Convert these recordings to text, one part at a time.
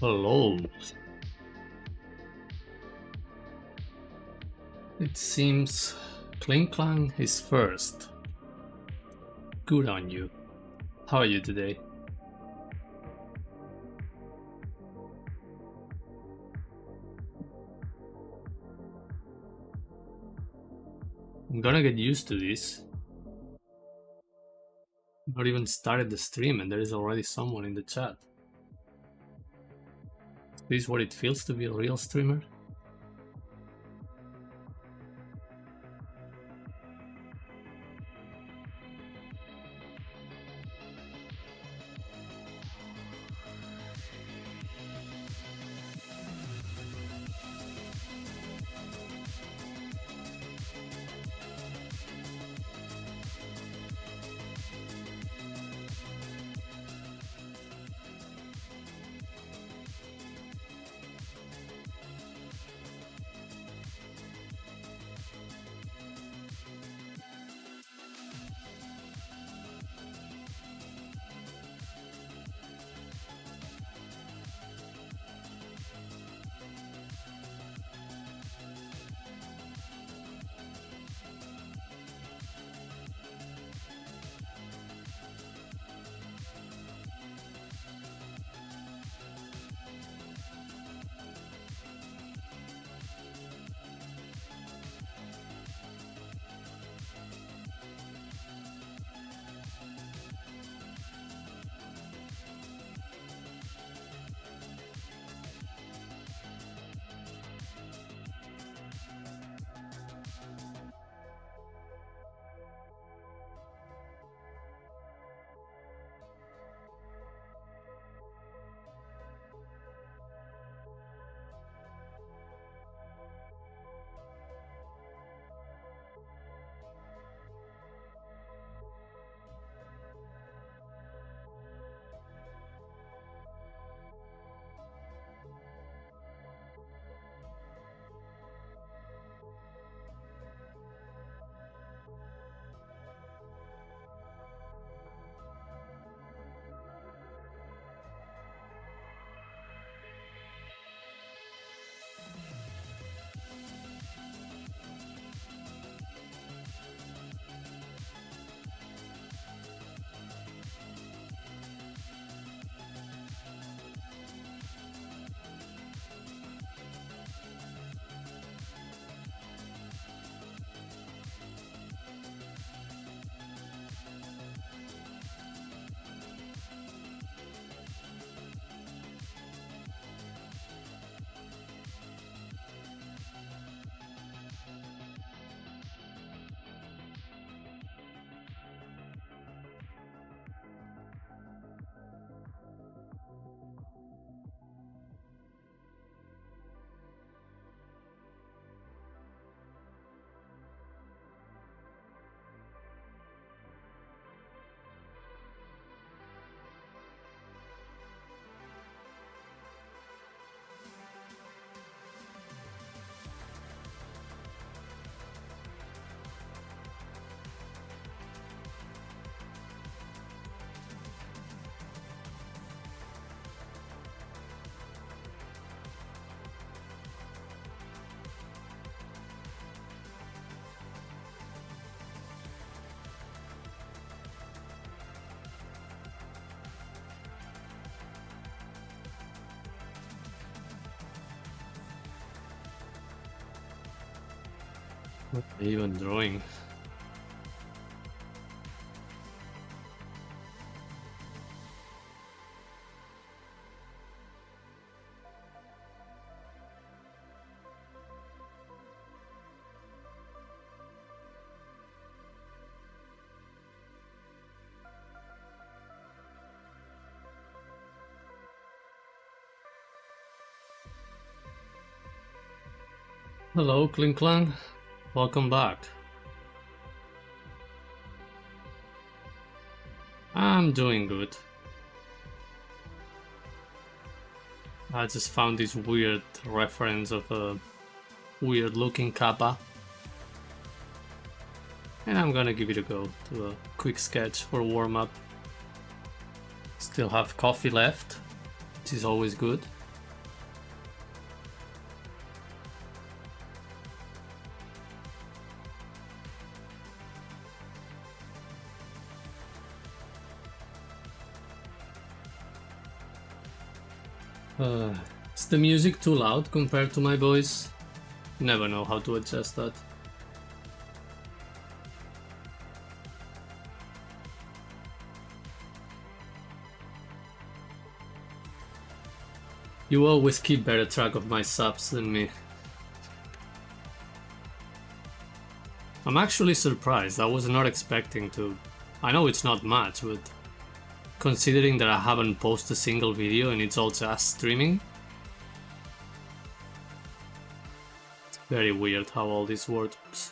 Hello. It seems Klinklang is first. Good on you. How are you today? I'm gonna get used to this. Not even started the stream and there is already someone in the chat. Is this what it feels to be a real streamer? What are you even drawing? Hello, Klinklang. Welcome back. I'm doing good. I just found this weird reference of a weird looking kappa. And I'm gonna give it a go, to a quick sketch for warm up. Still have coffee left, which is always good. Is the music too loud compared to my voice? Never know how to adjust that. You always keep better track of my subs than me. I'm actually surprised. I was not expecting to. I know it's not much, but considering that I haven't posted a single video and it's all just streaming, it's very weird how all this works.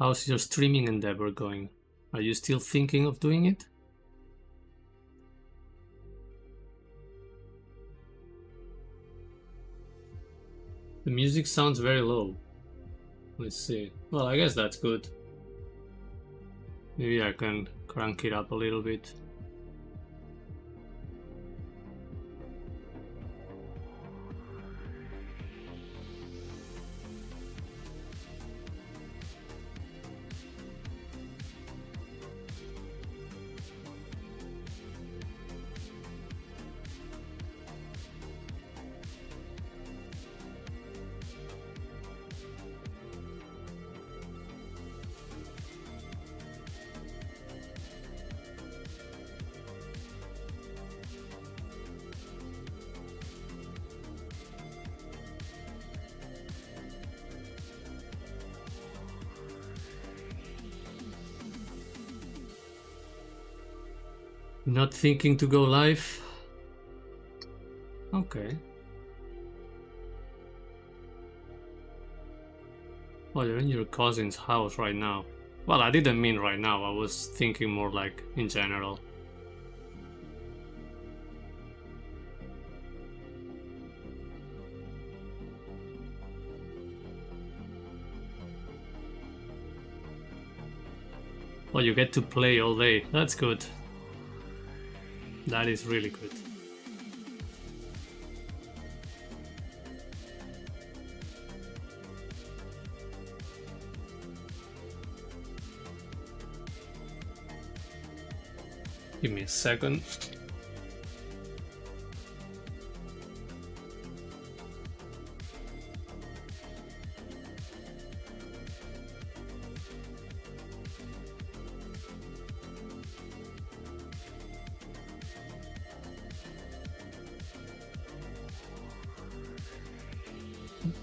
How's your streaming endeavor going? Are you still thinking of doing it? The music sounds very low. Let's see. Well, I guess that's good. Maybe I can crank it up a little bit. Not thinking to go live? Okay. Oh, you're in your cousin's house right now. Well, I didn't mean right now, I was thinking more like in general. Oh, you get to play all day. That's good. That is really good. Give me a second.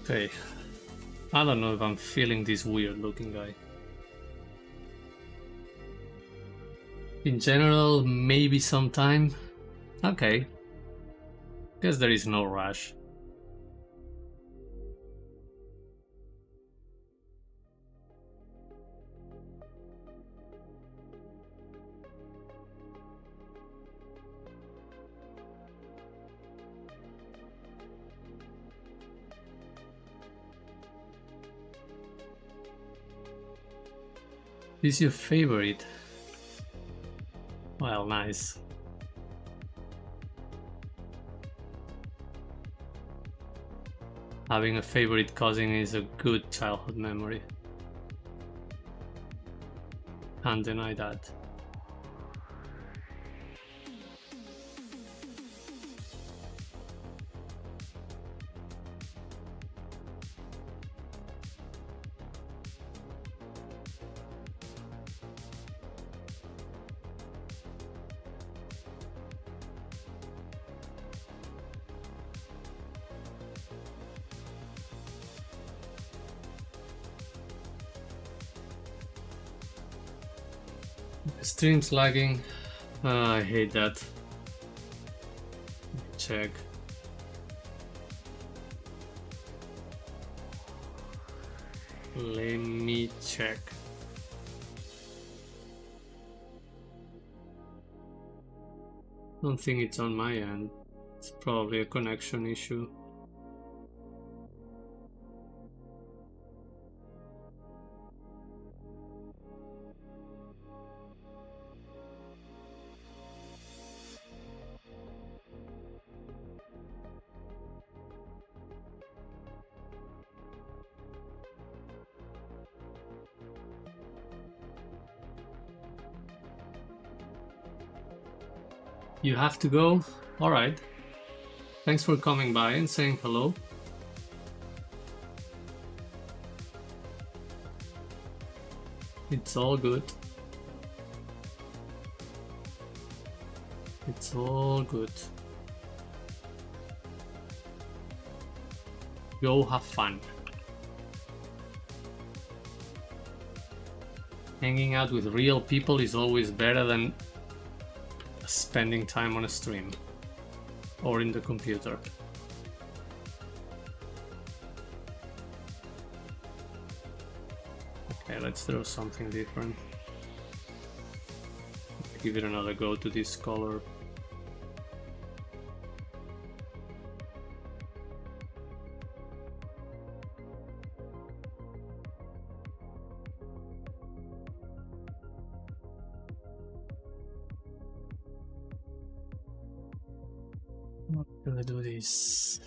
Okay. I don't know if I'm feeling this weird looking guy. In general, maybe sometime. Okay. Guess there is no rush. This is your favorite? Well, nice. Having a favorite cousin is a good childhood memory. Can't deny that. Stream's lagging. I hate that. Check. Let me check. Don't think it's on my end. It's probably a connection issue. You have to go? Alright. Thanks for coming by and saying hello. It's all good. It's all good. Go have fun. Hanging out with real people is always better than spending time on a stream or in the computer. Okay, let's throw something different. Give it another go to this color. Not gonna do this.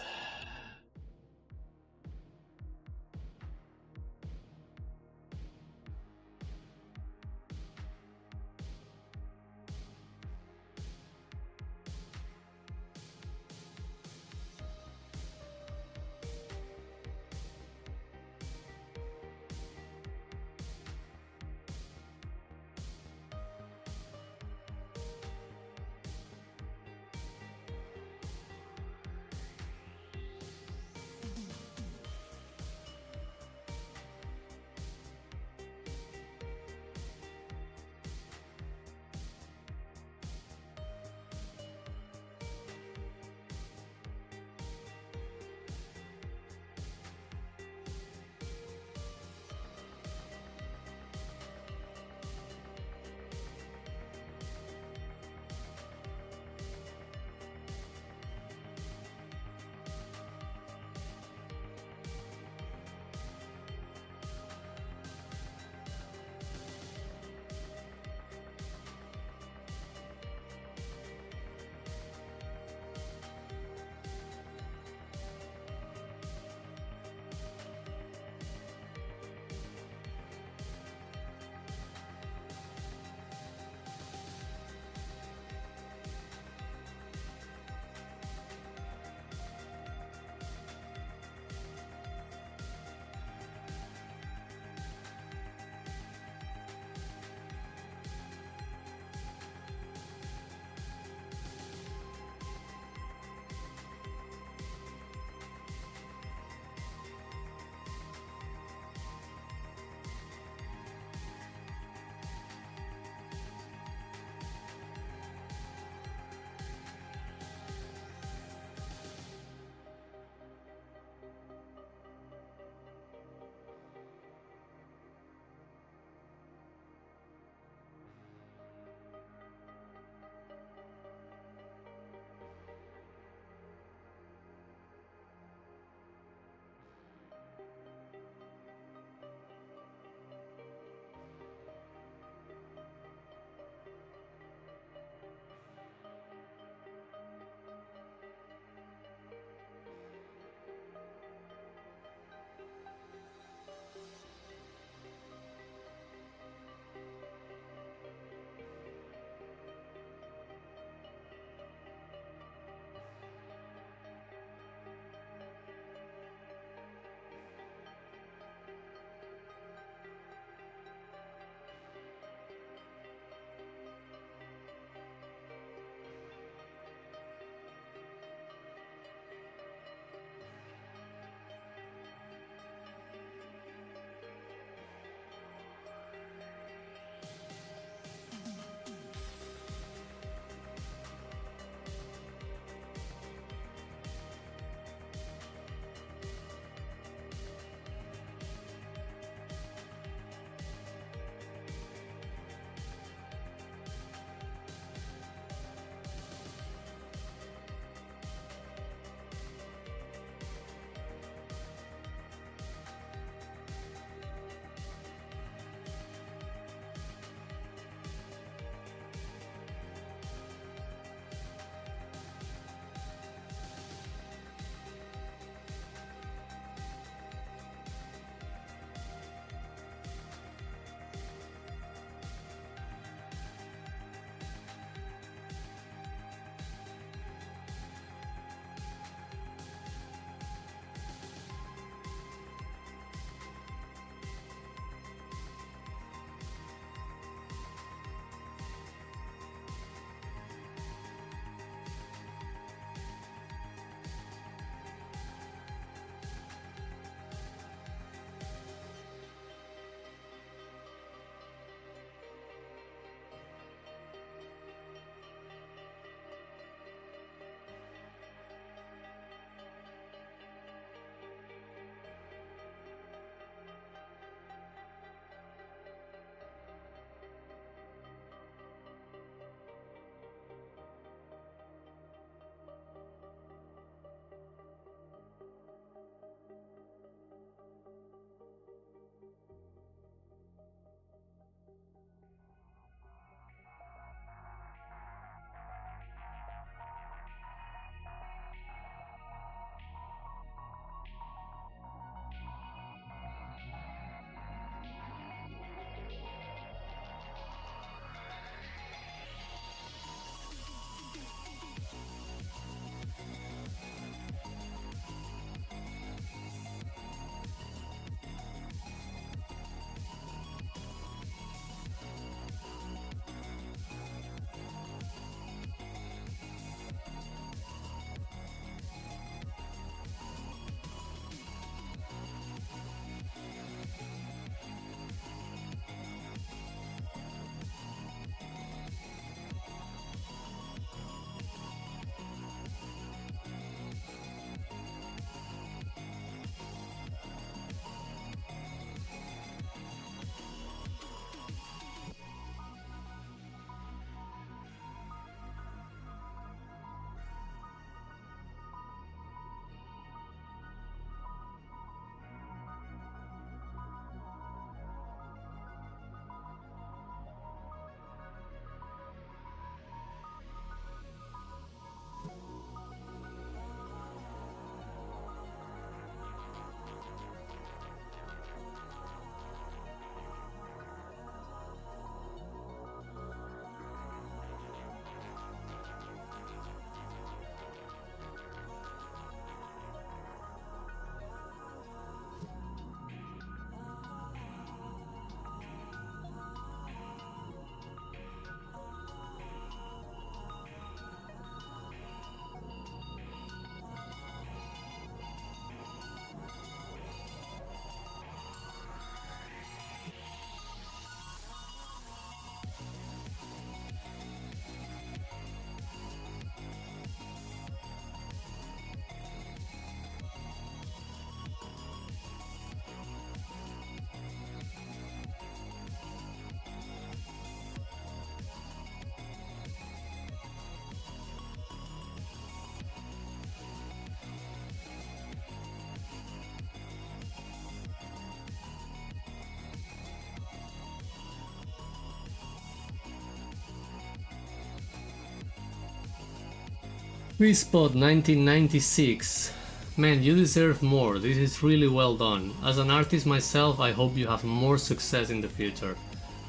Respot 1996. Man, you deserve more. This is really well done. As an artist myself, I hope you have more success in the future.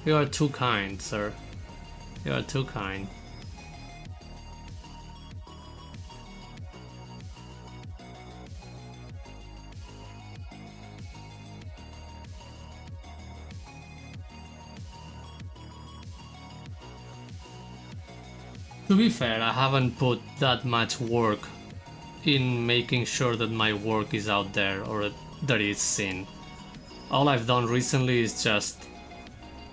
You are too kind, sir. You are too kind. To be fair, I haven't put that much work in making sure that my work is out there or that it's seen. All I've done recently is just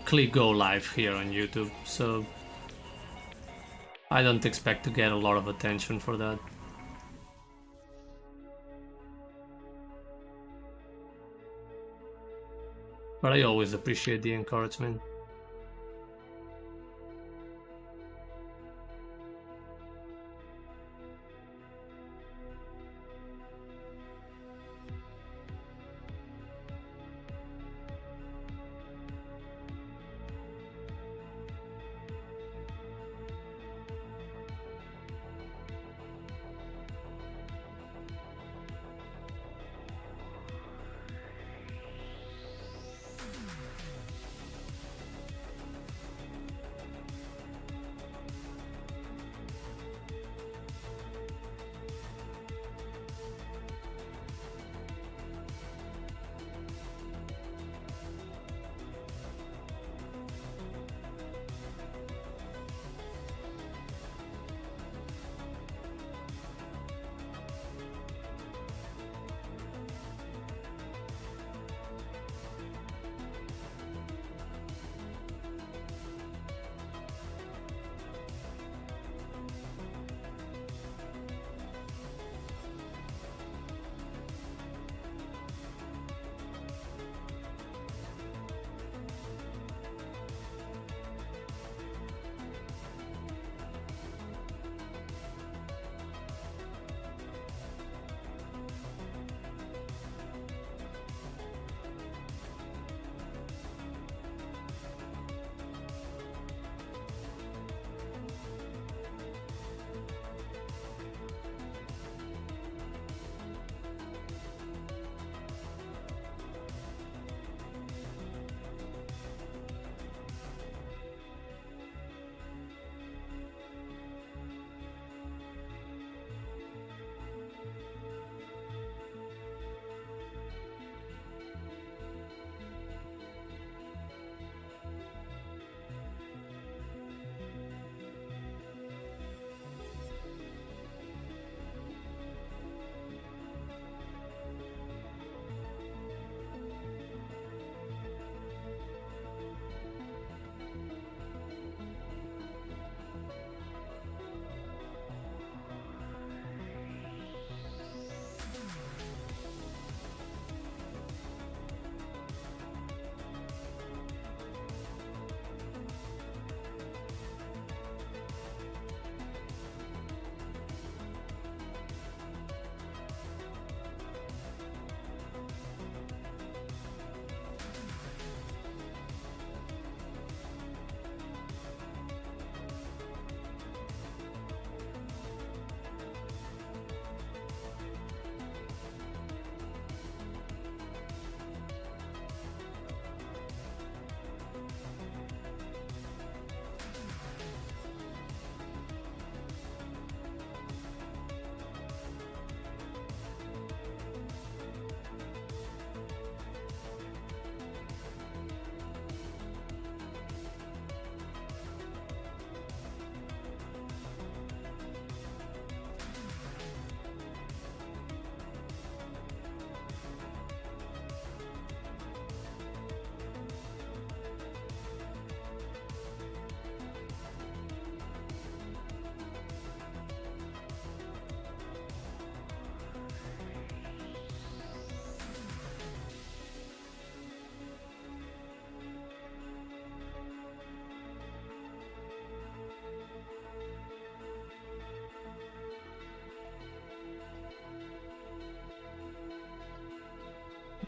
click go live here on YouTube, so I don't expect to get a lot of attention for that. But I always appreciate the encouragement.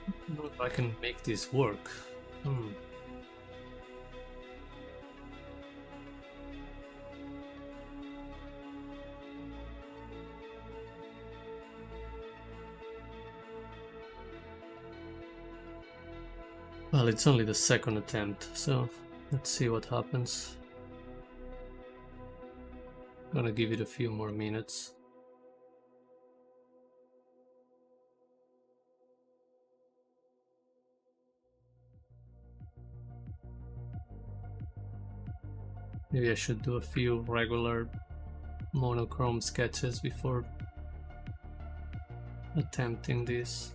I don't know if I can make this work. Well, it's only the second attempt, so let's see what happens. Gonna give it a few more minutes. Maybe I should do a few regular monochrome sketches before attempting this.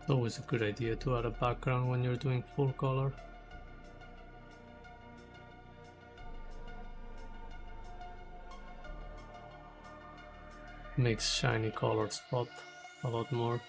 It's always a good idea to add a background when you're doing full color. Makes shiny colors pop a lot more.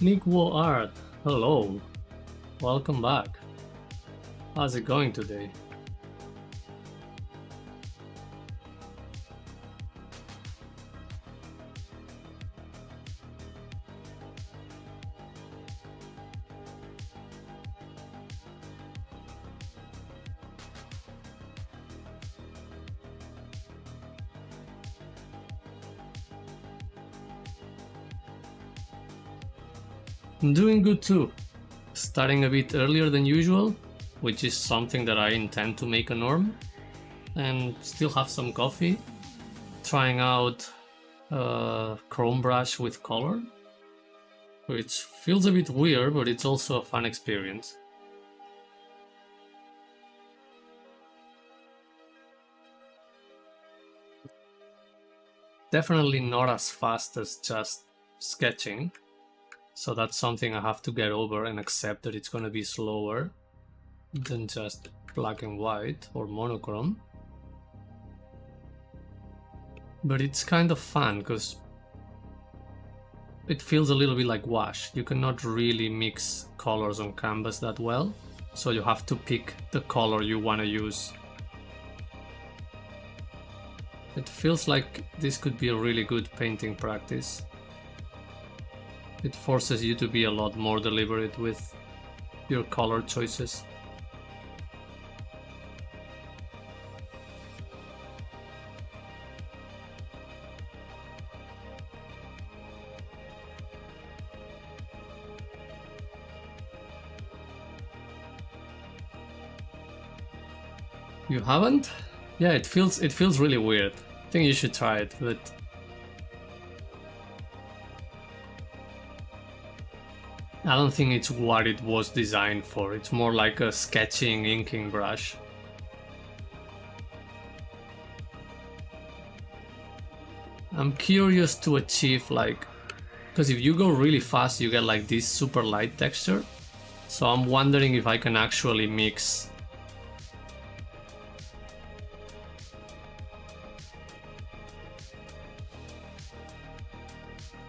jordialcalaart, hello, welcome back. How's it going today? I'm doing good too. Starting a bit earlier than usual, which is something that I intend to make a norm, and still have some coffee. Trying out Chrome brush with color, which feels a bit weird, but it's also a fun experience. Definitely not as fast as just sketching, so that's something I have to get over and accept that it's gonna be slower than just black and white or monochrome. But it's kind of fun because it feels a little bit like wash. You cannot really mix colors on canvas that well, so you have to pick the color you want to use. It feels like this could be a really good painting practice. It forces you to be a lot more deliberate with your color choices. You haven't? Yeah, it feels really weird. I think you should try it, but I don't think it's what it was designed for. It's more like a sketching, inking brush. I'm curious to achieve like, because if you go really fast you get like this super light texture. So I'm wondering if I can actually mix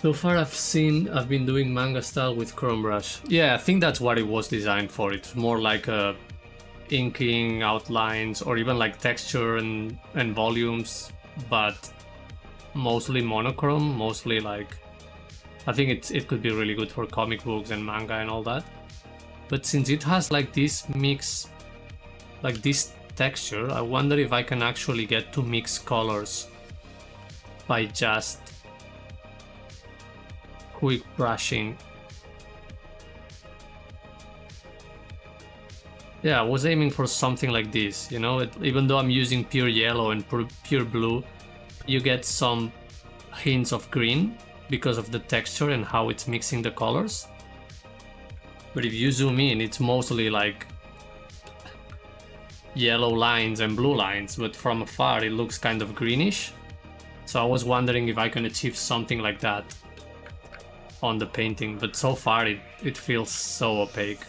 so far I've been doing manga style with Chrome brush. Yeah, I think that's what it was designed for. It's more like a inking outlines or even like texture and volumes, but mostly monochrome, mostly like, I think it could be really good for comic books and manga and all that. But since it has like this mix, like this texture, I wonder if I can actually get to mix colors by just quick brushing. Yeah, I was aiming for something like this, you know, even though I'm using pure yellow and pure blue, you get some hints of green because of the texture and how it's mixing the colors. But if you zoom in, it's mostly like yellow lines and blue lines, but from afar it looks kind of greenish. So I was wondering if I can achieve something like that on the painting, but so far it feels so opaque.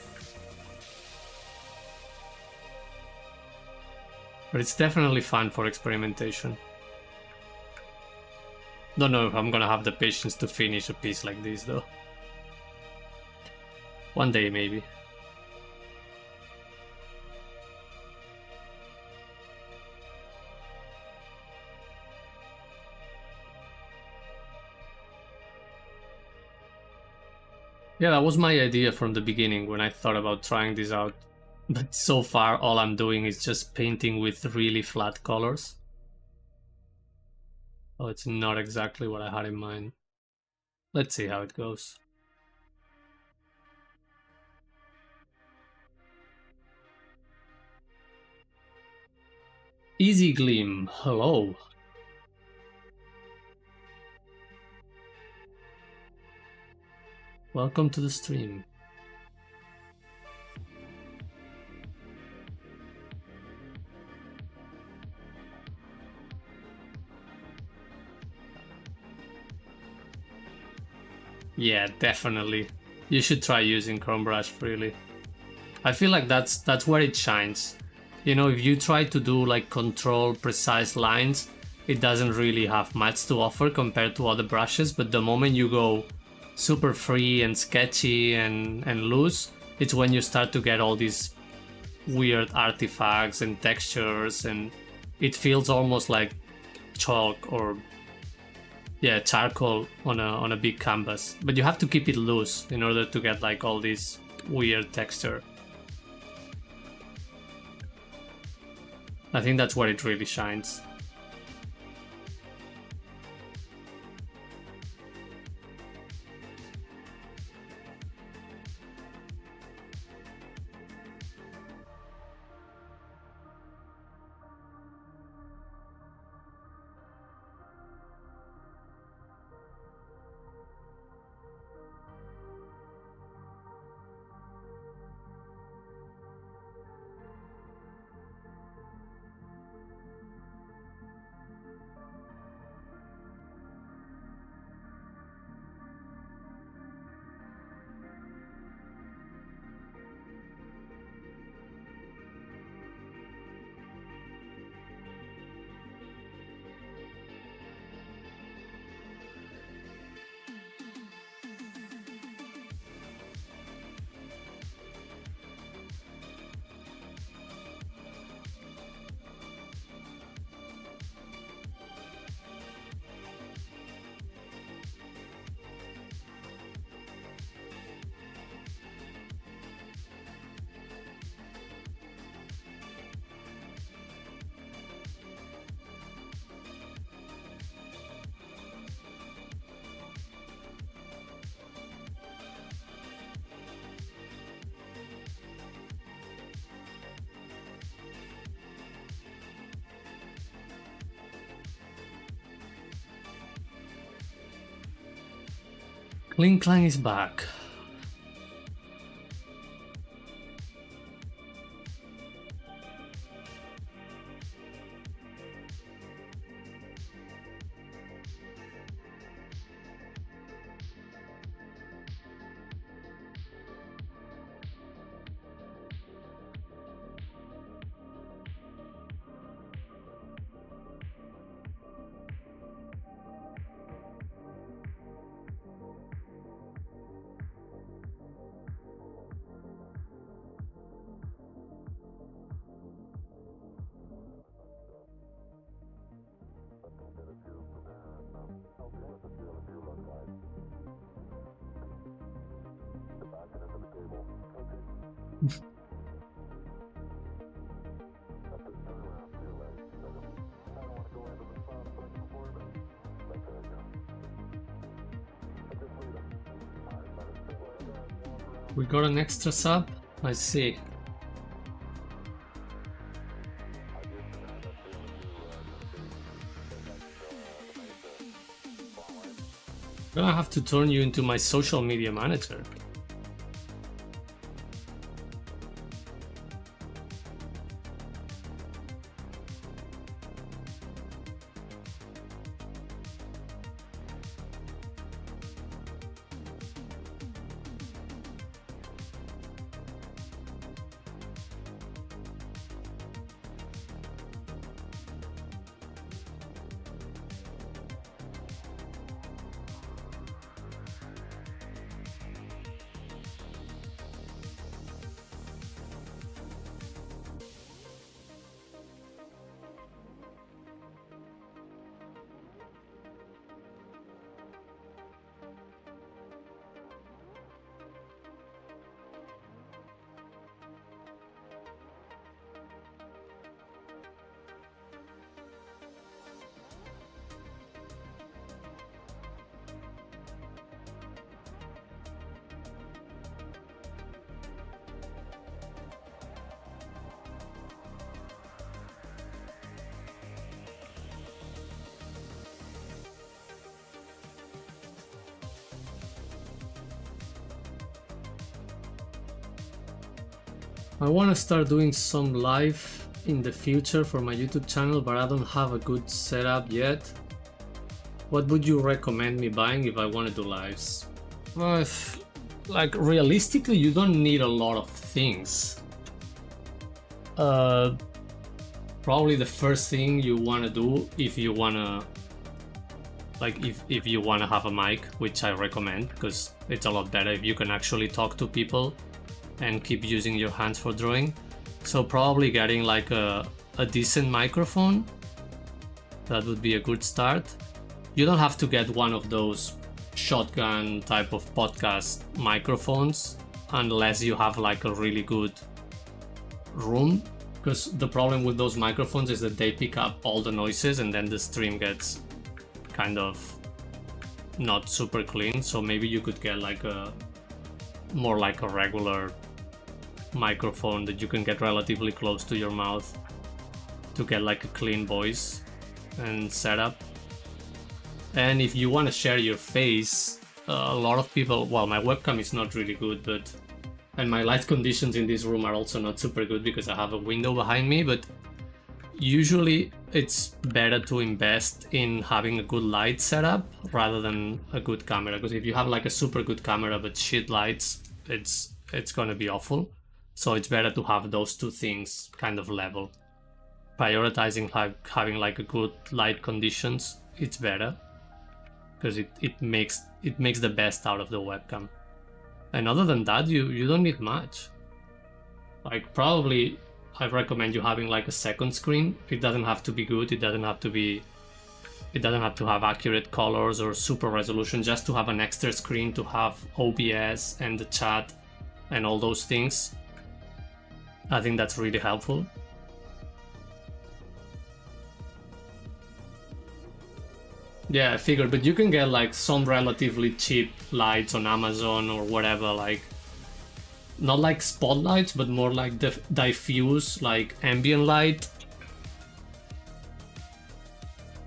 But it's definitely fun for experimentation. Don't know if I'm gonna have the patience to finish a piece like this though. One day maybe. Yeah, that was my idea from the beginning when I thought about trying this out. But so far all I'm doing is just painting with really flat colors. Oh, it's not exactly what I had in mind. Let's see how it goes. Easy Gleam, hello. Welcome to the stream. Yeah, definitely. You should try using Chrome Brush, really. I feel like that's where it shines. You know, if you try to do like control precise lines, it doesn't really have much to offer compared to other brushes, but the moment you go super free and sketchy and loose, it's when you start to get all these weird artifacts and textures, and it feels almost like chalk or charcoal on a big canvas. But you have to keep it loose in order to get like all this weird texture. I think that's where it really shines. Kling Klang is back. We got an extra sub? I see. I'm gonna have to turn you into my social media manager. I want to start doing some live in the future for my YouTube channel, but I don't have a good setup yet. What would you recommend me buying if I want to do lives? Well, like realistically, you don't need a lot of things. Probably the first thing you want to do if you want to like if you want to have a mic, which I recommend because it's a lot better if you can actually talk to people and keep using your hands for drawing. So probably getting like a decent microphone, that would be a good start. You don't have to get one of those shotgun type of podcast microphones unless you have like a really good room, because the problem with those microphones is that they pick up all the noises and then the stream gets kind of not super clean. So maybe you could get like a more like a regular microphone that you can get relatively close to your mouth to get like a clean voice and setup. And if you want to share your face, a lot of people, well, my webcam is not really good, but and my light conditions in this room are also not super good because I have a window behind me, but usually it's better to invest in having a good light setup rather than a good camera, because if you have like a super good camera but shit lights, it's gonna be awful. So it's better to have those two things kind of level. Prioritizing having like a good light conditions, it's better because it makes the best out of the webcam. And other than that, you don't need much. Like probably I recommend you having like a second screen. It doesn't have to be good, it doesn't have to have accurate colors or super resolution, just to have an extra screen to have OBS and the chat and all those things. I think that's really helpful. Yeah, I figured, but you can get like some relatively cheap lights on Amazon or whatever, like not like spotlights, but more like diffuse, like ambient light.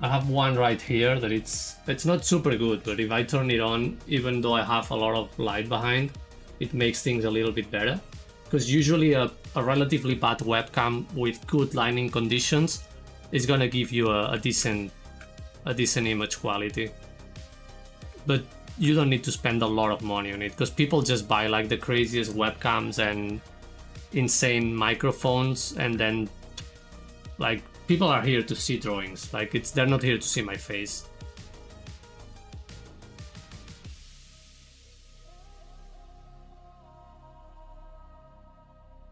I have one right here that it's not super good, but if I turn it on, even though I have a lot of light behind, it makes things a little bit better. Because usually a relatively bad webcam with good lighting conditions is gonna give you a decent image quality. But you don't need to spend a lot of money on it, because people just buy like the craziest webcams and insane microphones, and then like people are here to see drawings, like they're not here to see my face.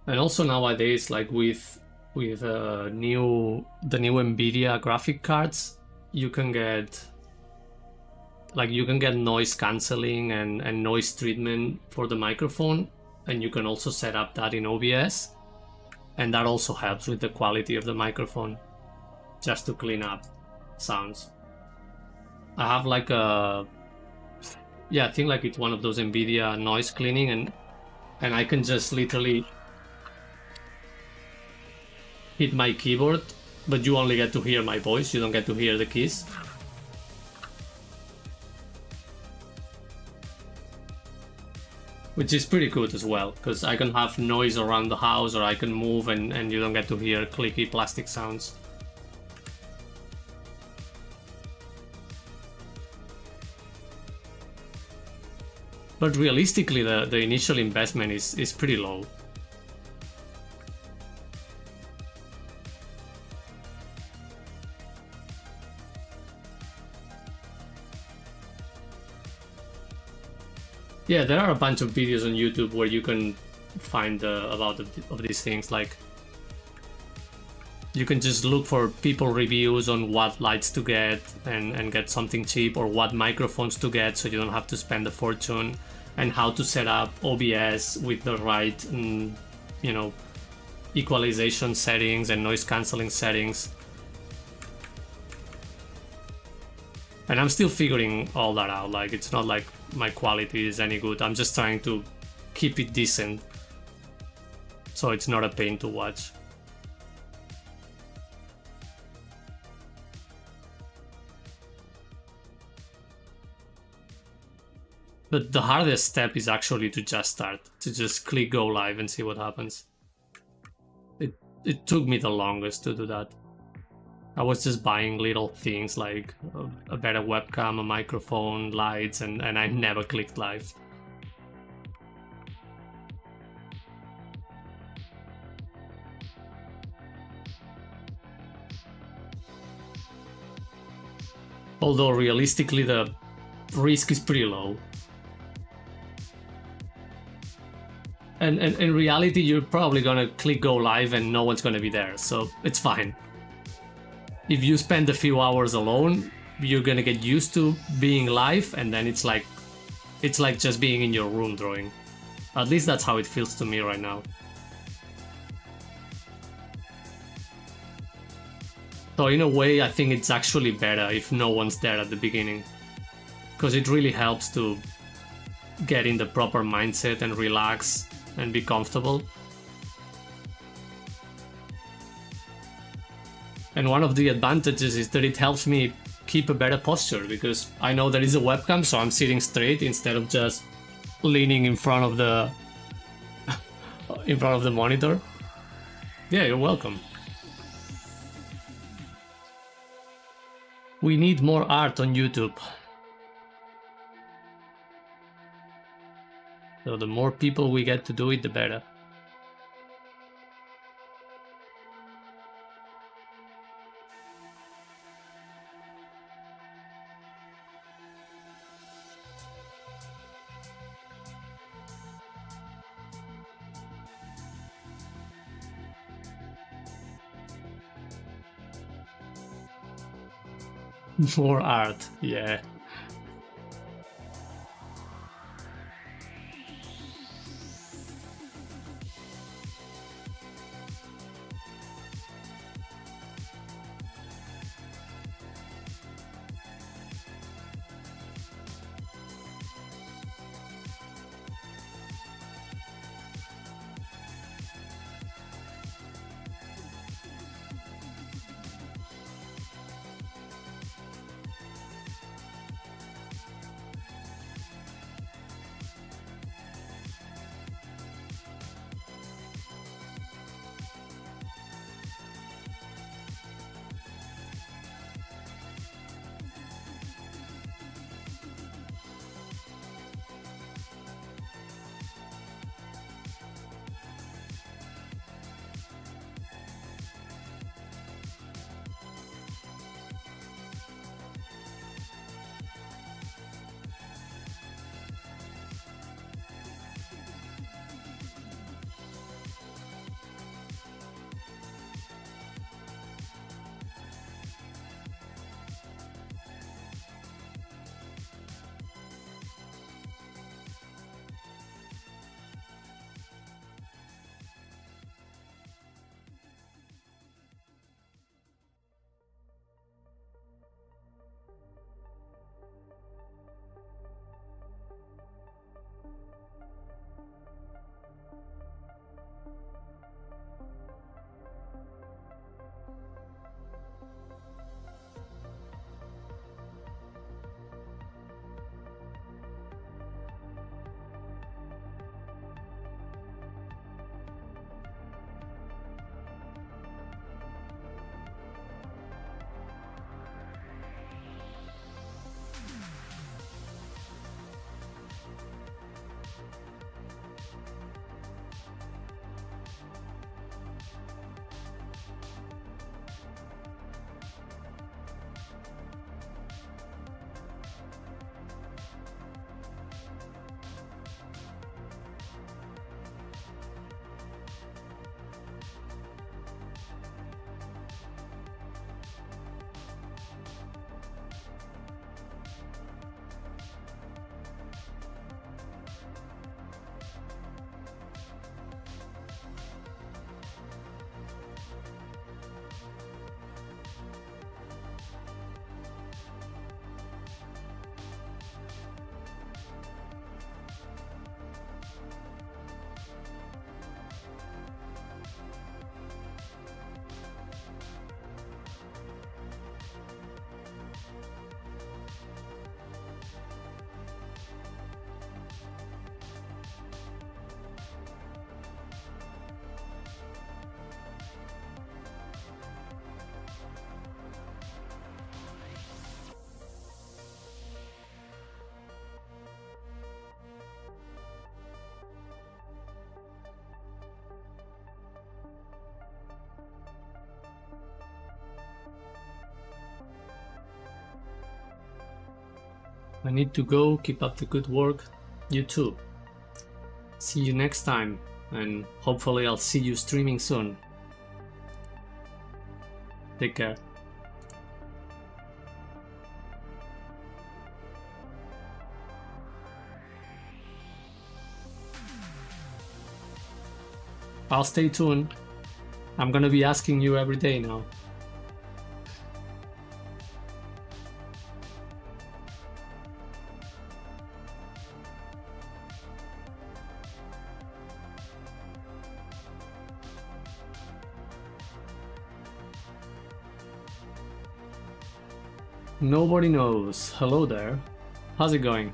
And also nowadays, like with the new Nvidia graphic cards, you can get noise cancelling and noise treatment for the microphone, and you can also set up that in OBS, and that also helps with the quality of the microphone, just to clean up sounds. I have like I think like it's one of those Nvidia noise cleaning, and I can just literally hit my keyboard, but you only get to hear my voice, you don't get to hear the keys. Which is pretty good as well, because I can have noise around the house, or I can move and you don't get to hear clicky plastic sounds. But realistically, the initial investment is pretty low. Yeah, there are a bunch of videos on YouTube where you can find about of these things. Like, you can just look for people reviews on what lights to get and get something cheap, or what microphones to get so you don't have to spend a fortune, and how to set up OBS with the right, equalization settings and noise cancelling settings. And I'm still figuring all that out. Like, it's not like my quality is any good. I'm just trying to keep it decent, so it's not a pain to watch. But the hardest step is actually to just start, to just click go live and see what happens. It took me the longest to do that. I was just buying little things like a better webcam, a microphone, lights, and I never clicked live. Although realistically the risk is pretty low. And in reality, you're probably gonna click go live and no one's gonna be there, so it's fine. If you spend a few hours alone, you're gonna get used to being live, and then it's like just being in your room drawing. At least that's how it feels to me right now. So in a way, I think it's actually better if no one's there at the beginning, because it really helps to get in the proper mindset and relax and be comfortable. And one of the advantages is that it helps me keep a better posture, because I know there is a webcam, so I'm sitting straight instead of just leaning in front of the monitor. Yeah, you're welcome. We need more art on YouTube. So the more people we get to do it, the better. More art, yeah. I need to go. Keep up the good work. You too. See you next time, and hopefully I'll see you streaming soon. Take care. I'll stay tuned. I'm gonna be asking you every day now. Nobody knows. Hello there. How's it going?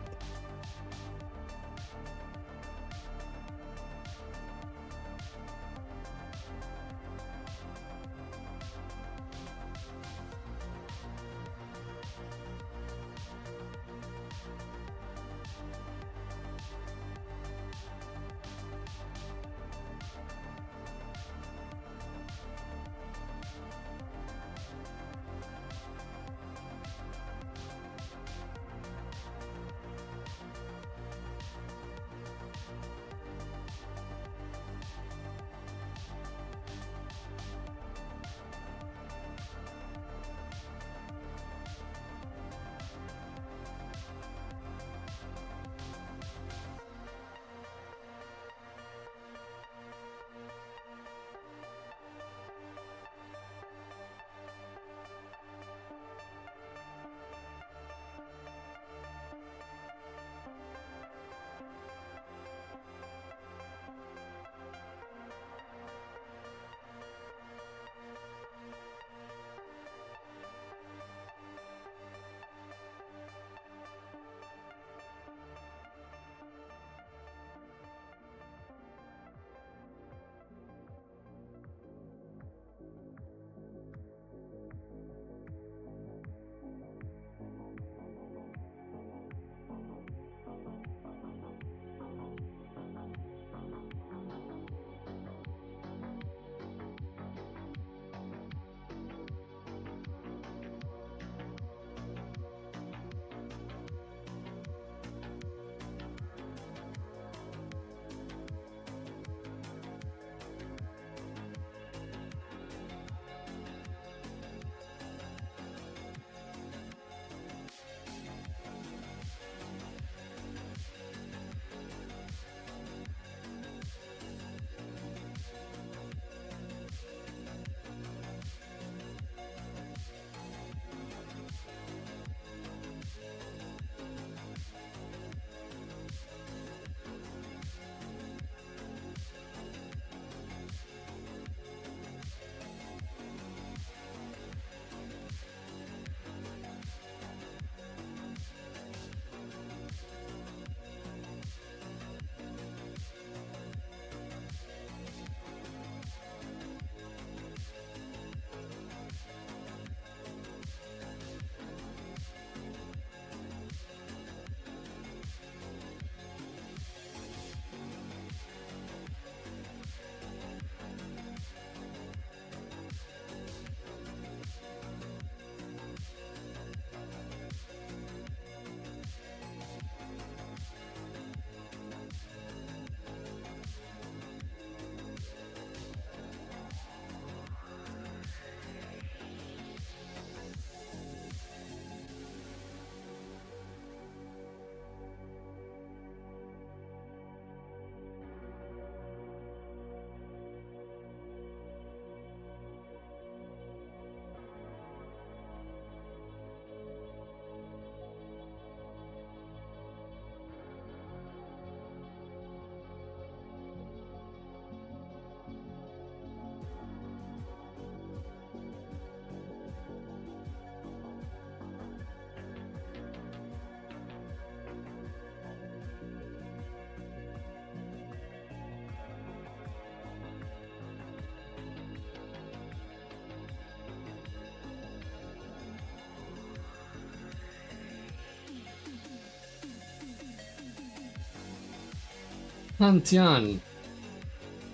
Antian,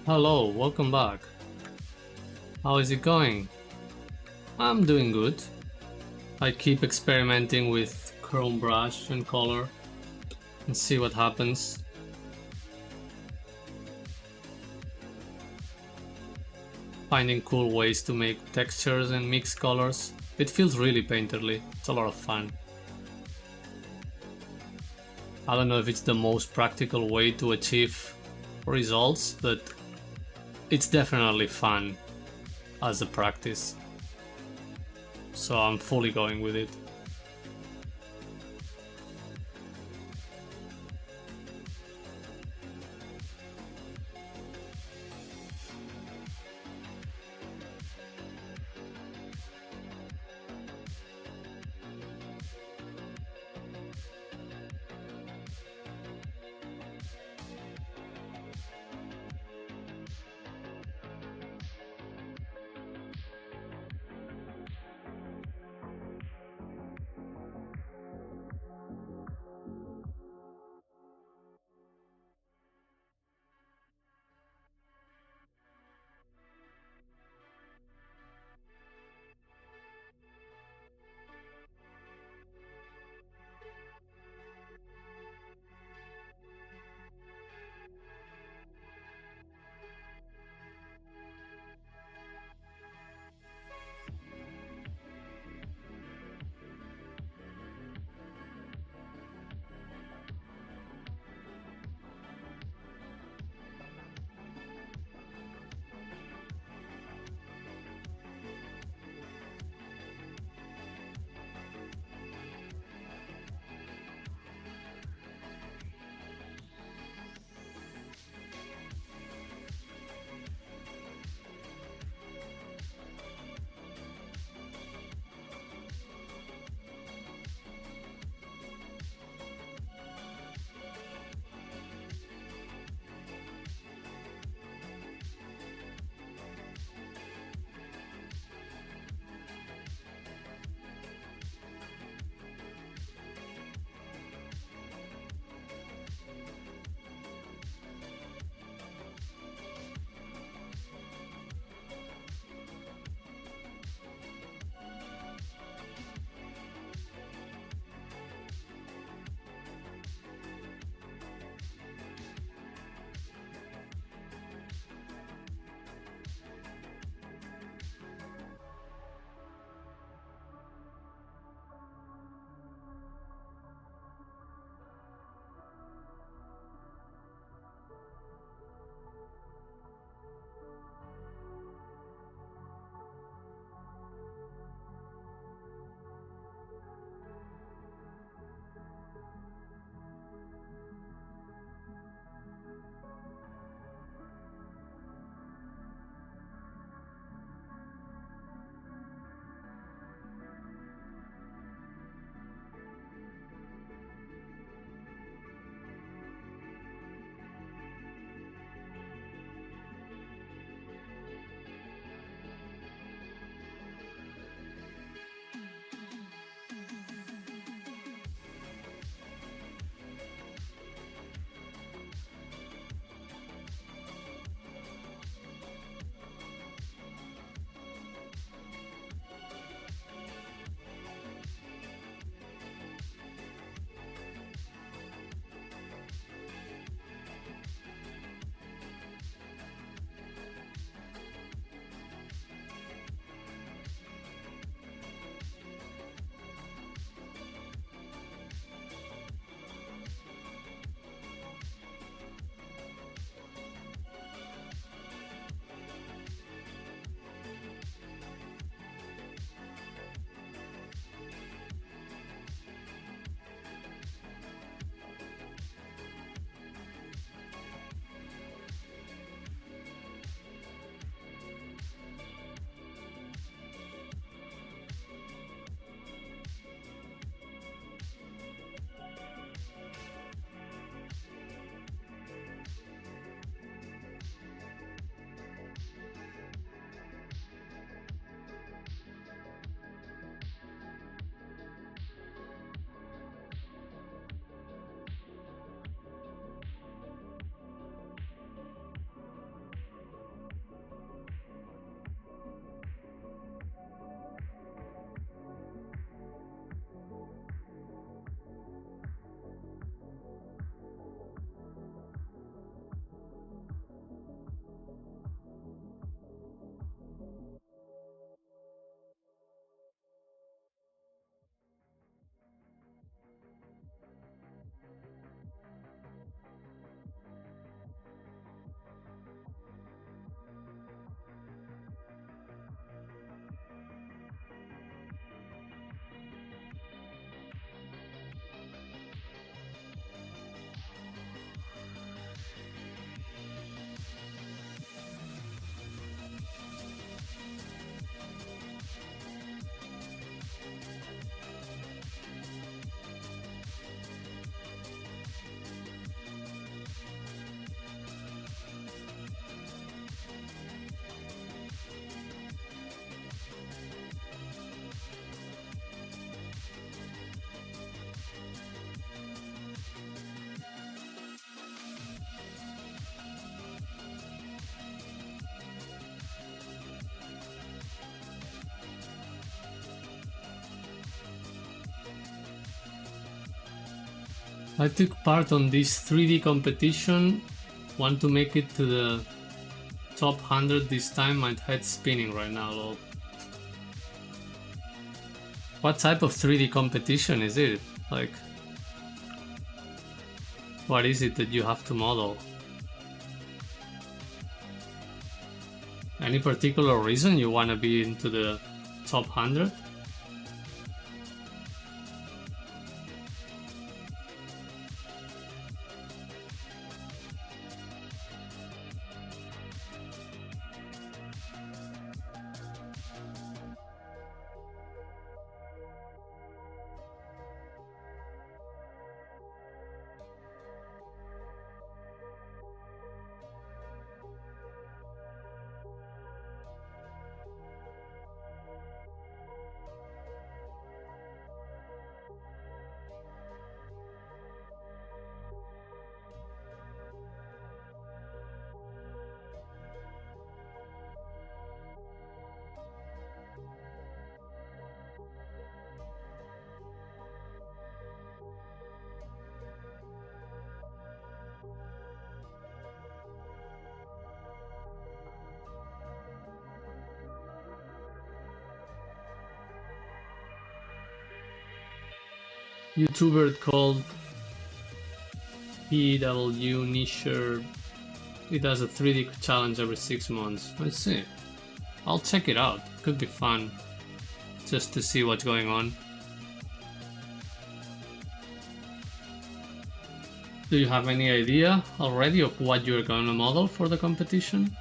hello, welcome back. How is it going? I'm doing good. I keep experimenting with chrome brush and color and see what happens. Finding cool ways to make textures and mix colors. It feels really painterly. It's a lot of fun. I don't know if it's the most practical way to achieve results, but it's definitely fun as a practice. So I'm fully going with it. I took part on this 3D competition. Want to make it to the top 100 this time. My head's spinning right now, lol. What type of 3D competition is it? Like, what is it that you have to model? Any particular reason you want to be into the top 100? YouTuber called PW Nisher. He does a 3D challenge every 6 months. I see. I'll check it out. Could be fun. Just to see what's going on. Do you have any idea already of what you're gonna model for the competition?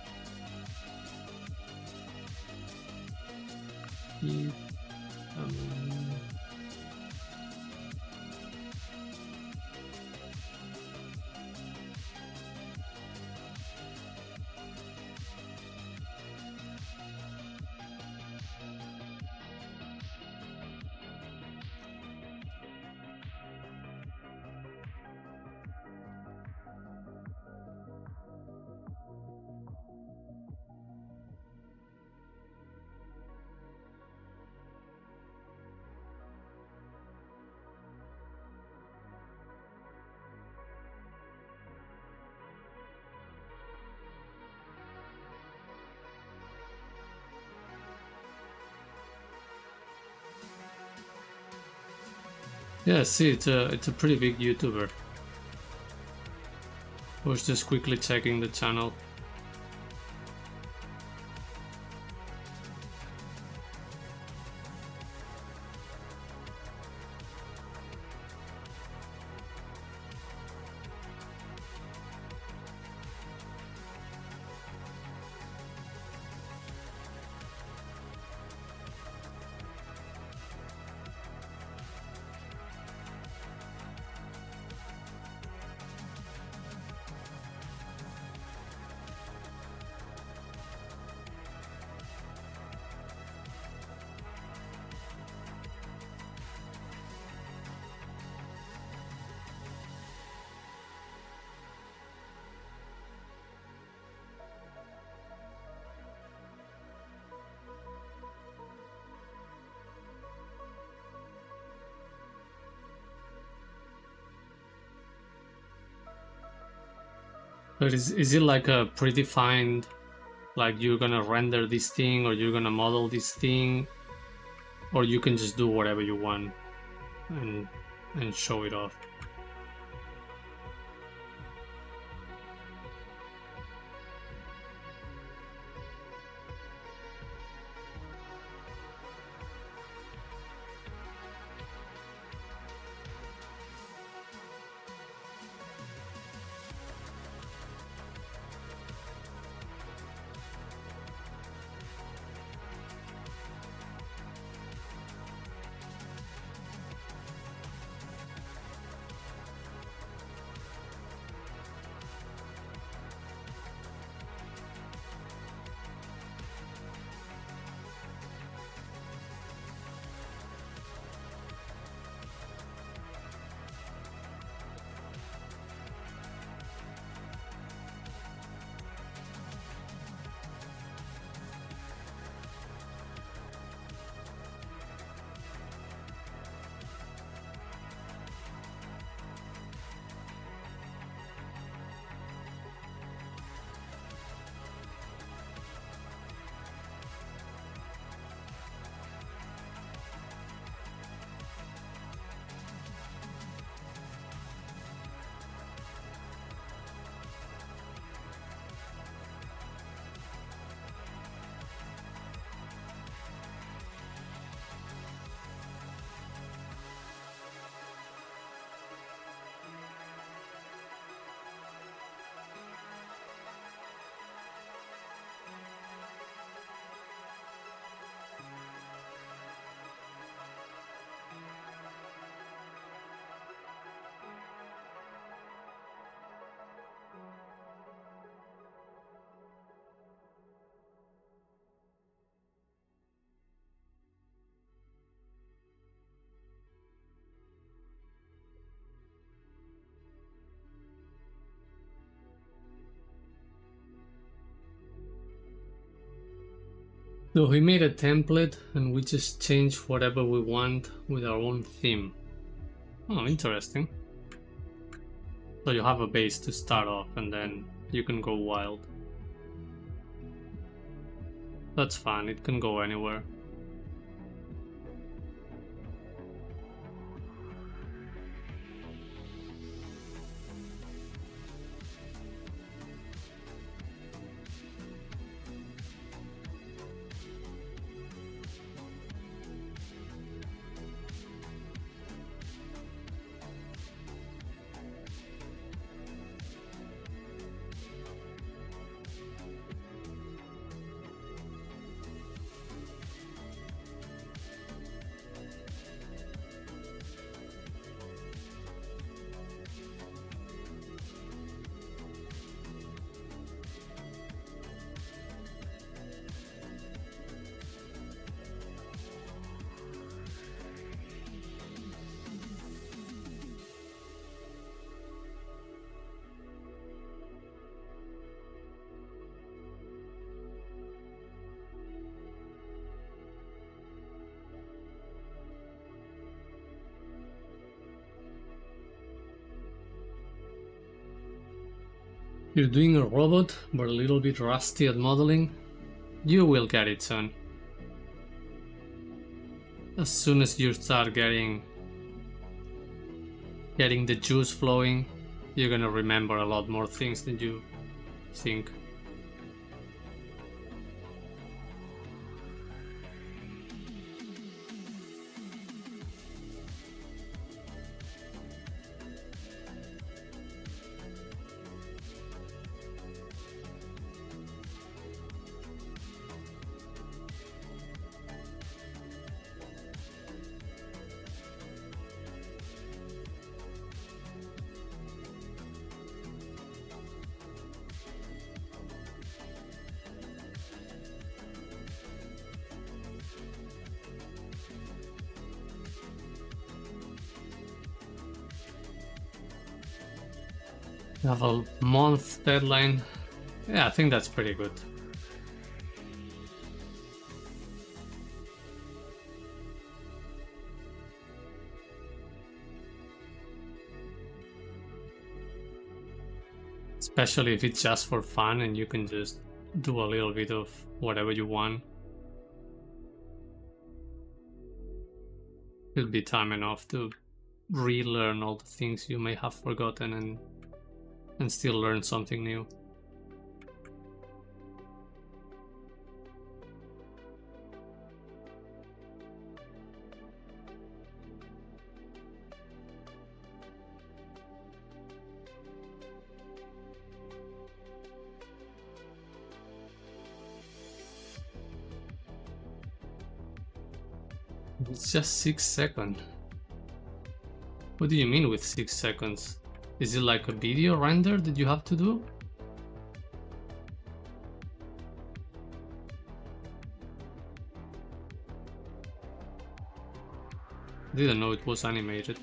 Yeah, see, it's a pretty big YouTuber. I was just quickly checking the channel. But is it like a predefined, like you're gonna render this thing or you're gonna model this thing, or you can just do whatever you want and show it off? So we made a template and we just change whatever we want with our own theme. Oh, interesting. So you have a base to start off and then you can go wild. That's fine, it can go anywhere. You're doing a robot, but a little bit rusty at modeling. You will get it soon. As soon as you start getting the juice flowing, you're gonna remember a lot more things than you think. You have a month deadline. Yeah, I think that's pretty good. Especially if it's just for fun and you can just do a little bit of whatever you want. It'll be time enough to relearn all the things you may have forgotten and still learn something new. It's just 6 seconds. What do you mean with 6 seconds? Is it like a video render that you have to do? Didn't know it was animated.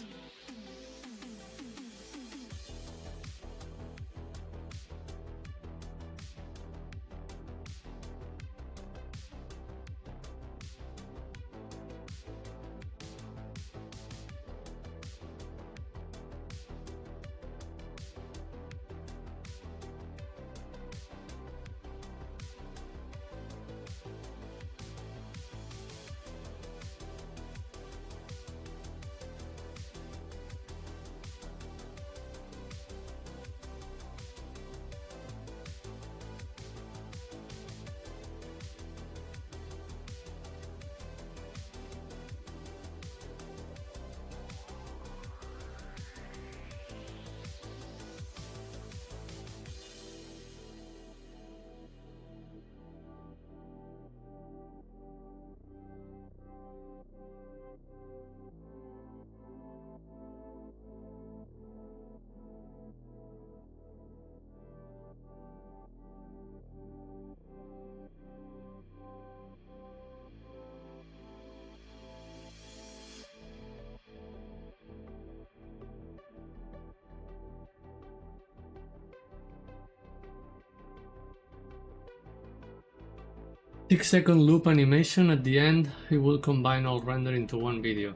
6-second loop animation at the end. It will combine all render into one video.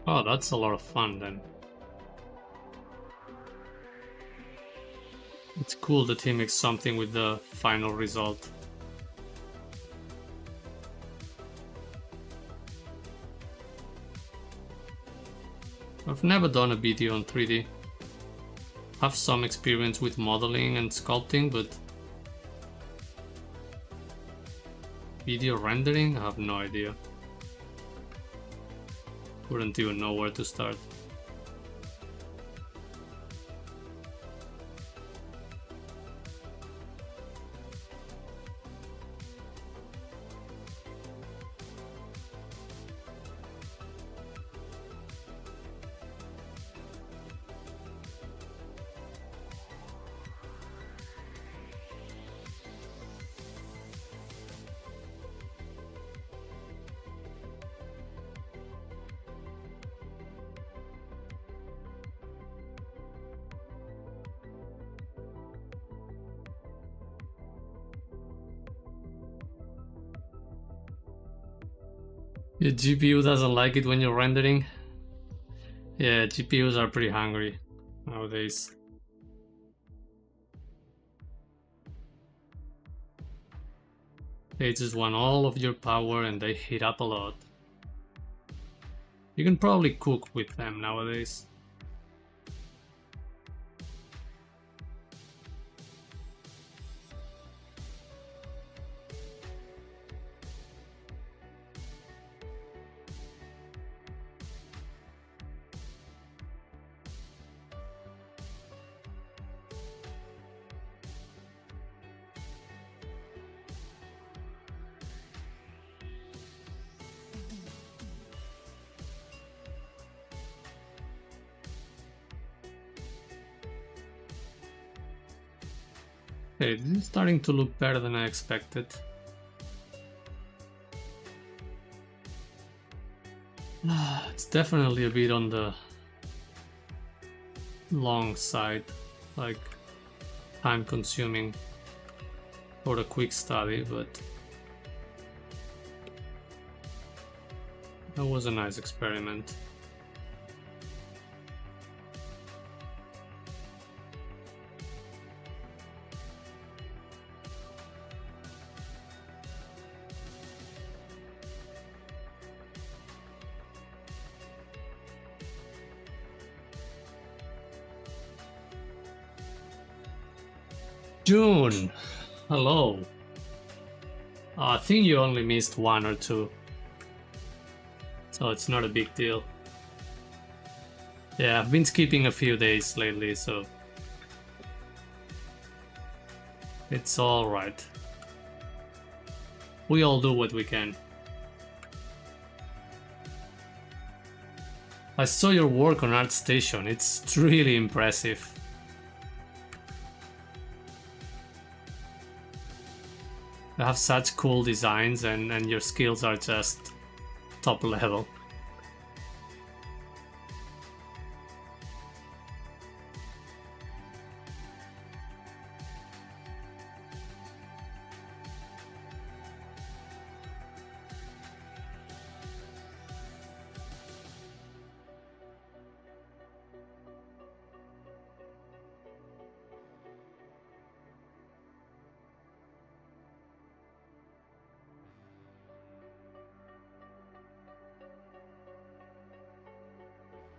Oh, that's a lot of fun then. It's cool that he makes something with the final result. I've never done a video on 3D. Have some experience with modeling and sculpting, but video rendering? I have no idea. Wouldn't even know where to start. Your GPU doesn't like it when you're rendering? Yeah, GPUs are pretty hungry nowadays. They just want all of your power and they heat up a lot. You can probably cook with them nowadays. Okay, this is starting to look better than I expected. It's definitely a bit on the long side, like time consuming for a quick study, but that was a nice experiment. June, hello. I think you only missed 1 or 2, so it's not a big deal. Yeah, I've been skipping a few days lately, so it's alright. We all do what we can. I saw your work on ArtStation, it's really impressive. You have such cool designs and your skills are just top level.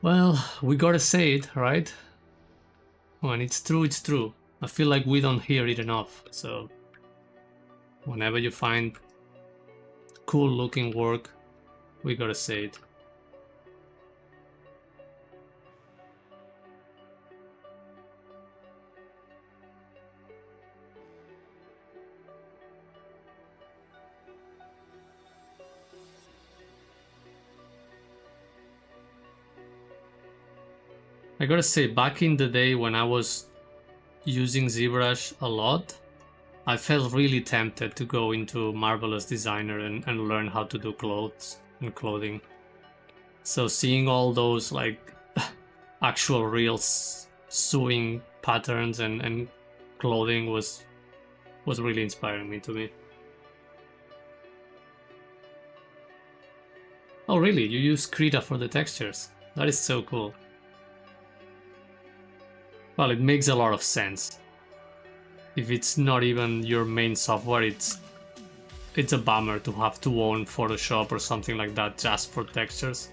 Well, we gotta say it, right? When it's true, it's true. I feel like we don't hear it enough, so whenever you find cool looking work, we gotta say it. I gotta say, back in the day when I was using ZBrush a lot, I felt really tempted to go into Marvelous Designer and learn how to do clothes and clothing. So seeing all those like actual real sewing patterns and clothing was really inspiring me to me. Oh really, you use Krita for the textures? That is so cool. Well, it makes a lot of sense. If it's not even your main software, it's a bummer to have to own Photoshop or something like that just for textures.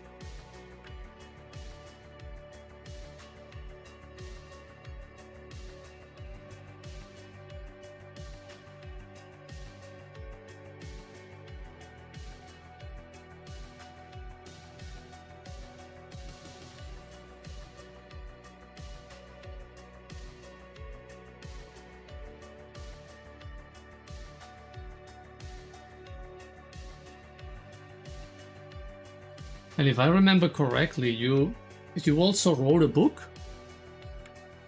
And if I remember correctly, you also wrote a book?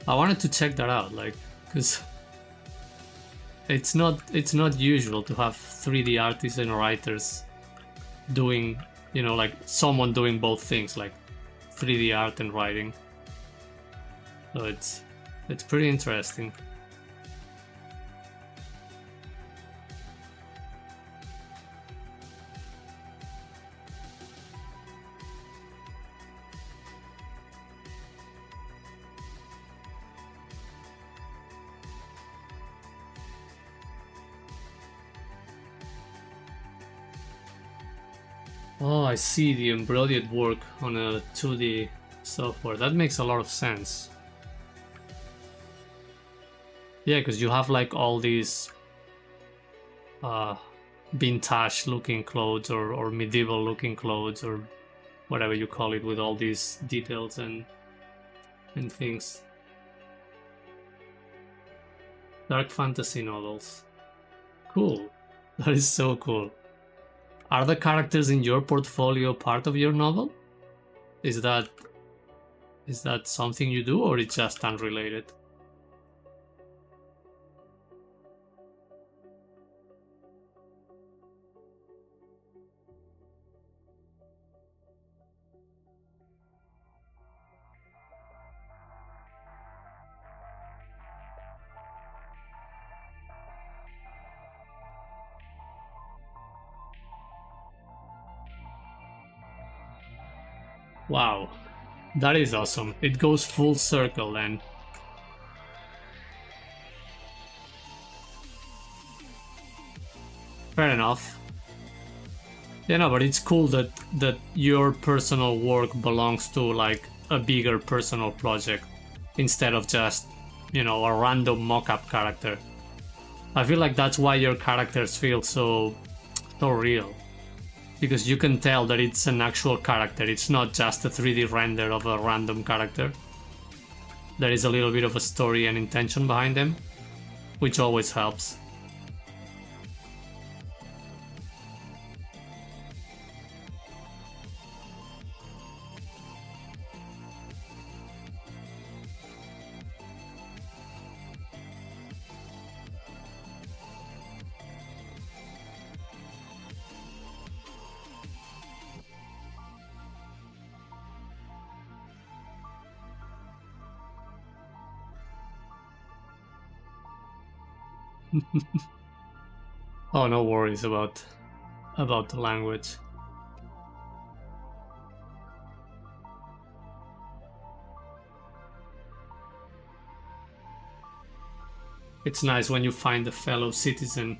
I wanted to check that out, like, because it's not usual to have 3D artists and writers doing, you know, like someone doing both things, like 3D art and writing. So it's pretty interesting. Oh, I see the embroidered work on a 2D software. That makes a lot of sense. Yeah, because you have like all these vintage looking clothes or medieval looking clothes or whatever you call it, with all these details and things. Dark fantasy novels. Cool. That is so cool. Are the characters in your portfolio part of your novel? Is that something you do, or it's just unrelated? Wow, that is awesome. It goes full circle then. Fair enough. Yeah, no, but it's cool that your personal work belongs to like a bigger personal project instead of just, you know, a random mock-up character. I feel like that's why your characters feel so real. Because you can tell that it's an actual character, it's not just a 3D render of a random character. There is a little bit of a story and intention behind them, which always helps. Oh, no worries about the language. It's nice when you find a fellow citizen.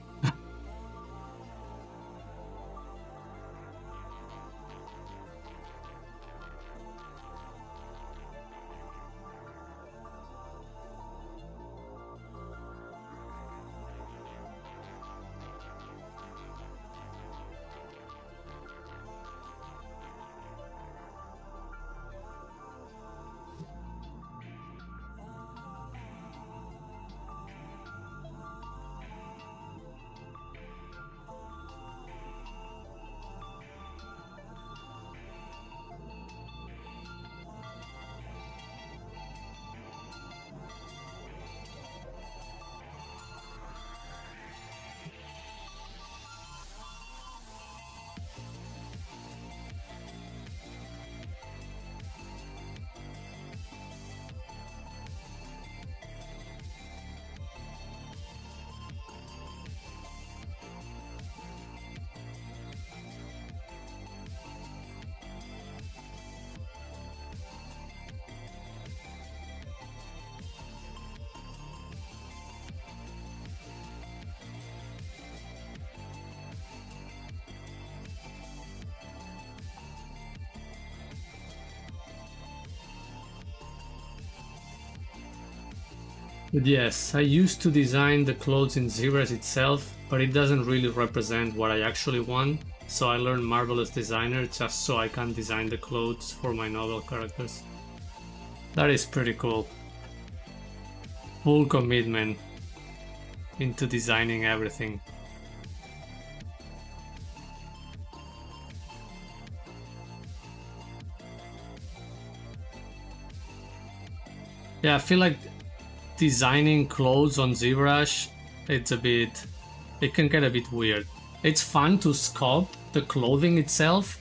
But yes, I used to design the clothes in ZBrush itself, but it doesn't really represent what I actually want, so I learned Marvelous Designer just so I can design the clothes for my novel characters. That is pretty cool. Full commitment into designing everything. Yeah, I feel like designing clothes on ZBrush, it can get a bit weird. It's fun to sculpt the clothing itself,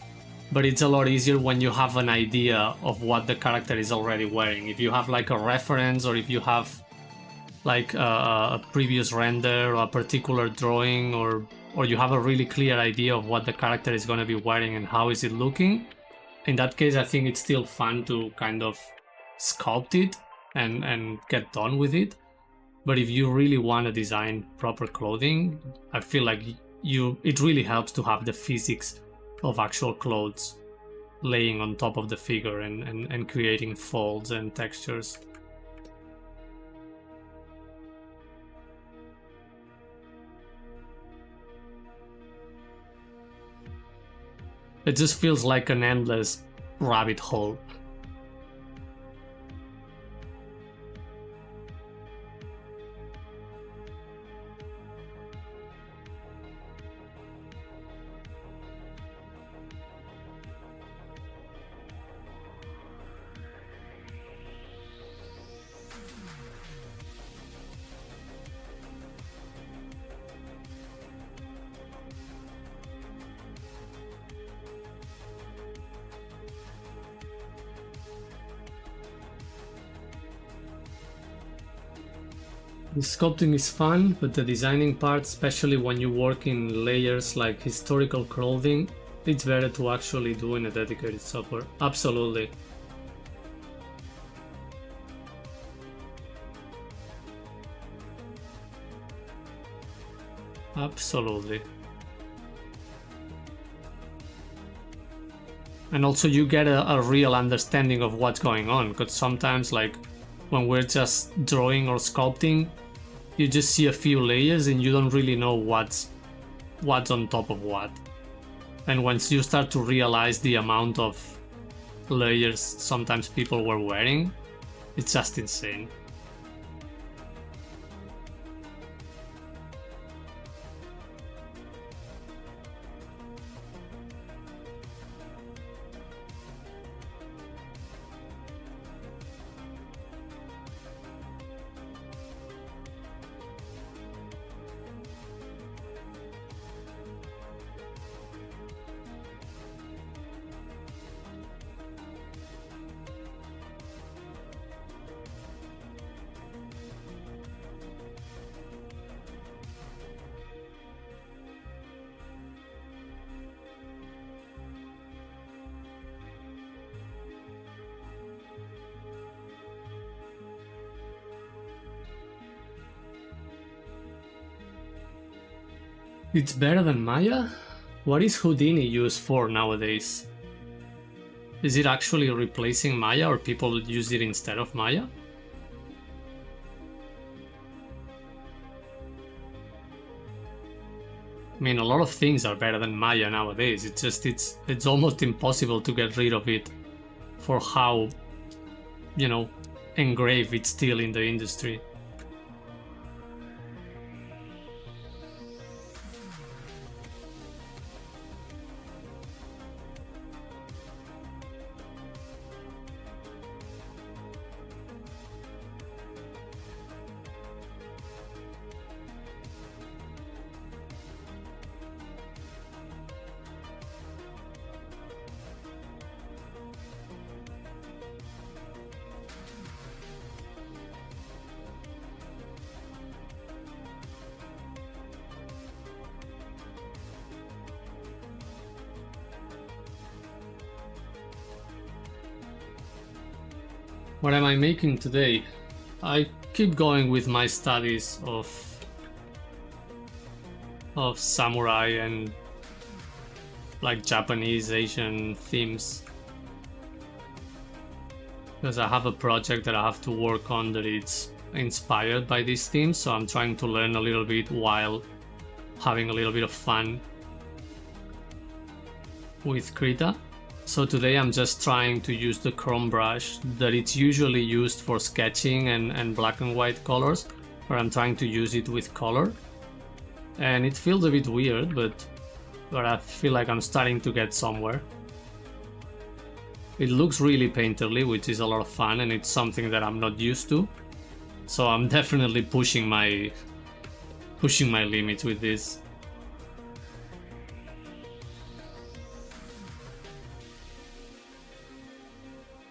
but it's a lot easier when you have an idea of what the character is already wearing. If you have like a reference, or if you have like a previous render or a particular drawing, or you have a really clear idea of what the character is going to be wearing and how is it looking, in that case I think it's still fun to kind of sculpt it and get done with it. But if you really want to design proper clothing, I feel like it really helps to have the physics of actual clothes laying on top of the figure and creating folds and textures. It just feels like an endless rabbit hole. The sculpting is fun, but the designing part, especially when you work in layers like historical clothing, it's better to actually do in a dedicated software. Absolutely. Absolutely. And also you get a real understanding of what's going on, because sometimes, like, when we're just drawing or sculpting, you just see a few layers and you don't really know what's on top of what. And once you start to realize the amount of layers sometimes people were wearing, it's just insane. It's better than Maya? What is Houdini used for nowadays? Is it actually replacing Maya, or people use it instead of Maya? I mean, a lot of things are better than Maya nowadays. It's almost impossible to get rid of it for how, engraved it's still in the industry. What am I making today? I keep going with my studies of samurai and like Japanese, Asian themes, because I have a project that I have to work on that it's inspired by these themes, so I'm trying to learn a little bit while having a little bit of fun with Krita. So today I'm just trying to use the chrome brush that it's usually used for sketching and black and white colors, where I'm trying to use it with color. And it feels a bit weird, but I feel like I'm starting to get somewhere. It looks really painterly, which is a lot of fun, and it's something that I'm not used to. So I'm definitely pushing my limits with this.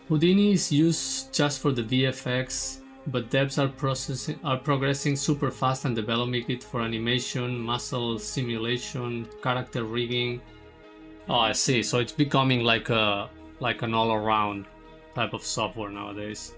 Houdini is used just for the VFX, but devs are progressing super fast and developing it for animation, muscle simulation, character rigging. Oh, I see. So it's becoming like an all-around type of software nowadays.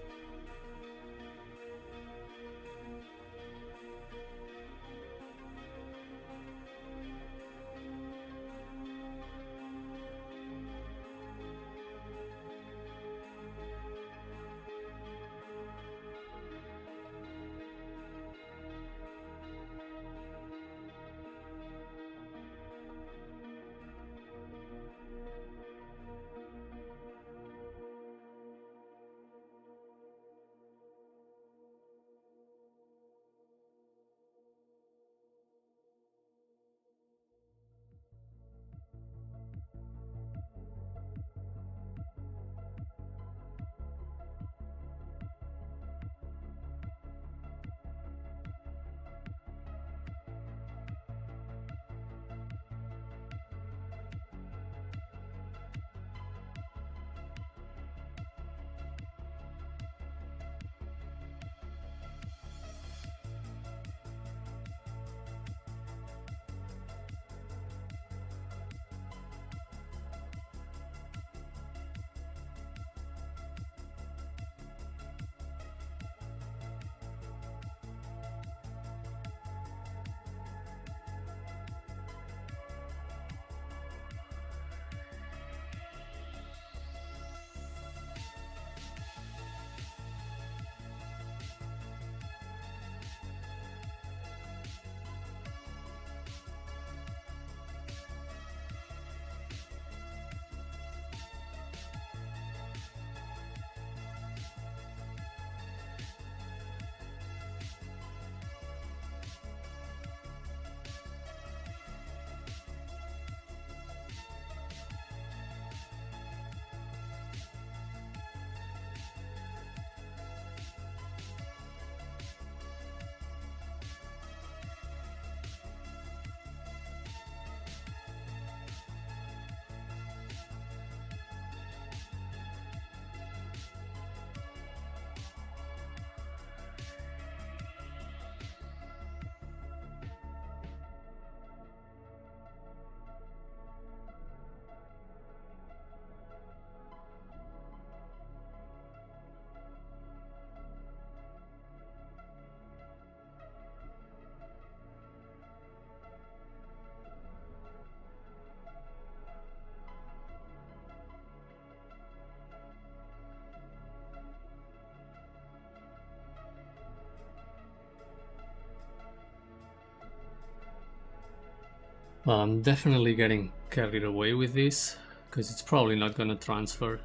Well, I'm definitely getting carried away with this, because it's probably not gonna transfer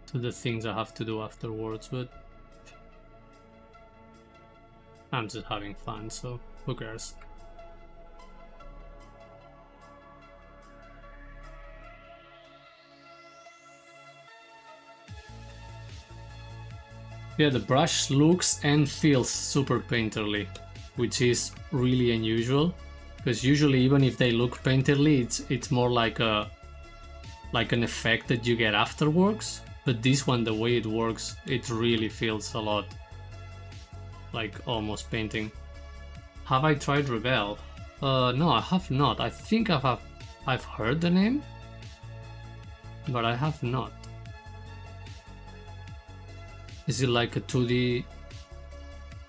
to the things I have to do afterwards, but I'm just having fun, so who cares? Yeah, the brush looks and feels super painterly, which is really unusual, because usually even if they look painterly, it's more like an effect that you get afterwards. But this one, the way it works, it really feels a lot like almost painting. Have I tried Rebel? No, I have not. I think I've heard the name, but I have not. Is it like a 2D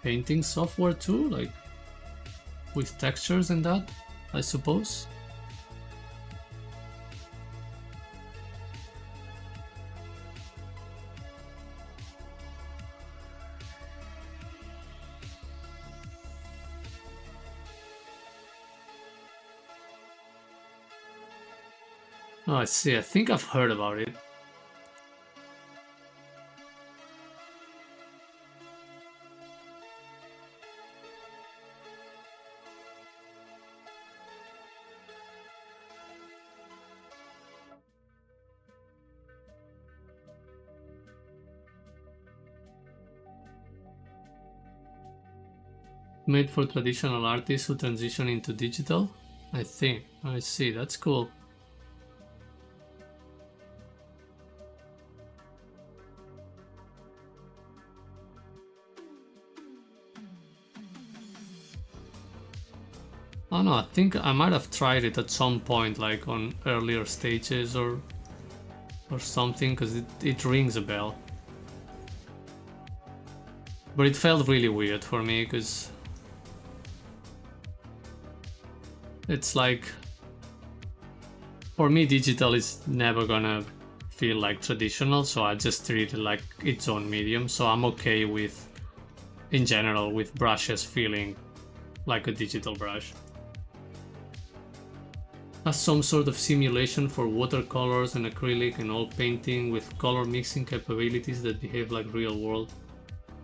painting software too, like with textures and that, I suppose? Oh, I see. I think I've heard about it. Made for traditional artists who transition into digital? I think. I see. That's cool. Oh no, I think I might have tried it at some point, like on earlier stages or something, because it rings a bell. But it felt really weird for me, because it's like, for me digital is never gonna feel like traditional, so I just treat it like its own medium, so I'm okay with, in general, with brushes feeling like a digital brush. Has some sort of simulation for watercolors and acrylic and oil painting with color mixing capabilities that behave like real world.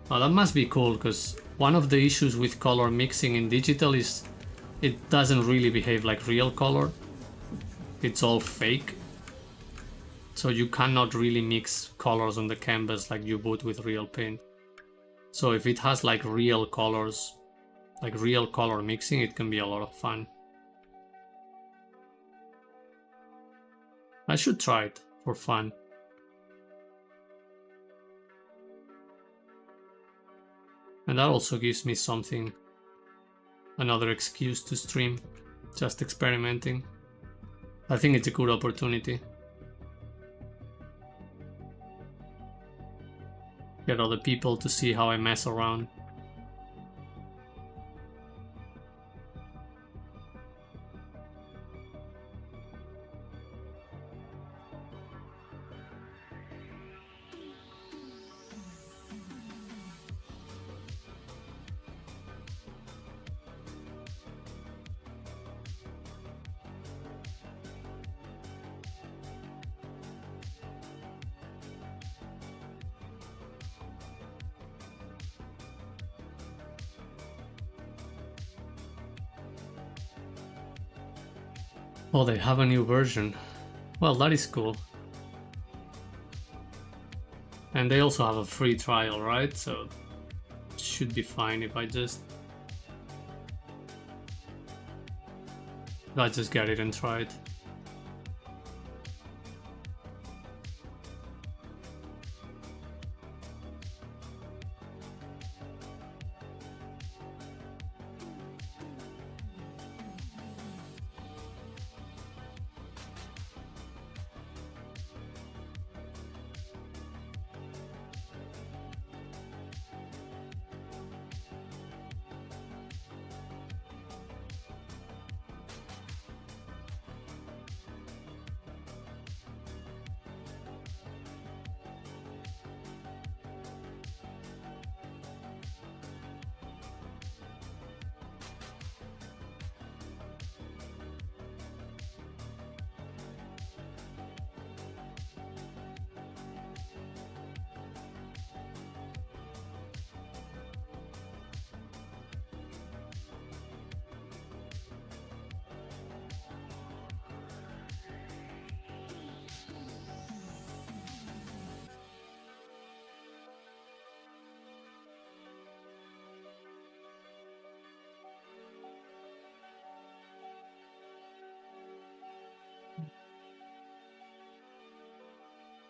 Oh, that must be cool, because one of the issues with color mixing in digital is it doesn't really behave like real color. It's all fake. So you cannot really mix colors on the canvas like you would with real paint. So if it has like real colors, like real color mixing, it can be a lot of fun. I should try it for fun. And that also gives me something, another excuse to stream, just experimenting. I think it's a good opportunity. Get other people to see how I mess around. Oh, they have a new version. Well, that is cool. And they also have a free trial, right? So it should be fine if I just get it and try it.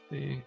See.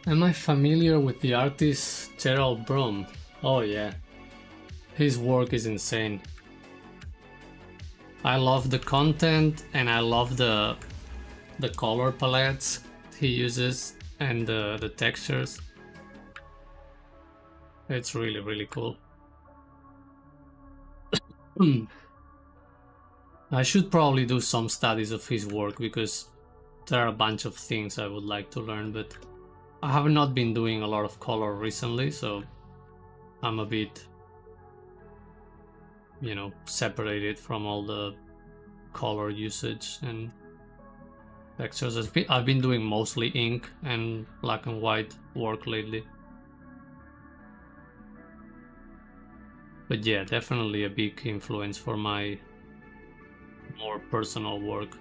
Am I familiar with the artist Gerald Brom? Oh yeah, his work is insane. I love the content and I love the color palettes he uses and the textures. It's really, really cool. I should probably do some studies of his work because there are a bunch of things I would like to learn, but I have not been doing a lot of color recently, so I'm a bit, separated from all the color usage and textures. I've been doing mostly ink and black and white work lately. But yeah, definitely a big influence for my more personal work.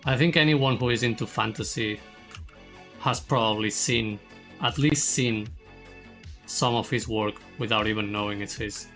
I think anyone who is into fantasy has probably at least seen some of his work without even knowing it's his.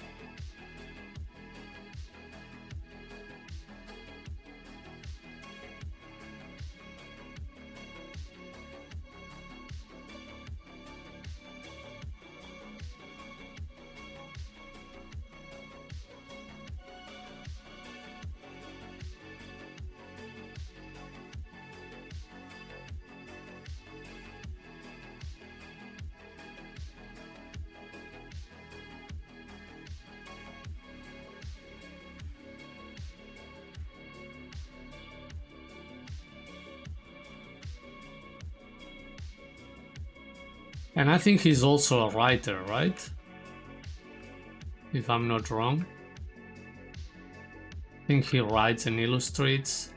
And I think he's also a writer, right? If I'm not wrong. I think he writes and illustrates.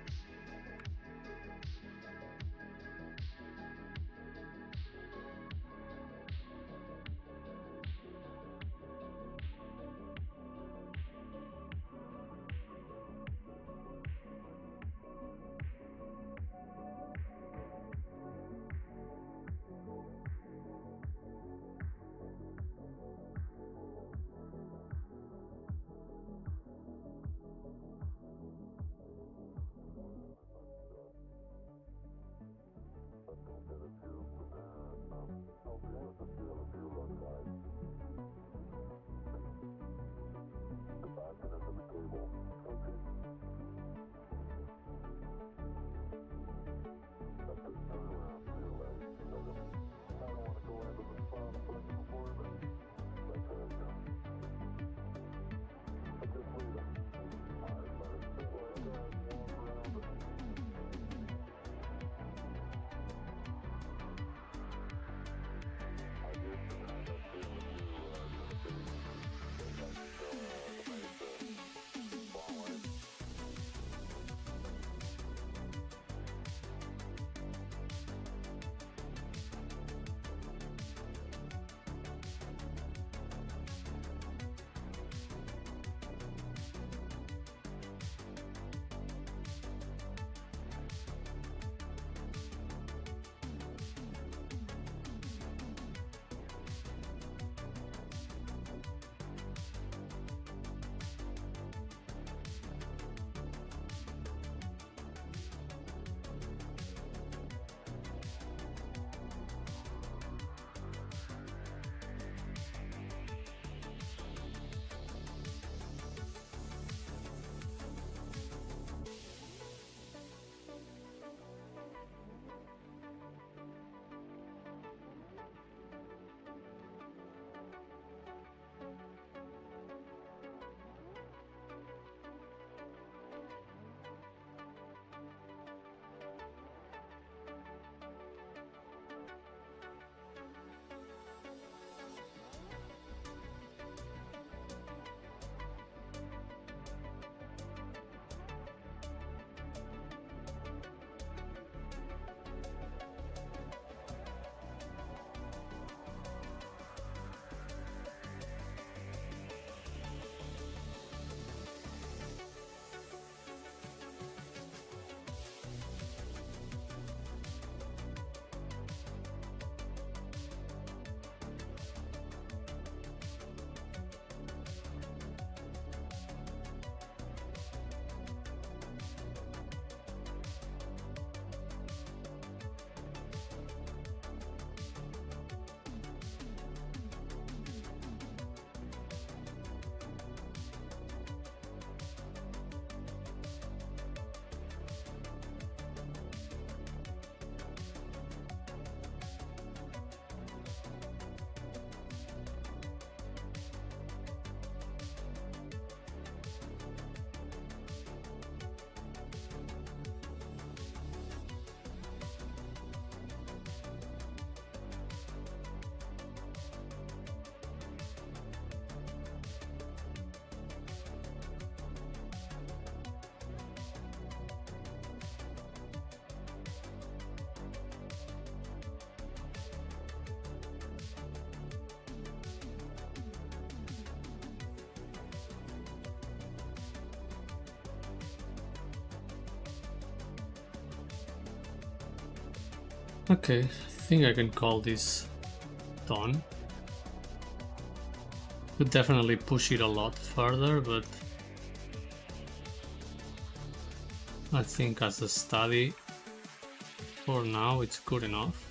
Okay, I think I can call this done. Could definitely push it a lot further, but I think as a study for now it's good enough.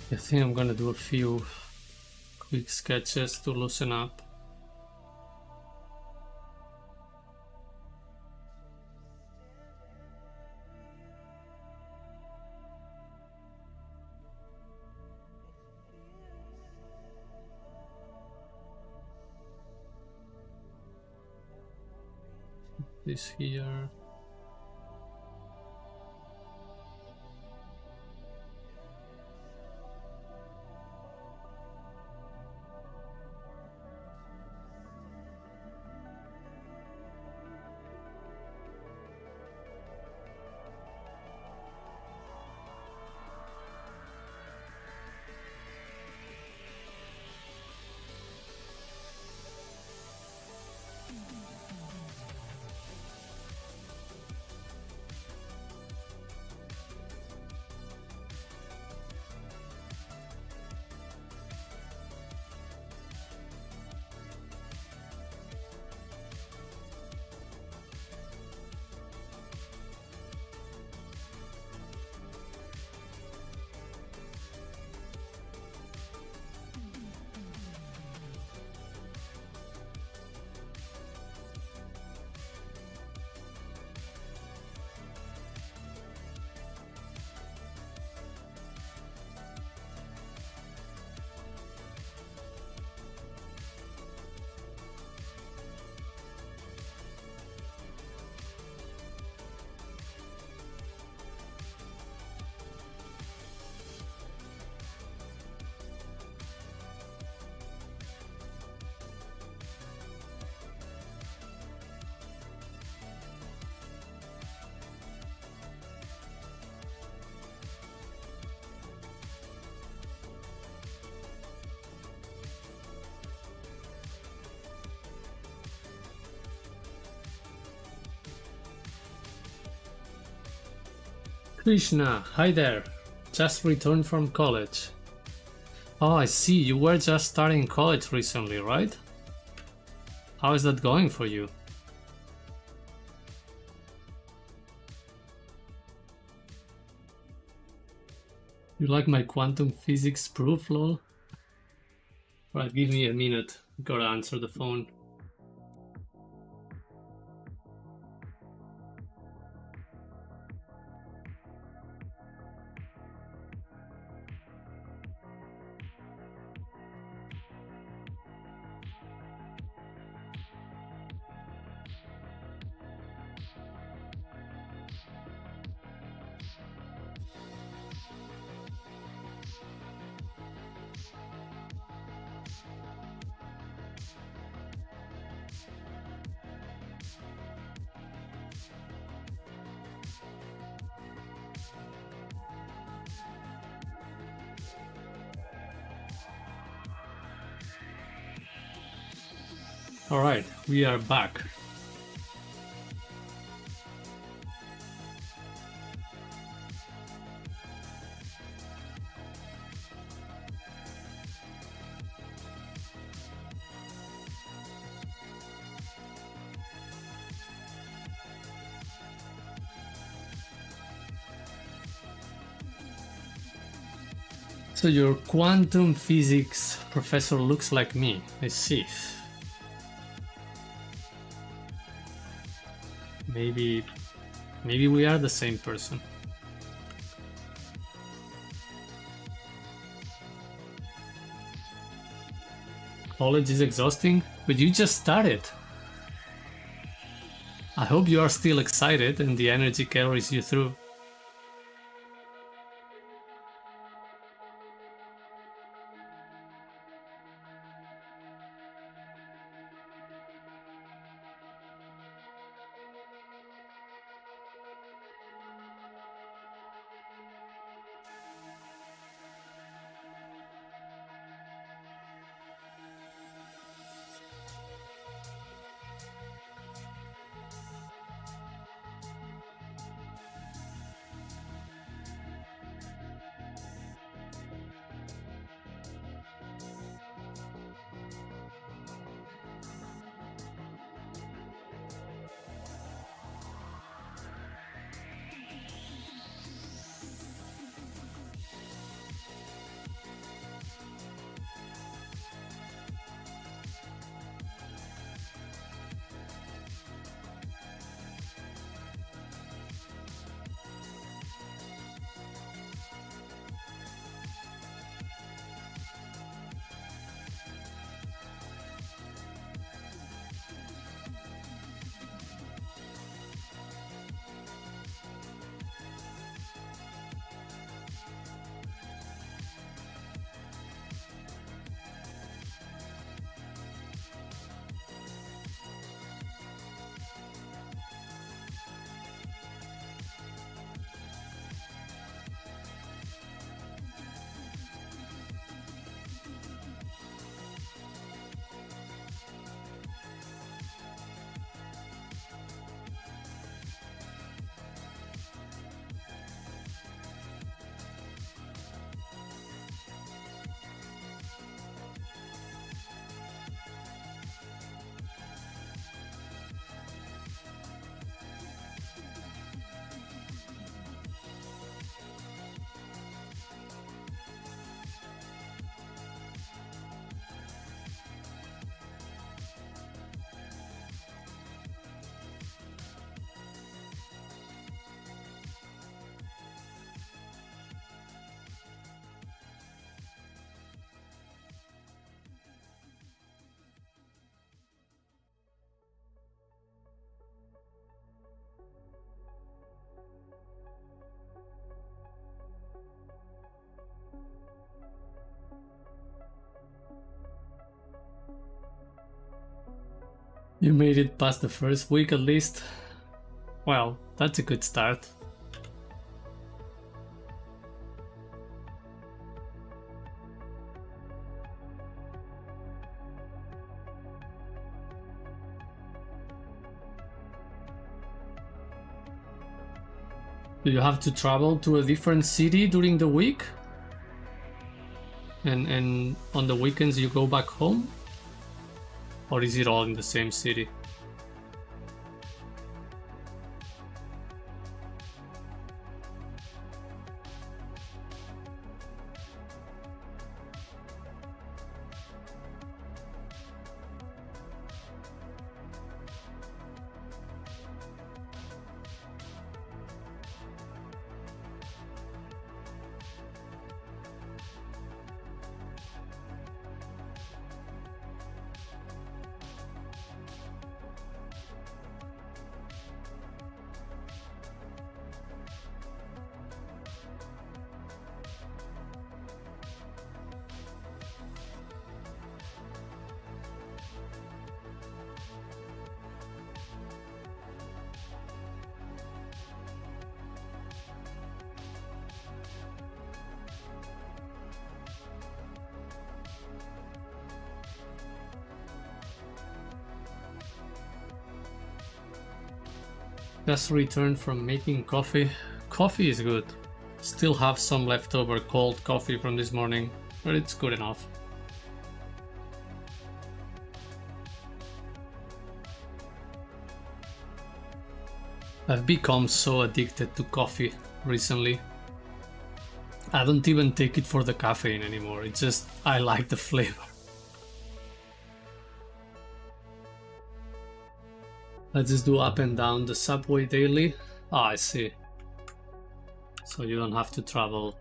I think I'm gonna do a few quick sketches to loosen up. This here. Krishna, hi there. Just returned from college. Oh, I see. You were just starting college recently, right? How is that going for you? You like my quantum physics proof, lol? Right, give me a minute. Gotta answer the phone. Alright, we are back. So your quantum physics professor looks like me, I see. Maybe we are the same person. College is exhausting, but you just started. I hope you are still excited and the energy carries you through. You made it past the first week at least. Well, that's a good start. Do you have to travel to a different city during the week? And on the weekends you go back home? Or is it all in the same city? Just returned from making coffee. Coffee is good. Still have some leftover cold coffee from this morning, but it's good enough. I've become so addicted to coffee recently. I don't even take it for the caffeine anymore, it's just I like the flavor. I just do up and down the subway daily. Ah, I see. So you don't have to travel.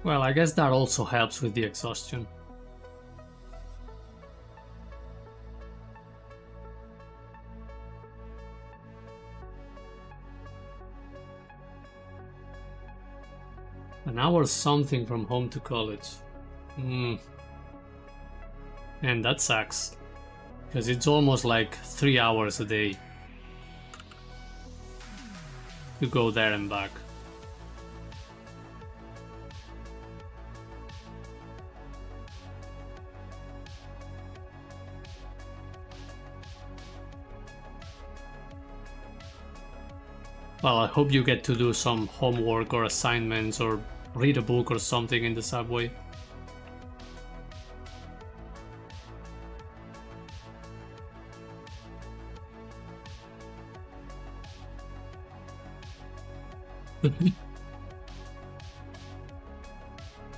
Well, I guess that also helps with the exhaustion. An hour something from home to college. And that sucks. Because it's almost like 3 hours a day to go there and back. Well, I hope you get to do some homework or assignments or read a book or something in the subway.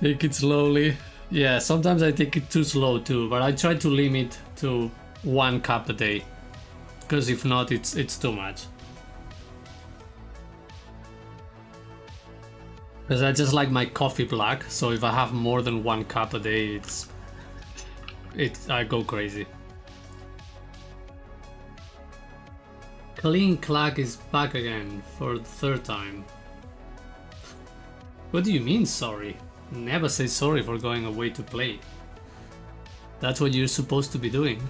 Take it slowly. Yeah, sometimes I take it too slow too, but I try to limit to 1 cup a day. Because if not, it's too much. Because I just like my coffee black, so if I have more than 1 cup a day, I go crazy. Clean Clack is back again for the 3rd time. What do you mean sorry? Never say sorry for going away to play. That's what you're supposed to be doing.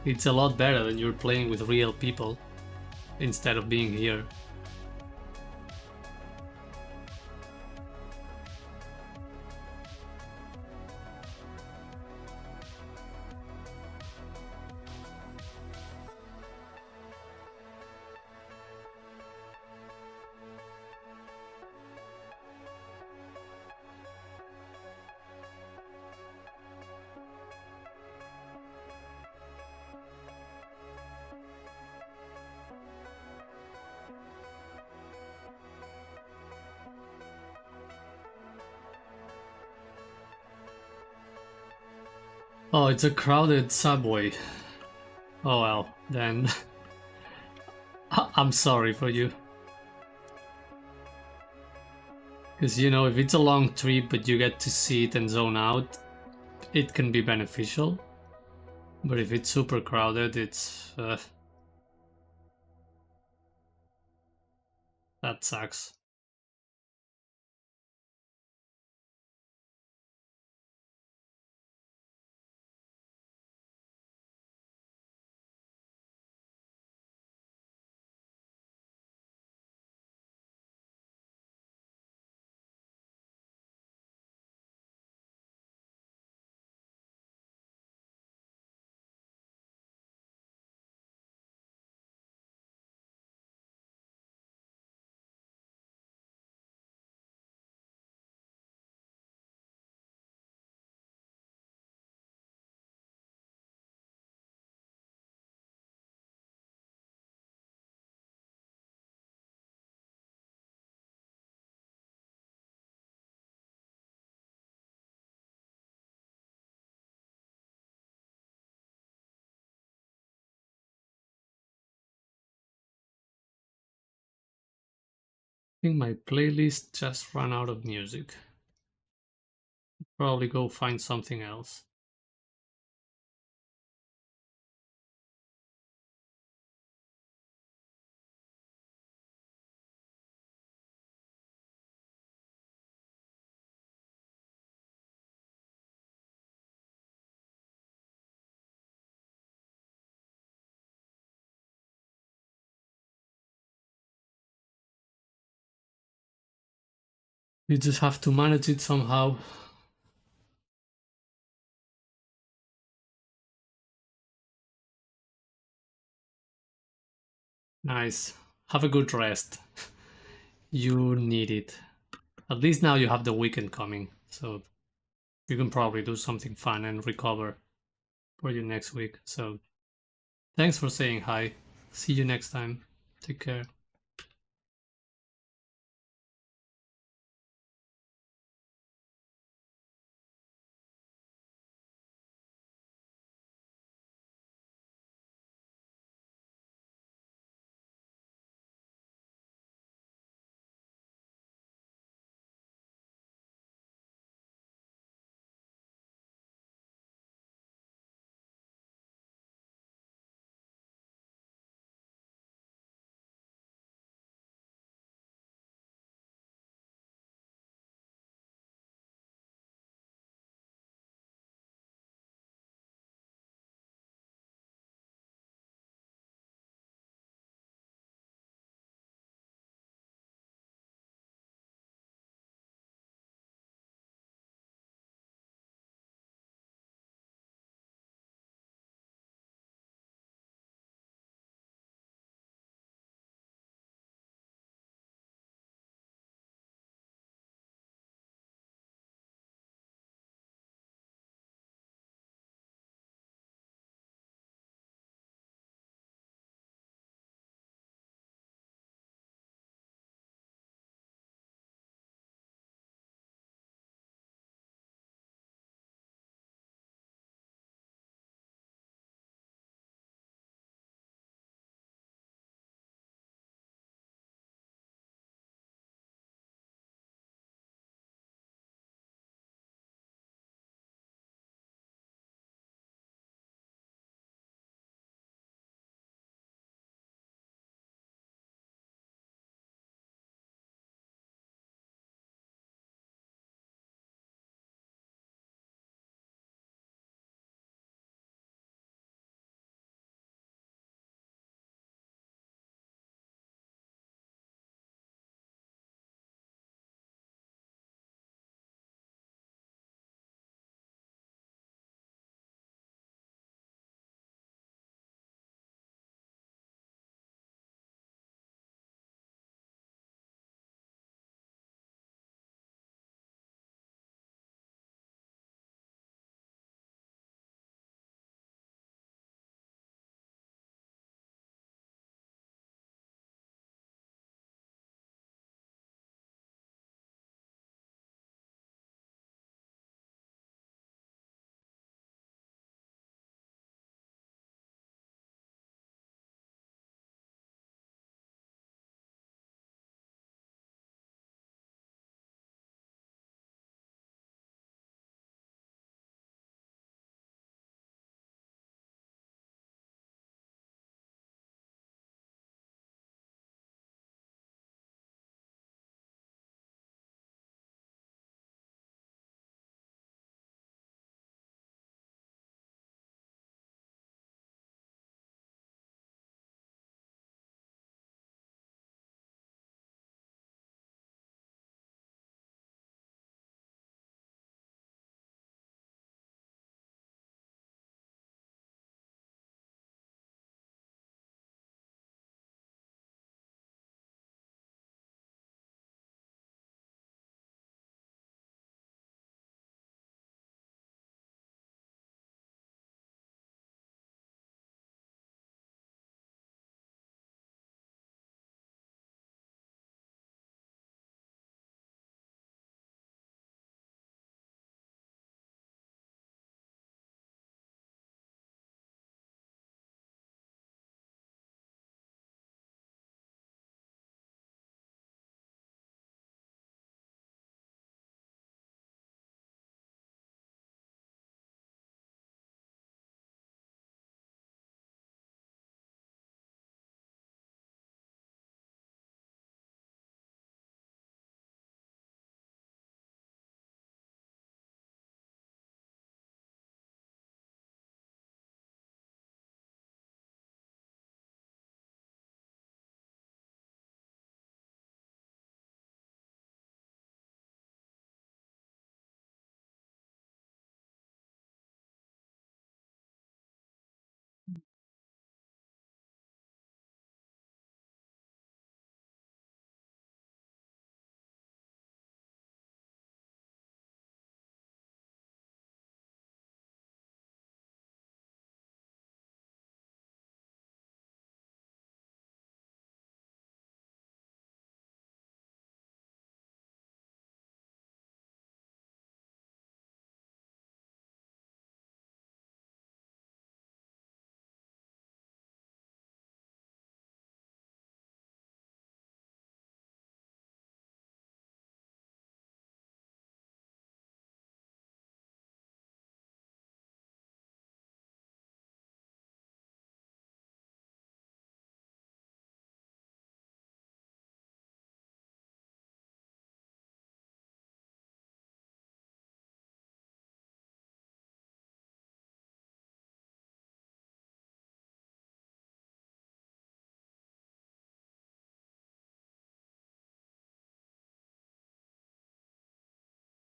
It's a lot better than you're playing with real people instead of being here. Oh, it's a crowded subway. Oh well, then I'm sorry for you. Because, you know, if it's a long trip but you get to sit and zone out, it can be beneficial. But if it's super crowded, that sucks. I think my playlist just ran out of music. Probably go find something else. You just have to manage it somehow. Nice. Have a good rest. You need it. At least now you have the weekend coming, so you can probably do something fun and recover for your next week. So thanks for saying hi. See you next time. Take care.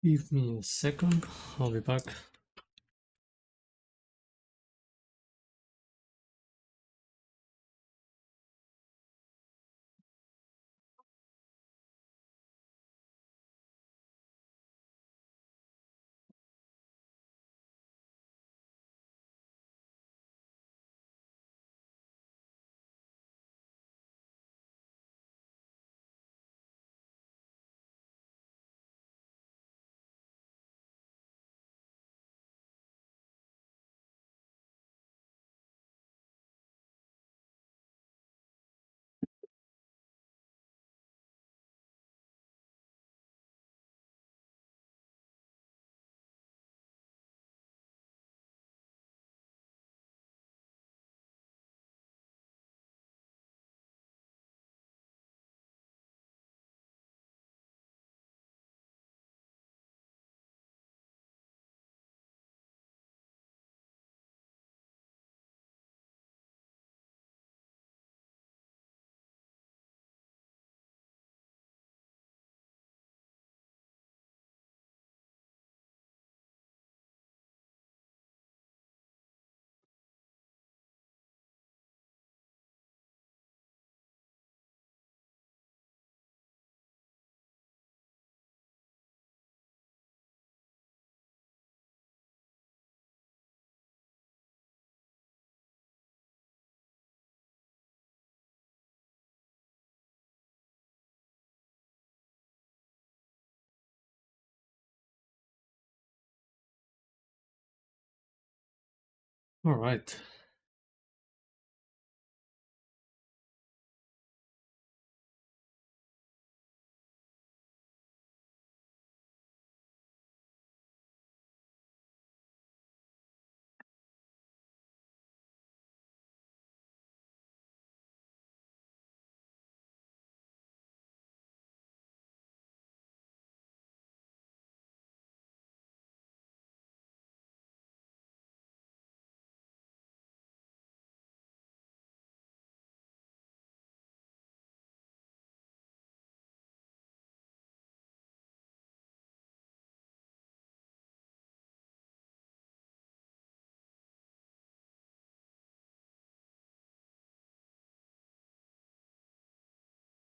Give me a second, I'll be back. All right.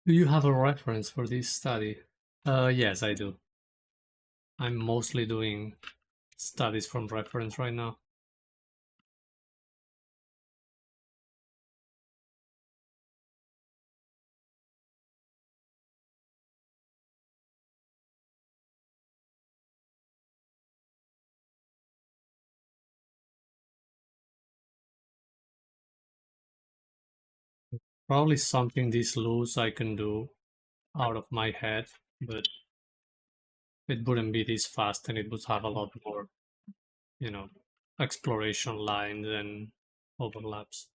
Do you have a reference for this study? Yes, I do. I'm mostly doing studies from reference right now. Probably something this loose I can do out of my head, but it wouldn't be this fast and it would have a lot more, you know, exploration lines and overlaps.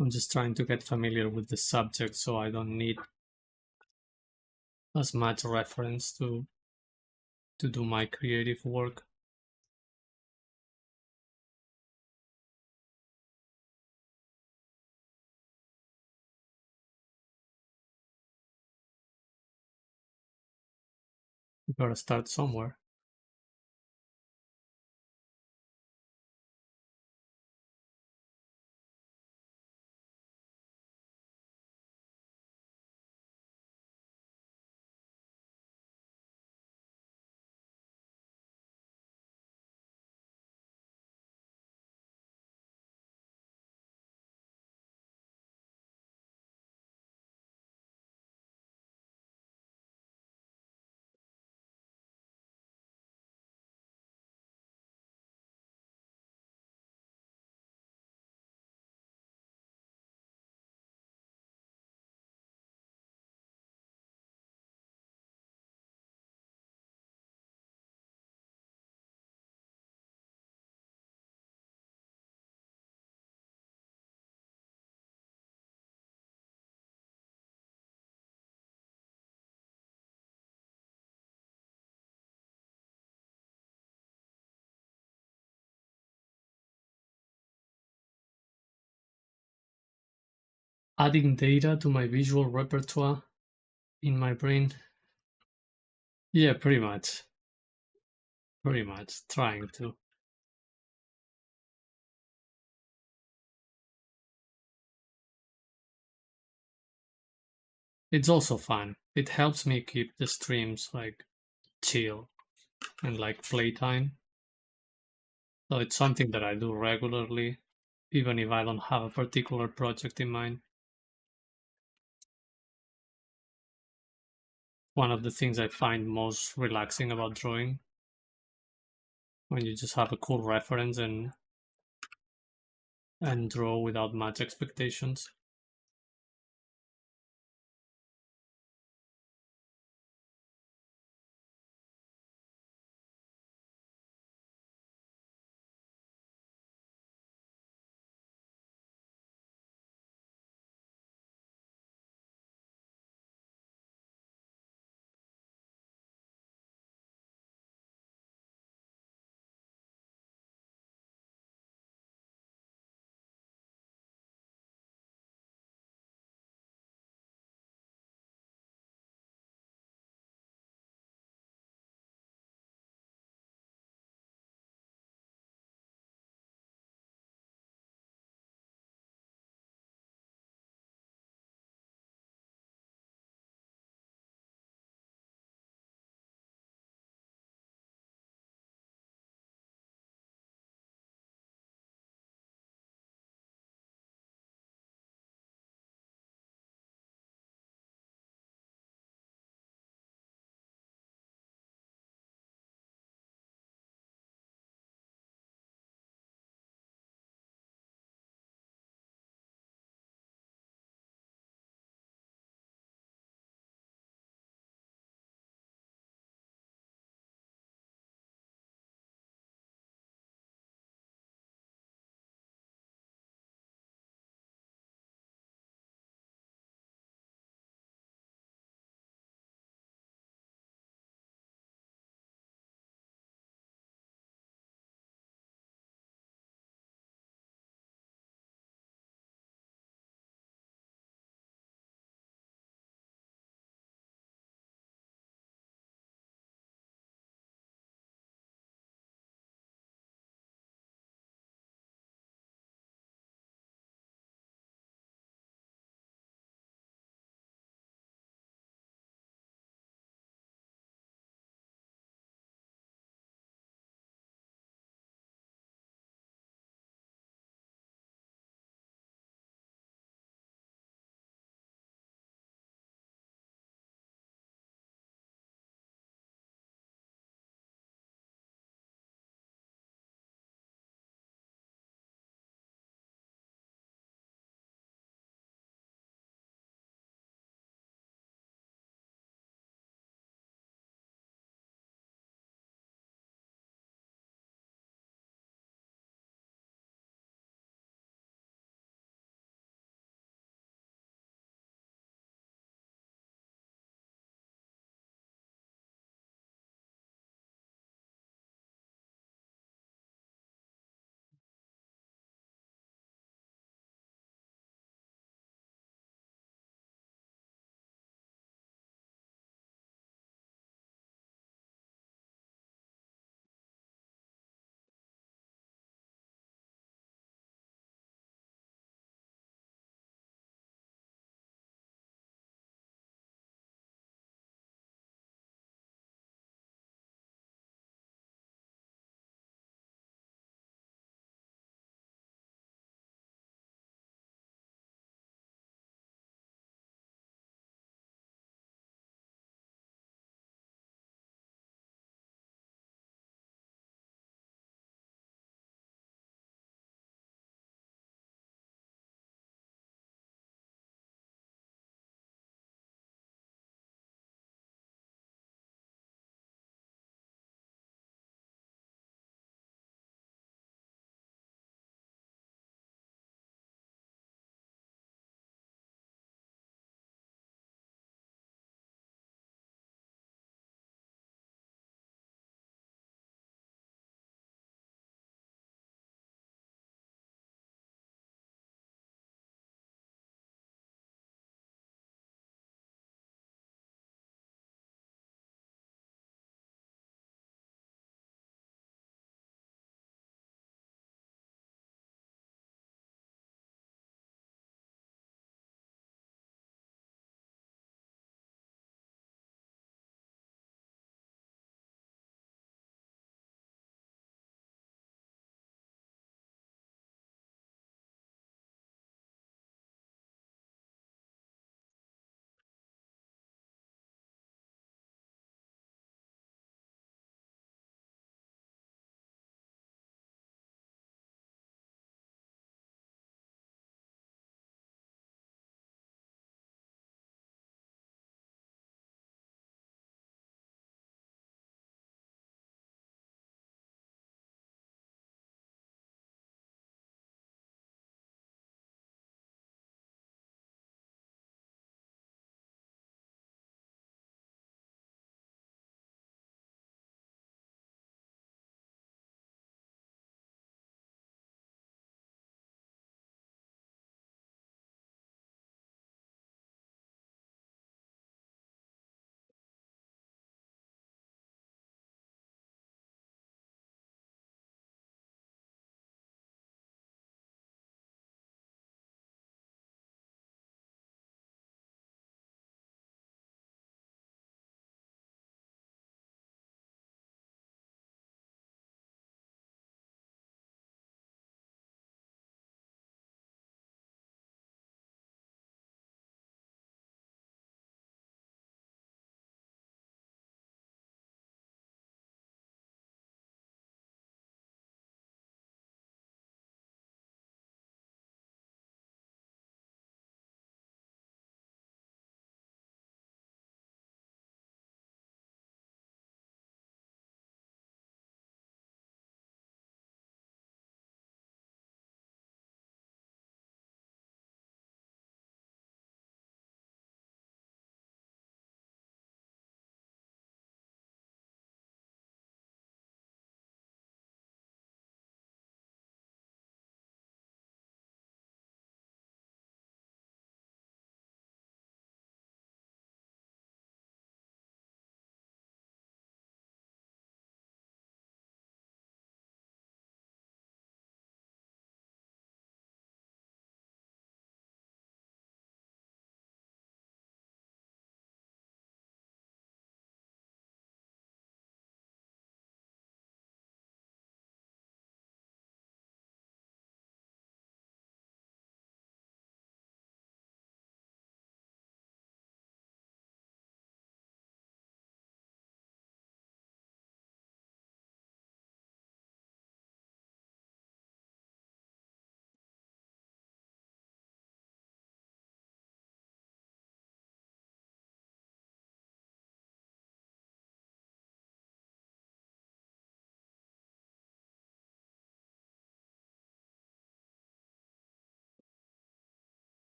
I'm just trying to get familiar with the subject so I don't need as much reference to do my creative work. You gotta start somewhere. adding data to my visual repertoire in my brain. Yeah, pretty much. Pretty much. Trying to. It's also fun. It helps me keep the streams like chill and like playtime. So it's something that I do regularly, even if I don't have a particular project in mind. One of the things I find most relaxing about drawing when you just have a cool reference and draw without much expectations.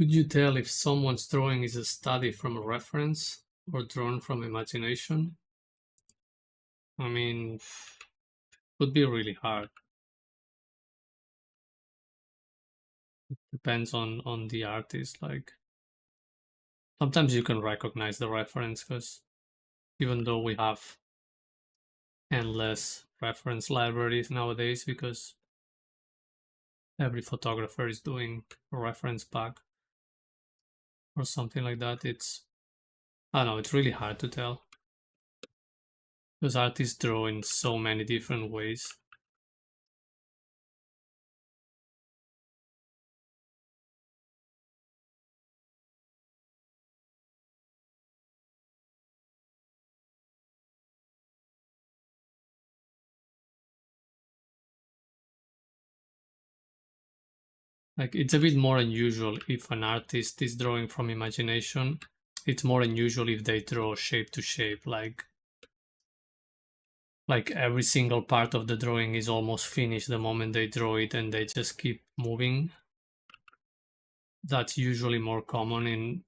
Could you tell if someone's drawing is a study from a reference or drawn from imagination? I mean, would be really hard. Depends on the artist. Like sometimes you can recognize the reference because even though we have endless reference libraries nowadays, because every photographer is doing a reference back or something like that, I don't know, it's really hard to tell because artists draw in so many different ways. Like it's a bit more unusual if an artist is drawing from imagination. It's more unusual if they draw shape to shape, like every single part of the drawing is almost finished the moment they draw it and they just keep moving. That's usually more common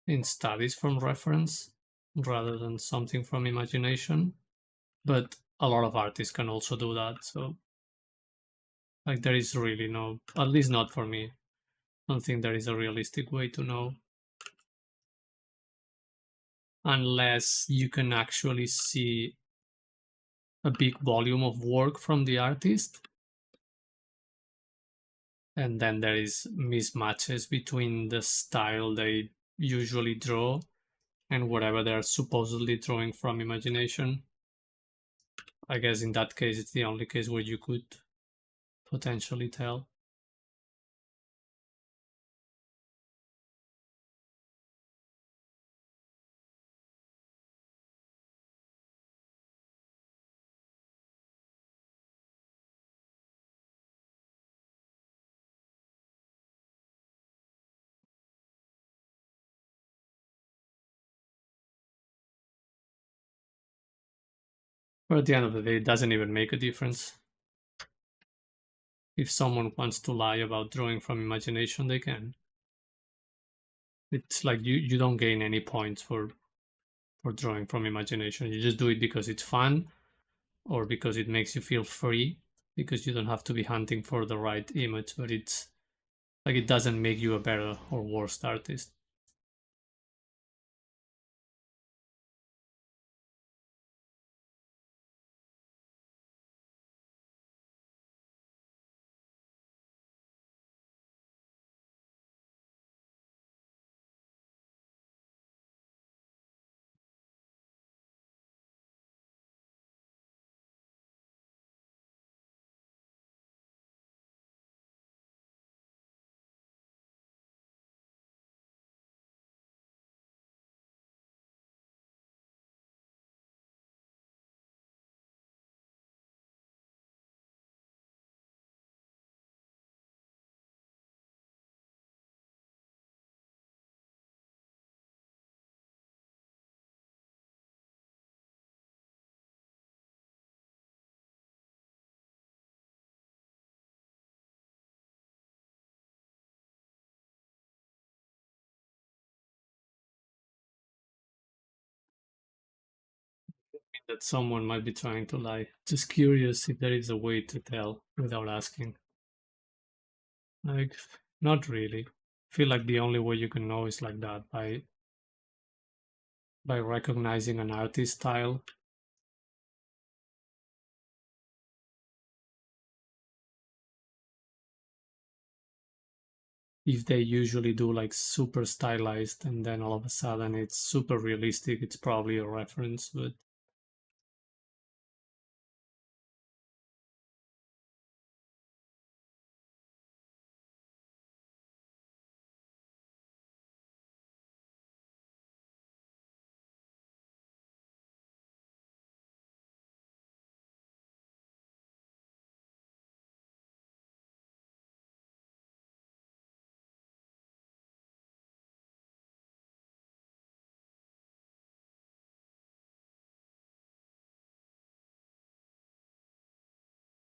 in studies from reference rather than something from imagination. But a lot of artists can also do that. So like there is really no, at least not for me. I don't think there is a realistic way to know unless you can actually see a big volume of work from the artist, and then there is mismatches between the style they usually draw and whatever they're supposedly drawing from imagination. I guess in that case it's the only case where you could potentially tell. But at the end of the day it doesn't even make a difference. If someone wants to lie about drawing from imagination they can. It's like you don't gain any points for drawing from imagination. You just do it because it's fun or because it makes you feel free, because you don't have to be hunting for the right image, but it's like it doesn't make you a better or worse artist. That someone might be trying to lie. Just curious if there is a way to tell without asking. Like, not really. Feel like the only way you can know is like that by recognizing an artist style. If they usually do like super stylized and then all of a sudden it's super realistic, it's probably a reference. But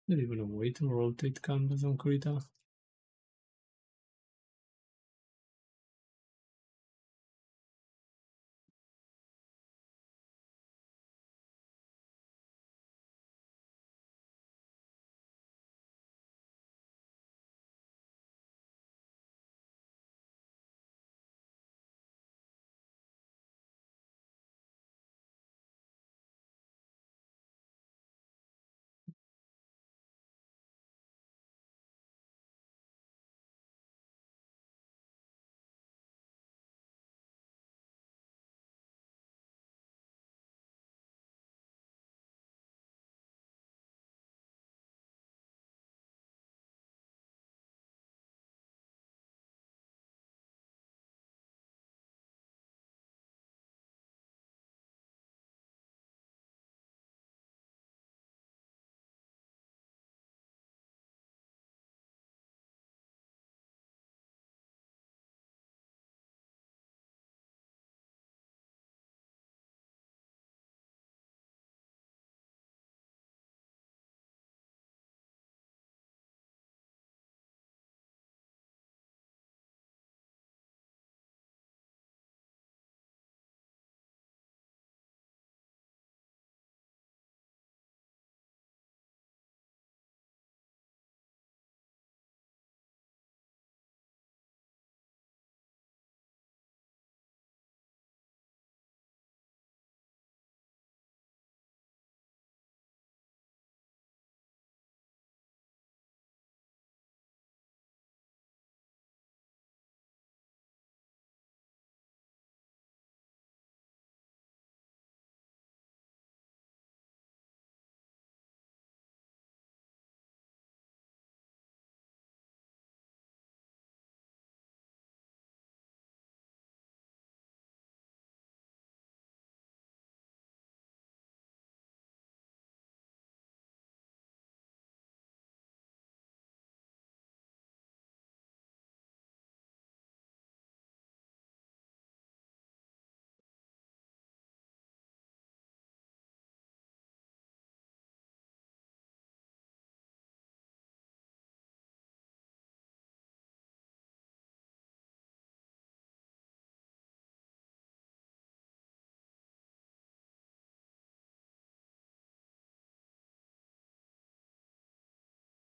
not even a way to rotate canvas on Krita.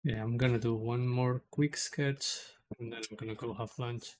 Yeah, I'm gonna do one more quick sketch and then I'm gonna go have lunch.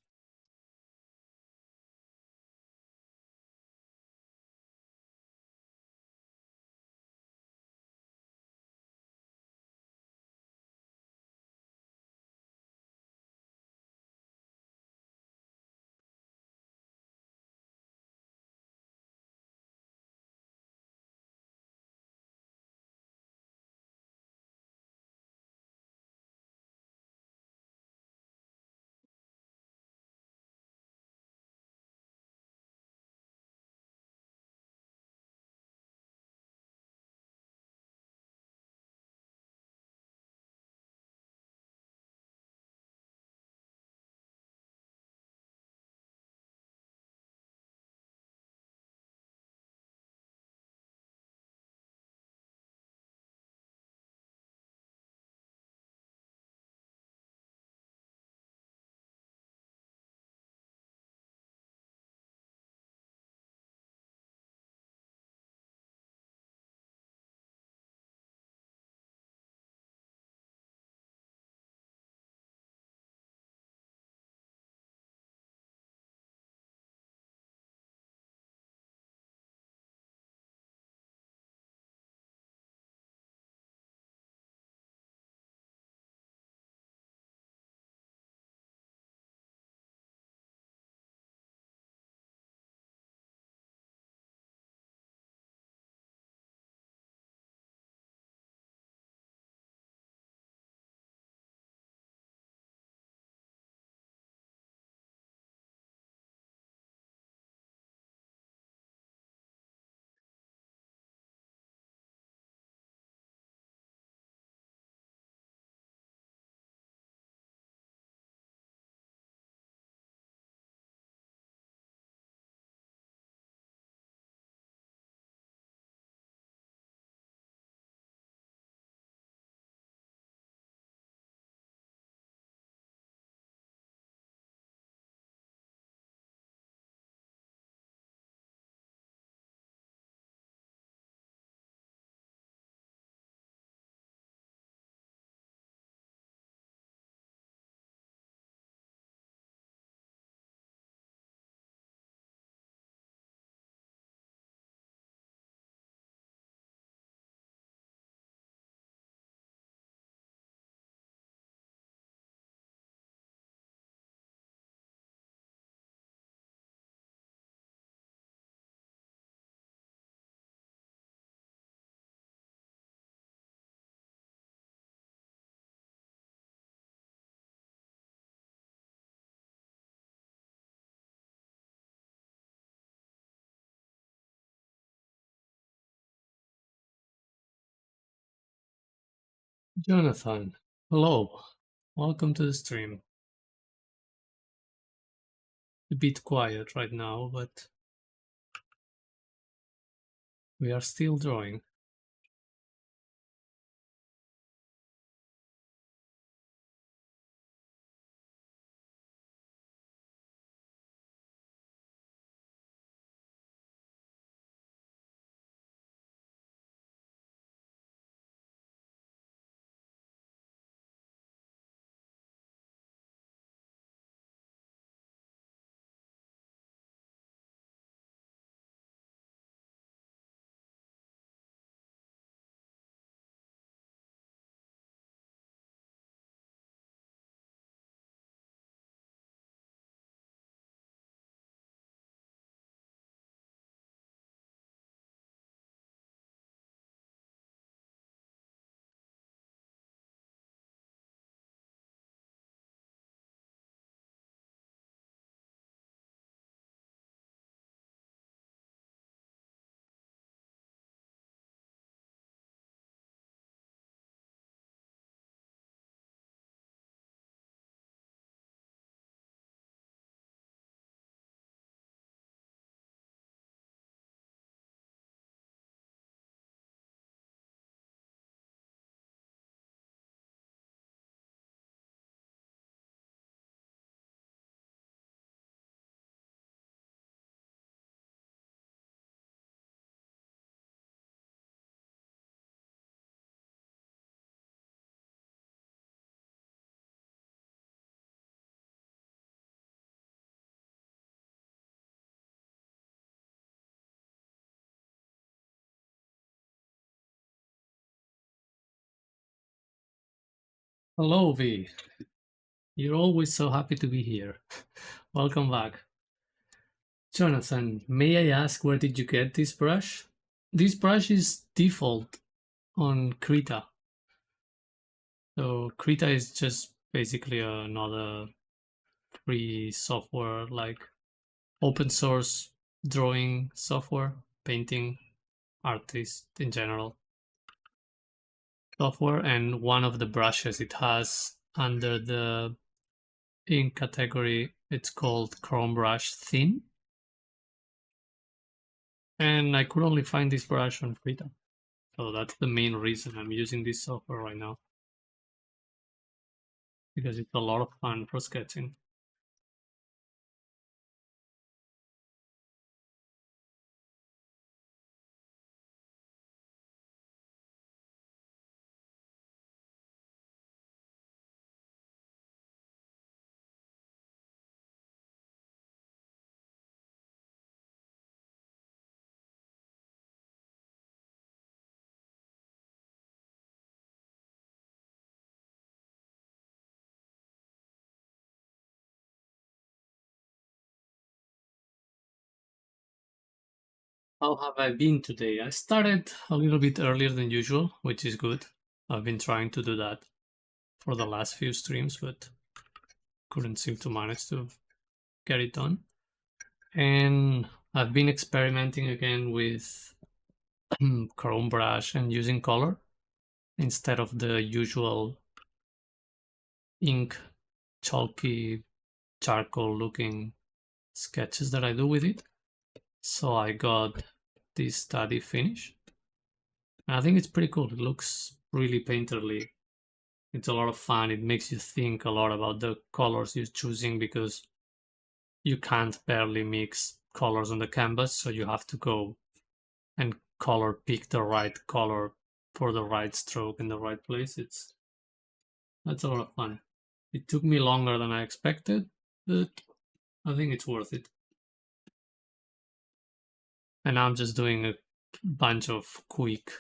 Jonathan, hello. Welcome to the stream. A bit quiet right now, but we are still drawing. Hello, V. You're always so happy to be here. Welcome back. Jonathan, may I ask where did you get this brush? This brush is default on Krita. So Krita is just basically another free software, like open source drawing software, painting, artist in general software. And one of the brushes it has under the ink category, it's called Chrome Brush Thin. And I could only find this brush on Krita. So that's the main reason I'm using this software right now, because it's a lot of fun for sketching. How have I been today? I started a little bit earlier than usual, which is good. I've been trying to do that for the last few streams, but couldn't seem to manage to get it done. And I've been experimenting again with Chrome Brush and using color instead of the usual ink, chalky, charcoal looking sketches that I do with it. So I got this study finish. And I think it's pretty cool. It looks really painterly. It's a lot of fun. It makes you think a lot about the colors you're choosing, because you can't barely mix colors on the canvas, so you have to go and color pick the right color for the right stroke in the right place. That's a lot of fun. It took me longer than I expected, but I think it's worth it. And I'm just doing a bunch of quick,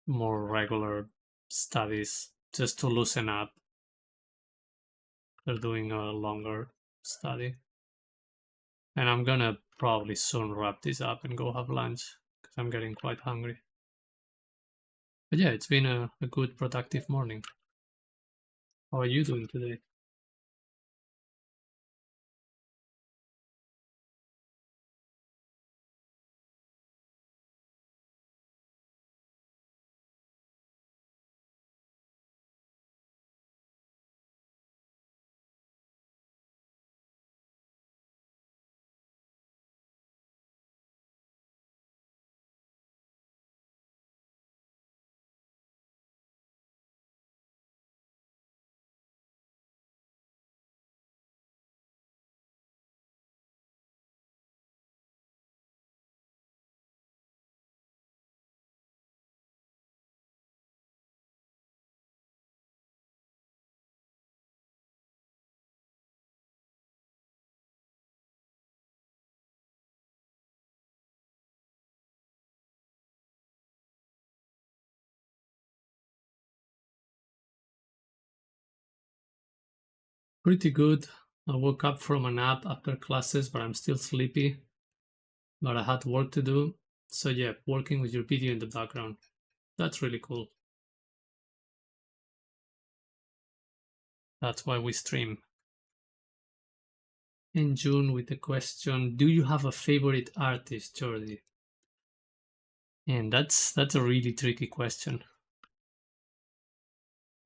more regular studies just to loosen up. They're doing a longer study. And I'm gonna probably soon wrap this up and go have lunch, because I'm getting quite hungry. But yeah, it's been a good, productive morning. How are you doing today? Pretty good. I woke up from a nap after classes, but I'm still sleepy. But I had work to do. So yeah, working with your video in the background. That's really cool. That's why we stream. In June with the question, do you have a favorite artist, Jordi? And that's a really tricky question.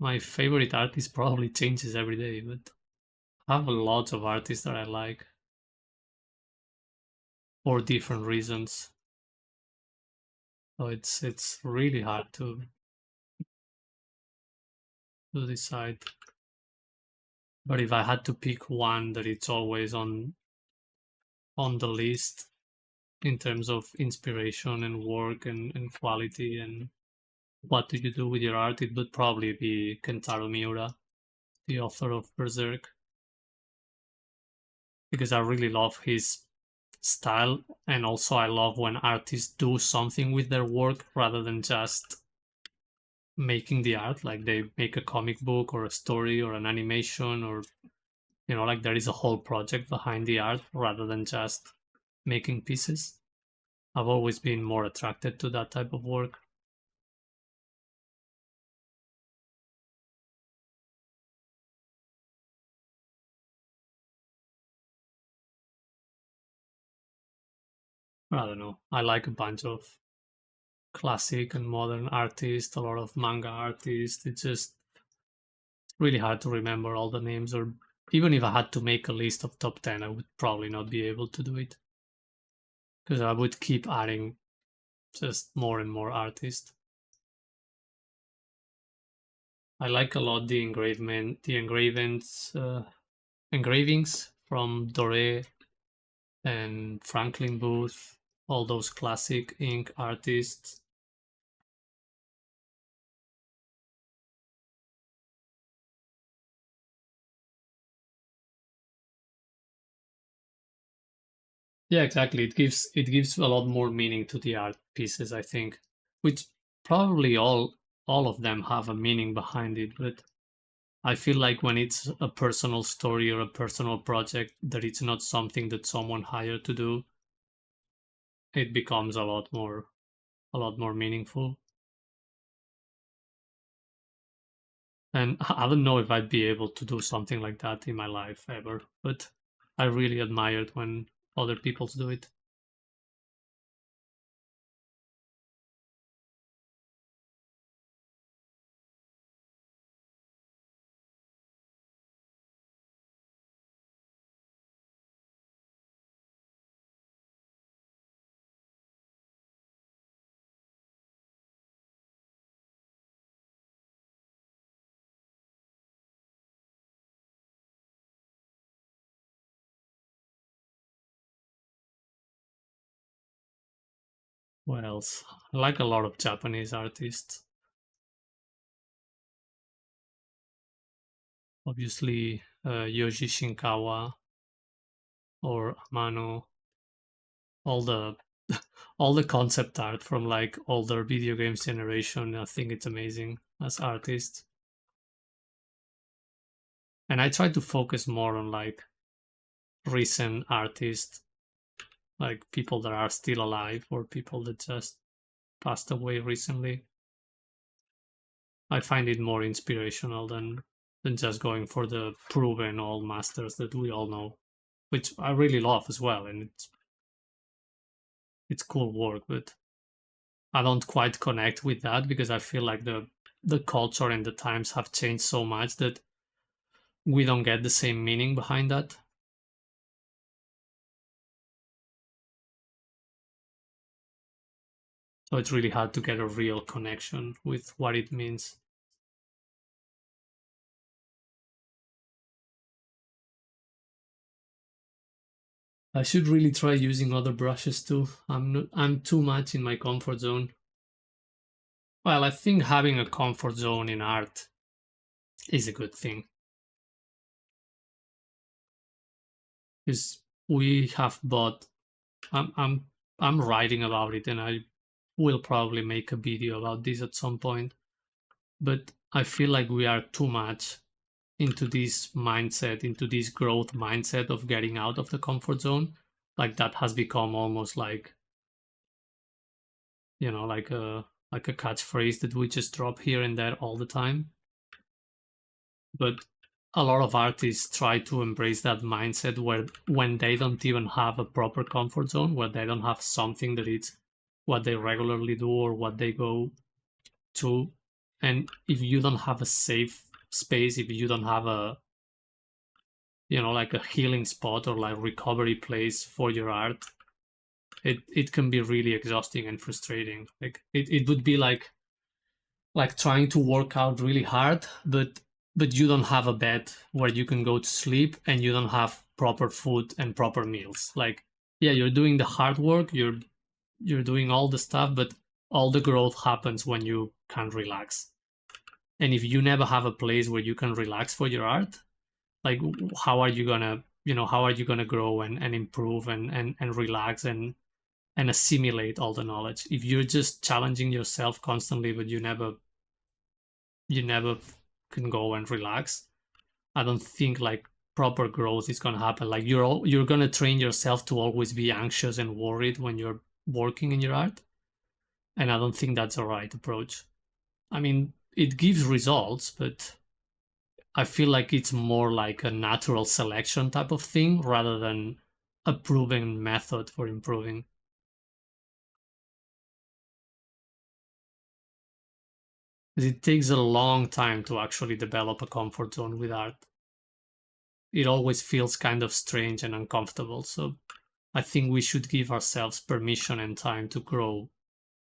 My favorite artist probably changes every day, but I have a lot of artists that I like for different reasons. So it's really hard to decide. But if I had to pick one that it's always on the list in terms of inspiration and work and quality and what do you do with your art, it would probably be Kentaro Miura, the author of Berserk, because I really love his style, and also I love when artists do something with their work rather than just making the art, like they make a comic book or a story or an animation, or like there is a whole project behind the art rather than just making pieces. I've always been more attracted to that type of work. I don't know, I like a bunch of classic and modern artists, a lot of manga artists. It's just really hard to remember all the names, or even if I had to make a list of top 10, I would probably not be able to do it because I would keep adding just more and more artists. I like a lot the engravings from Doré and Franklin Booth, all those classic ink artists. Yeah, exactly. It gives a lot more meaning to the art pieces, I think, which probably all of them have a meaning behind it, but I feel like when it's a personal story or a personal project that it's not something that someone hired to do, it becomes a lot more meaningful. And I don't know if I'd be able to do something like that in my life ever, but I really admire it when other people do it. What else? I like a lot of Japanese artists. Obviously, Yoji Shinkawa or Amano, all the all the concept art from like older video games generation. I think it's amazing as artists. And I try to focus more on like recent artists, like people that are still alive or people that just passed away recently. I find it more inspirational than just going for the proven old masters that we all know, which I really love as well, and it's cool work, but I don't quite connect with that because I feel like the culture and the times have changed so much that we don't get the same meaning behind that. So it's really hard to get a real connection with what it means. I should really try using other brushes too. I'm too much in my comfort zone. Well, I think having a comfort zone in art is a good thing because we have bought. I'm I'm I'm writing about it, and I will probably make a video about this at some point. But I feel like we are too much into this mindset, into this growth mindset of getting out of the comfort zone. Like that has become almost like like a catchphrase that we just drop here and there all the time. But a lot of artists try to embrace that mindset where when they don't even have a proper comfort zone, where they don't have something that it's what they regularly do or what they go to, and if you don't have a safe space, if you don't have a like a healing spot or like recovery place for your art, it can be really exhausting and frustrating. Like it would be like trying to work out really hard, but you don't have a bed where you can go to sleep and you don't have proper food and proper meals. Like, yeah, you're doing the hard work, you're doing all the stuff, but all the growth happens when you can relax. And if you never have a place where you can relax for your art, like how are you gonna how are you gonna grow and improve and relax and assimilate all the knowledge if you're just challenging yourself constantly but you never you never can go and relax. I don't think like proper growth is gonna happen. Like you're gonna train yourself to always be anxious and worried when you're working in your art, and I don't think that's the right approach. I mean, it gives results, but I feel like it's more like a natural selection type of thing rather than a proven method for improving. 'Cause it takes a long time to actually develop a comfort zone with art. It always feels kind of strange and uncomfortable. So I think we should give ourselves permission and time to grow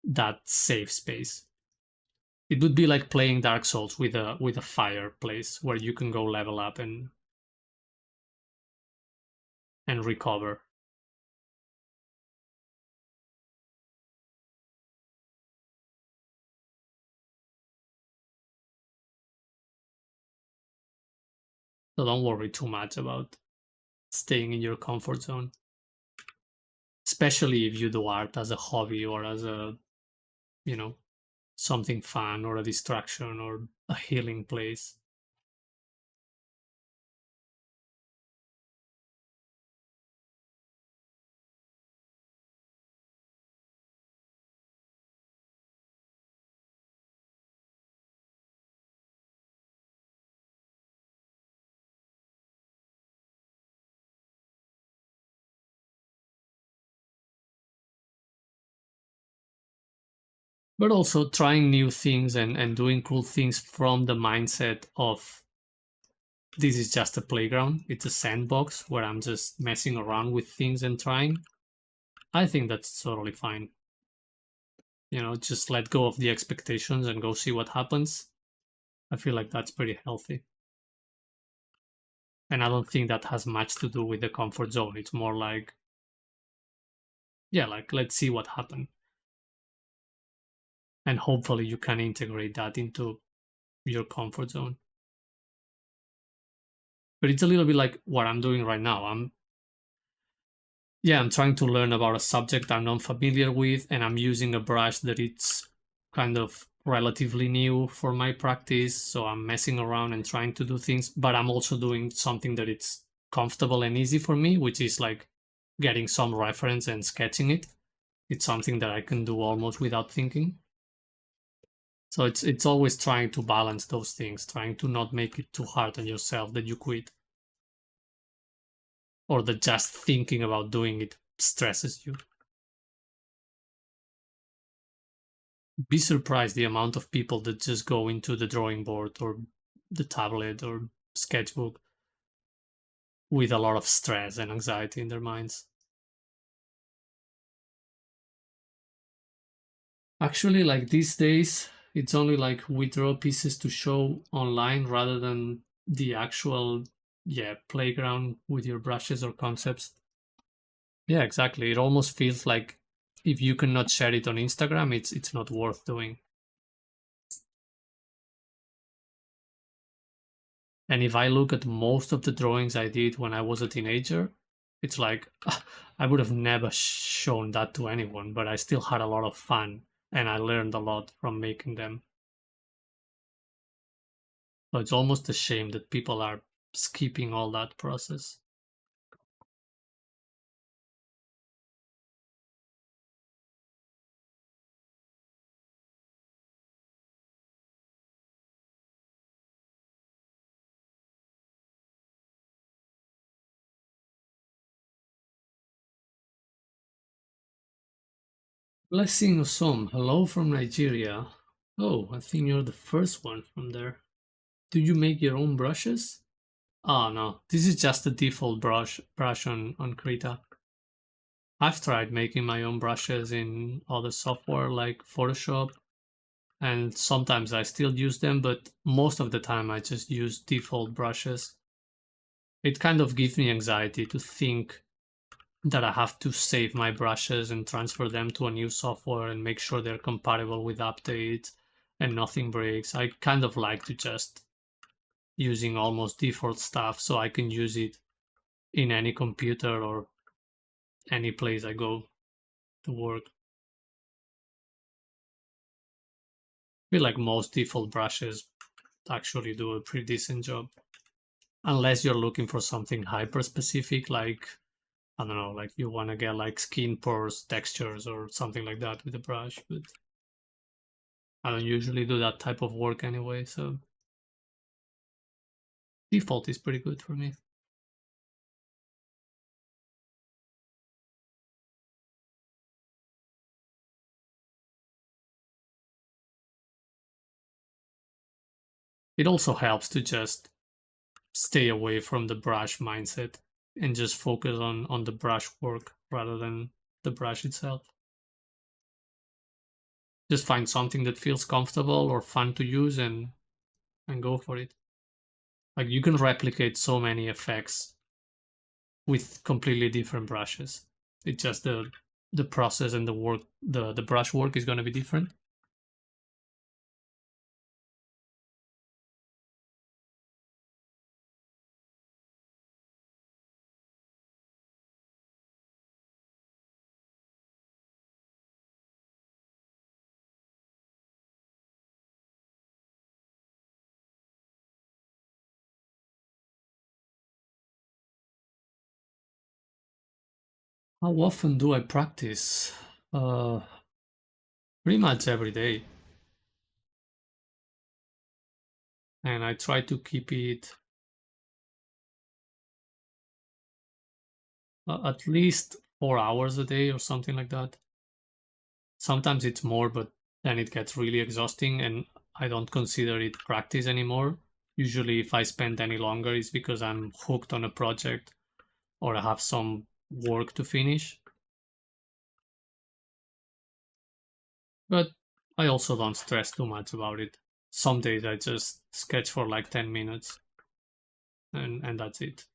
that safe space. It would be like playing Dark Souls with a fireplace where you can go level up and recover. So don't worry too much about staying in your comfort zone, especially if you do art as a hobby or as a, you know, something fun or a distraction or a healing place. But also trying new things and doing cool things from the mindset of this is just a playground. It's a sandbox where I'm just messing around with things and trying. I think that's totally fine. Just let go of the expectations and go see what happens. I feel like that's pretty healthy. And I don't think that has much to do with the comfort zone. It's more like, yeah, like let's see what happened. And hopefully you can integrate that into your comfort zone. But it's a little bit like what I'm doing right now. I'm trying to learn about a subject I'm not familiar with, and I'm using a brush that it's kind of relatively new for my practice. So I'm messing around and trying to do things, but I'm also doing something that it's comfortable and easy for me, which is like getting some reference and sketching it. It's something that I can do almost without thinking. So it's always trying to balance those things, trying to not make it too hard on yourself that you quit, or that just thinking about doing it stresses you. Be surprised the amount of people that just go into the drawing board or the tablet or sketchbook with a lot of stress and anxiety in their minds. Actually, like these days, it's only like we draw pieces to show online rather than the actual, playground with your brushes or concepts. Yeah, exactly. It almost feels like if you cannot share it on Instagram, it's not worth doing. And if I look at most of the drawings I did when I was a teenager, it's like I would have never shown that to anyone, but I still had a lot of fun and I learned a lot from making them. So it's almost a shame that people are skipping all that process. Blessing Osom, hello from Nigeria. Oh, I think you're the first one from there. Do you make your own brushes? Oh no, this is just a default brush on Krita. I've tried making my own brushes in other software like Photoshop, and sometimes I still use them, but most of the time I just use default brushes. It kind of gives me anxiety to think that I have to save my brushes and transfer them to a new software and make sure they're compatible with updates and nothing breaks. I kind of like to just using almost default stuff so I can use it in any computer or any place I go to work. I feel like most default brushes actually do a pretty decent job. Unless you're looking for something hyper specific, like, I don't know, like you want to get like skin pores, textures, or something like that with a brush. But I don't usually do that type of work anyway, so default is pretty good for me. It also helps to just stay away from the brush mindset and just focus on the brush work rather than the brush itself. Just find something that feels comfortable or fun to use and go for it. Like you can replicate so many effects with completely different brushes. It's just the process and the work, the brush work is going to be different. How often do I practice? Uh, Pretty much every day, and I try to keep it at least 4 hours a day or something like that. Sometimes it's more, but then it gets really exhausting, and I don't consider it practice anymore. Usually, if I spend any longer, it's because I'm hooked on a project or I have some work to finish. But I also don't stress too much about it. Some days I just sketch for like 10 minutes and that's it.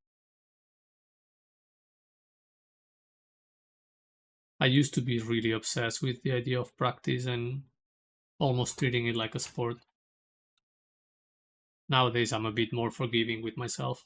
I used to be really obsessed with the idea of practice and almost treating it like a sport. Nowadays, I'm a bit more forgiving with myself.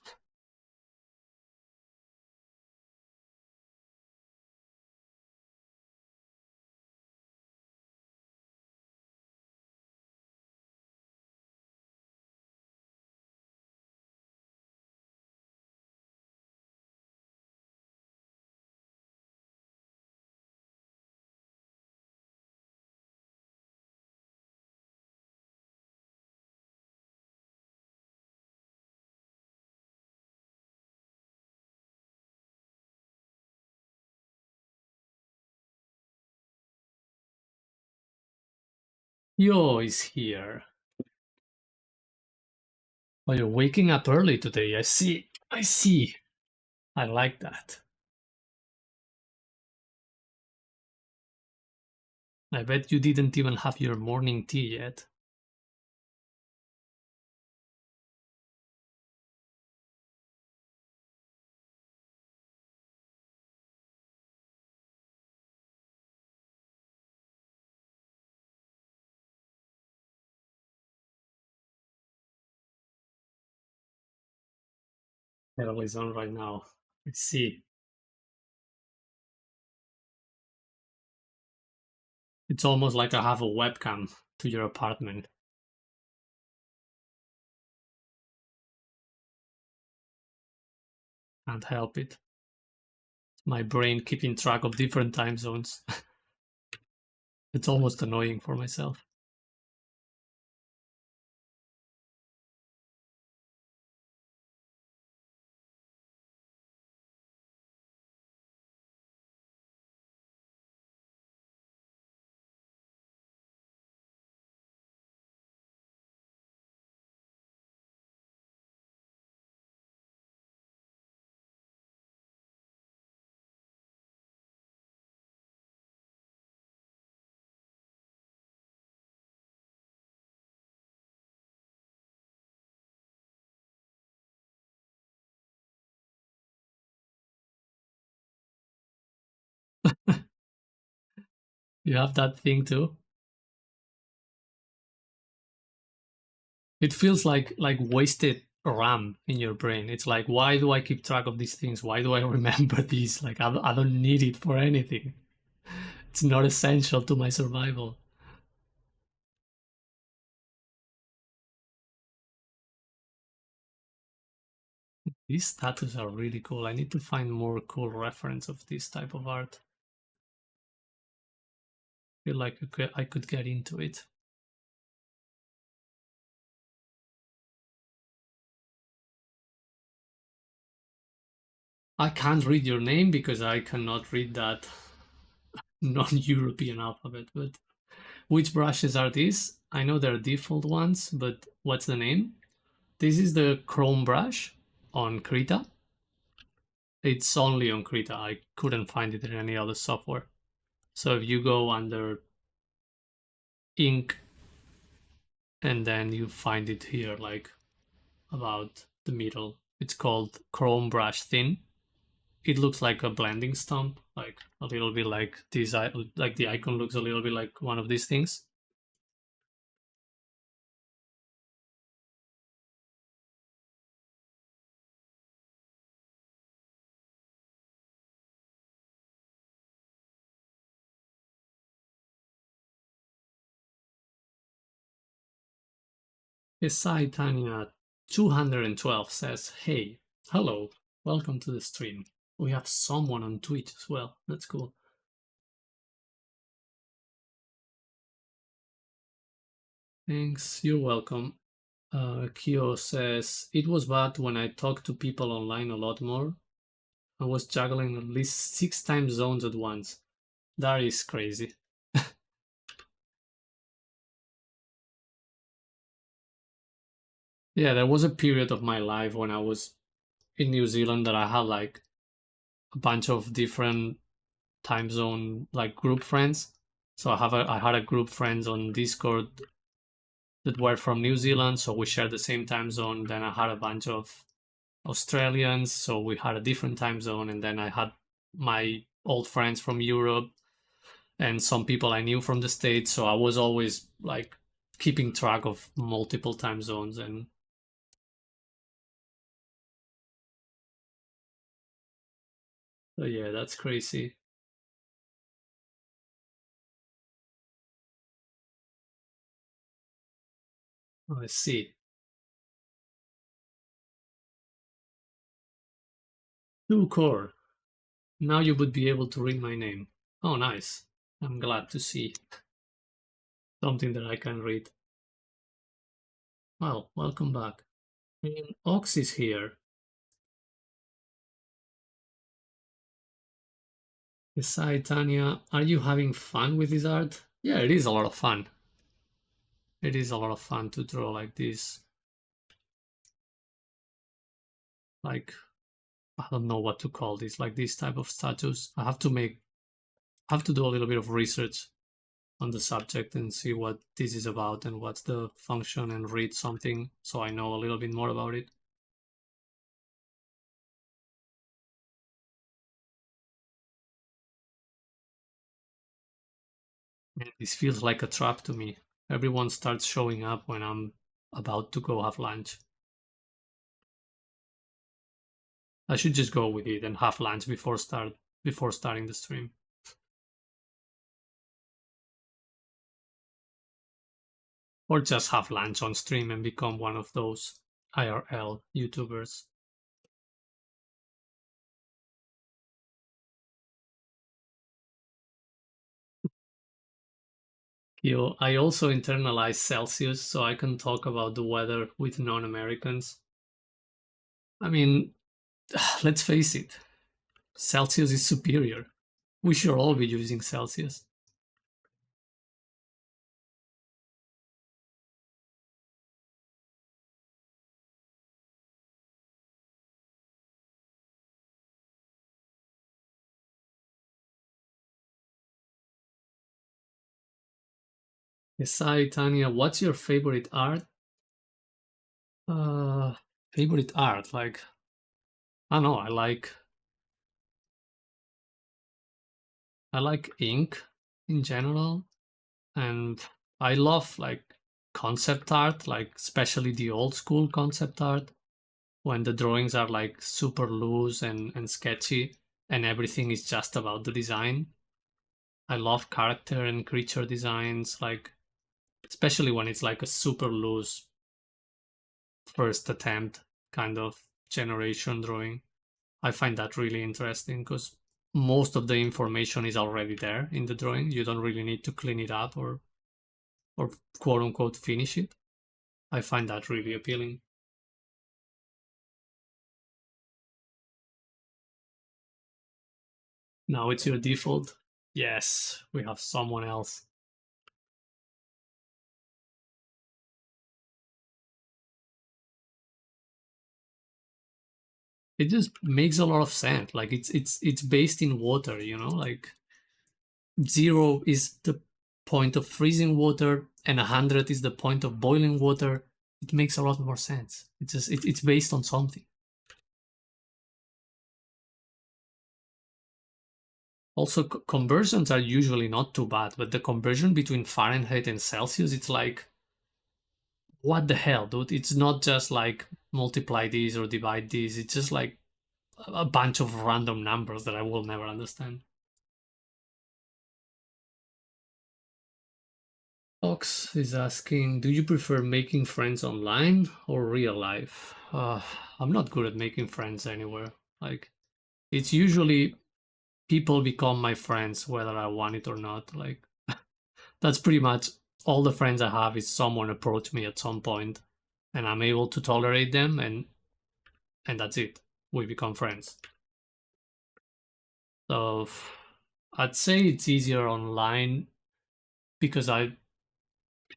Yo is here. Oh, you're waking up early today. I see. I see. I like that. I bet you didn't even have your morning tea yet. Hell is on right now. I see. It's almost like I have a webcam to your apartment. Can't help it. My brain keeping track of different time zones. It's almost annoying for myself. You have that thing too? It feels like wasted RAM in your brain. It's like, why do I keep track of these things? Why do I remember these? Like, I don't need it for anything. It's not essential to my survival. These tattoos are really cool. I need to find more cool reference of this type of art. Feel like I could get into it. I can't read your name because I cannot read that non-European alphabet, but which brushes are these? I know they're default ones, but what's the name? This is the Chrome brush on Krita. It's only on Krita. I couldn't find it in any other software. So if you go under ink and then you find it here, like about the middle, it's called Chrome Brush Thin. It looks like a blending stump, like a little bit like this, like the icon looks a little bit like one of these things. Esai Tanya 212 says, "Hey, hello, welcome to the stream. We have someone on Twitch as well. That's cool." Thanks, you're welcome. Kyo says, "It was bad when I talked to people online a lot more. I was juggling at least 6 time zones at once. That is crazy." Yeah, there was a period of my life when I was in New Zealand that I had like a bunch of different time zone like group friends. So I had a group friends on Discord that were from New Zealand, so we shared the same time zone. Then I had a bunch of Australians, so we had a different time zone, and then I had my old friends from Europe and some people I knew from the States. So I was always like keeping track of multiple time zones, and so yeah, that's crazy. I see. Two core. Now you would be able to read my name. Oh, nice. I'm glad to see something that I can read. Well, welcome back. And Ox is here. Hi, Tanya. Are you having fun with this art? Yeah, it is a lot of fun. It is a lot of fun to draw like this. Like, I don't know what to call this, like this type of statues. I have to do a little bit of research on the subject and see what this is about and what's the function and read something so I know a little bit more about it. And this feels like a trap to me. Everyone starts showing up when I'm about to go have lunch. I should just go with it and have lunch before starting the stream. Or just have lunch on stream and become one of those IRL YouTubers. I also internalize Celsius so I can talk about the weather with non-Americans. I mean, let's face it, Celsius is superior. We should all be using Celsius. Hi, Tanya, what's your favorite art? Uh, Favorite art? Like, I don't know, I like ink in general, and I love like concept art, like especially the old school concept art when the drawings are like super loose and sketchy and everything is just about the design. I love character and creature designs, like especially when it's like a super loose first attempt kind of generation drawing. I find that really interesting because most of the information is already there in the drawing. You don't really need to clean it up or quote unquote finish it. I find that really appealing. Now it's your default. Yes, we have someone else. It just makes a lot of sense. Like it's based in water, you know, like zero is the point of freezing water and 100 is the point of boiling water. It makes a lot more sense. It's based on something. Also, conversions are usually not too bad, but the conversion between Fahrenheit and Celsius, it's like, what the hell, dude? It's not just like multiply these or divide these. It's just like a bunch of random numbers that I will never understand. Ox is asking, do you prefer making friends online or real life? I'm not good at making friends anywhere. Like, it's usually people become my friends whether I want it or not. Like, that's pretty much all the friends I have is someone approached me at some point and I'm able to tolerate them and that's it. We become friends. So I'd say it's easier online because I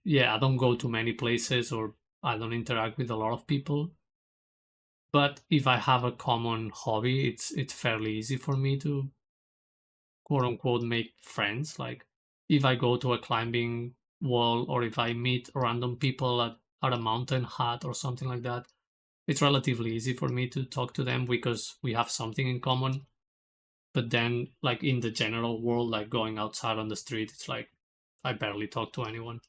don't go to many places or I don't interact with a lot of people. But if I have a common hobby, it's fairly easy for me to quote unquote make friends. Like if I go to a climbing wall or if I meet random people at a mountain hut or something like that, it's relatively easy for me to talk to them because we have something in common. But then like in the general world, like going outside on the street, it's like I barely talk to anyone.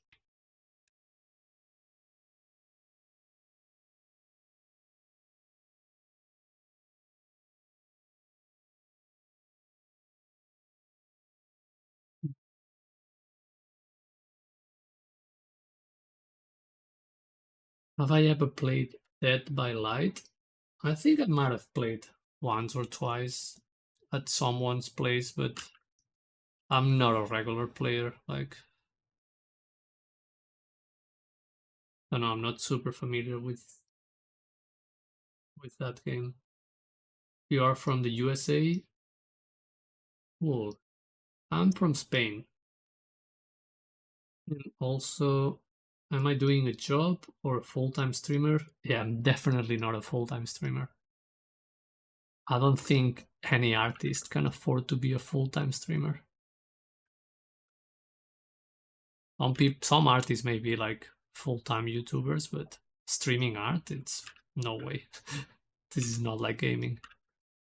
Have I ever played Dead by Light? I think I might have played once or twice at someone's place, but I'm not a regular player. Like, I don't know, I'm not super familiar with that game. You are from the USA? Cool. I'm from Spain. And also, am I doing a job or a full-time streamer? Yeah, I'm definitely not a full-time streamer. I don't think any artist can afford to be a full-time streamer. Some artists may be like full-time YouTubers, but streaming art, it's no way. This is not like gaming.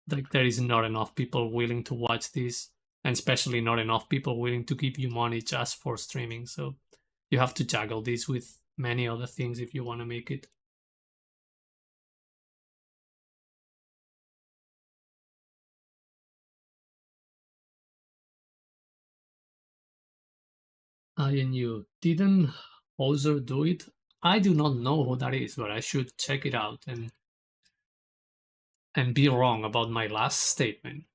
Like there is not enough people willing to watch this, and especially not enough people willing to give you money just for streaming. So you have to juggle this with many other things if you want to make it. And you didn't Hoser do it? I do not know who that is, but I should check it out and be wrong about my last statement.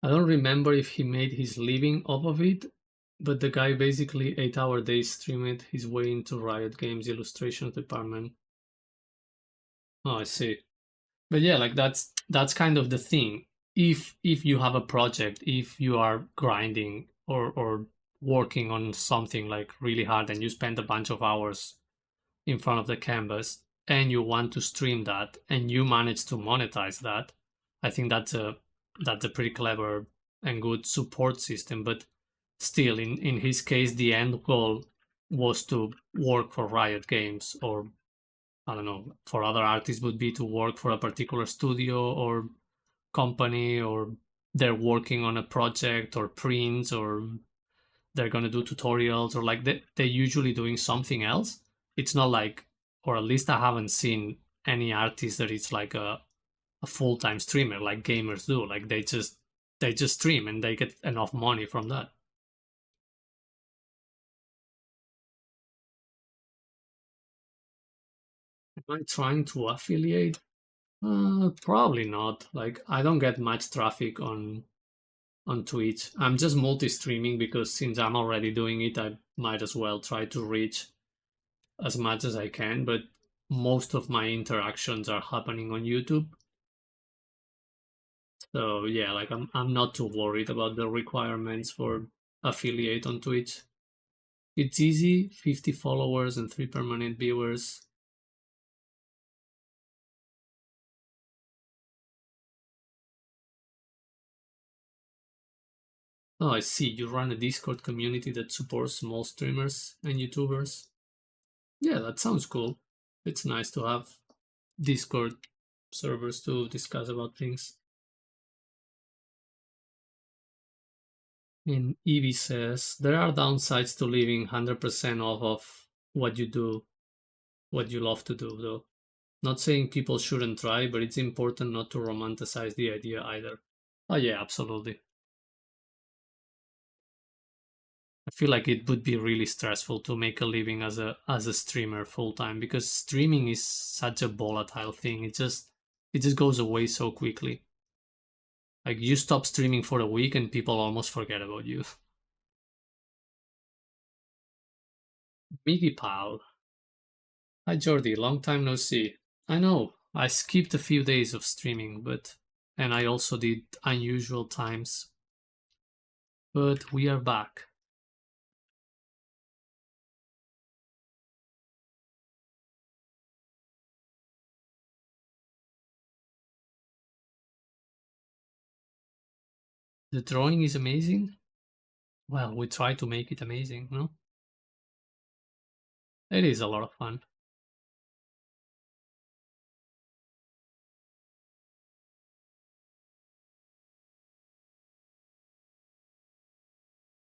I don't remember if he made his living off of it, but the guy basically 8 hour days streamed his way into Riot Games illustration department. Oh, I see. But yeah, like that's kind of the thing. If you have a project, if you are grinding or working on something like really hard and you spend a bunch of hours in front of the canvas and you want to stream that and you manage to monetize that, I think that's a pretty clever and good support system. But still, in his case, the end goal was to work for Riot Games, or I don't know, for other artists would be to work for a particular studio or company, or they're working on a project or prints, or they're going to do tutorials, or like they're usually doing something else. It's not like, or at least I haven't seen any artist that is like a full-time streamer like gamers do. Like they just stream and they get enough money from that. Am I trying to affiliate? Probably not. Like I don't get much traffic on Twitch. I'm just multi-streaming because since I'm already doing it, I might as well try to reach as much as I can, but most of my interactions are happening on YouTube. So yeah, like I'm not too worried about the requirements for affiliate on Twitch. It's easy, 50 followers and 3 permanent viewers. Oh, I see. You run a Discord community that supports small streamers and YouTubers. Yeah, that sounds cool. It's nice to have Discord servers to discuss about things. And Evie says there are downsides to living 100% off of what you do, what you love to do, though. Not saying people shouldn't try, but it's important not to romanticize the idea either. Oh, yeah, absolutely. I feel like it would be really stressful to make a living as a streamer full time, because streaming is such a volatile thing. It just goes away so quickly. Like you stop streaming for a week and people almost forget about you. Miggy Pal. Hi Jordi, long time no see. I know, I skipped a few days of streaming, and I also did unusual times, but we are back. The drawing is amazing. Well, we try to make it amazing, no? It is a lot of fun.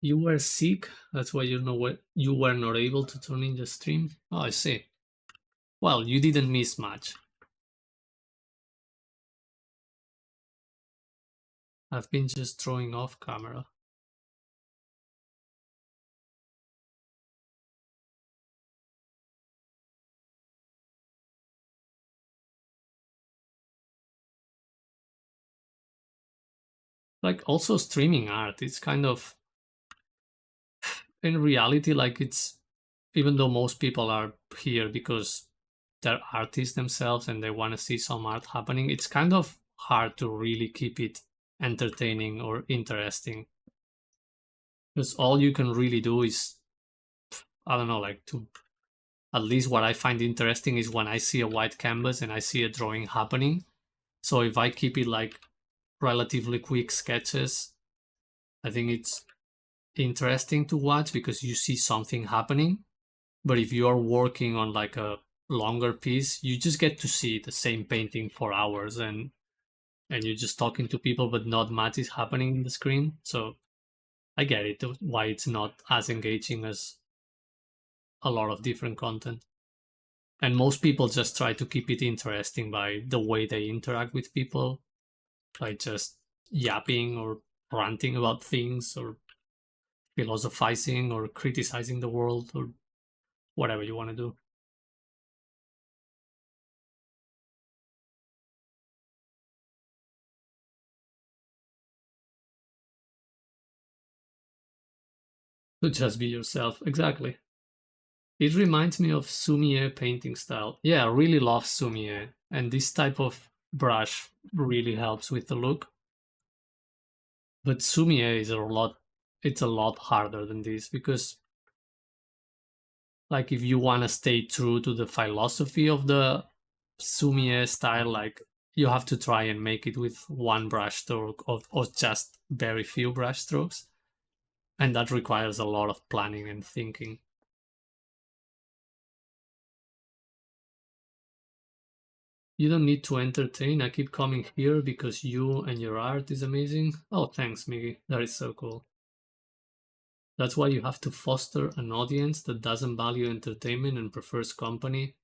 You were sick, that's why you know what you were not able to turn in the stream. Oh, I see. Well, you didn't miss much. I've been just drawing off camera. Like also streaming art, it's kind of in reality like it's, even though most people are here because they're artists themselves and they want to see some art happening, it's kind of hard to really keep it entertaining or interesting, because all you can really do is, I don't know, like to, at least what I find interesting is when I see a white canvas and I see a drawing happening. So if I keep it like relatively quick sketches, I think it's interesting to watch because you see something happening. But if you are working on like a longer piece, you just get to see the same painting for hours, and you're just talking to people, but not much is happening in the screen. So I get it why it's not as engaging as a lot of different content. And most people just try to keep it interesting by the way they interact with people, by just yapping or ranting about things or philosophizing or criticizing the world or whatever you want to do. To just be yourself. Exactly. It reminds me of Sumie painting style. Yeah, I really love Sumie. And this type of brush really helps with the look. But Sumie is it's a lot harder than this, because like if you want to stay true to the philosophy of the Sumie style, like you have to try and make it with one brush stroke, or just very few brush strokes. And that requires a lot of planning and thinking. You don't need to entertain. I keep coming here because you and your art is amazing. Oh, thanks, Miggy. That is so cool. That's why you have to foster an audience that doesn't value entertainment and prefers company.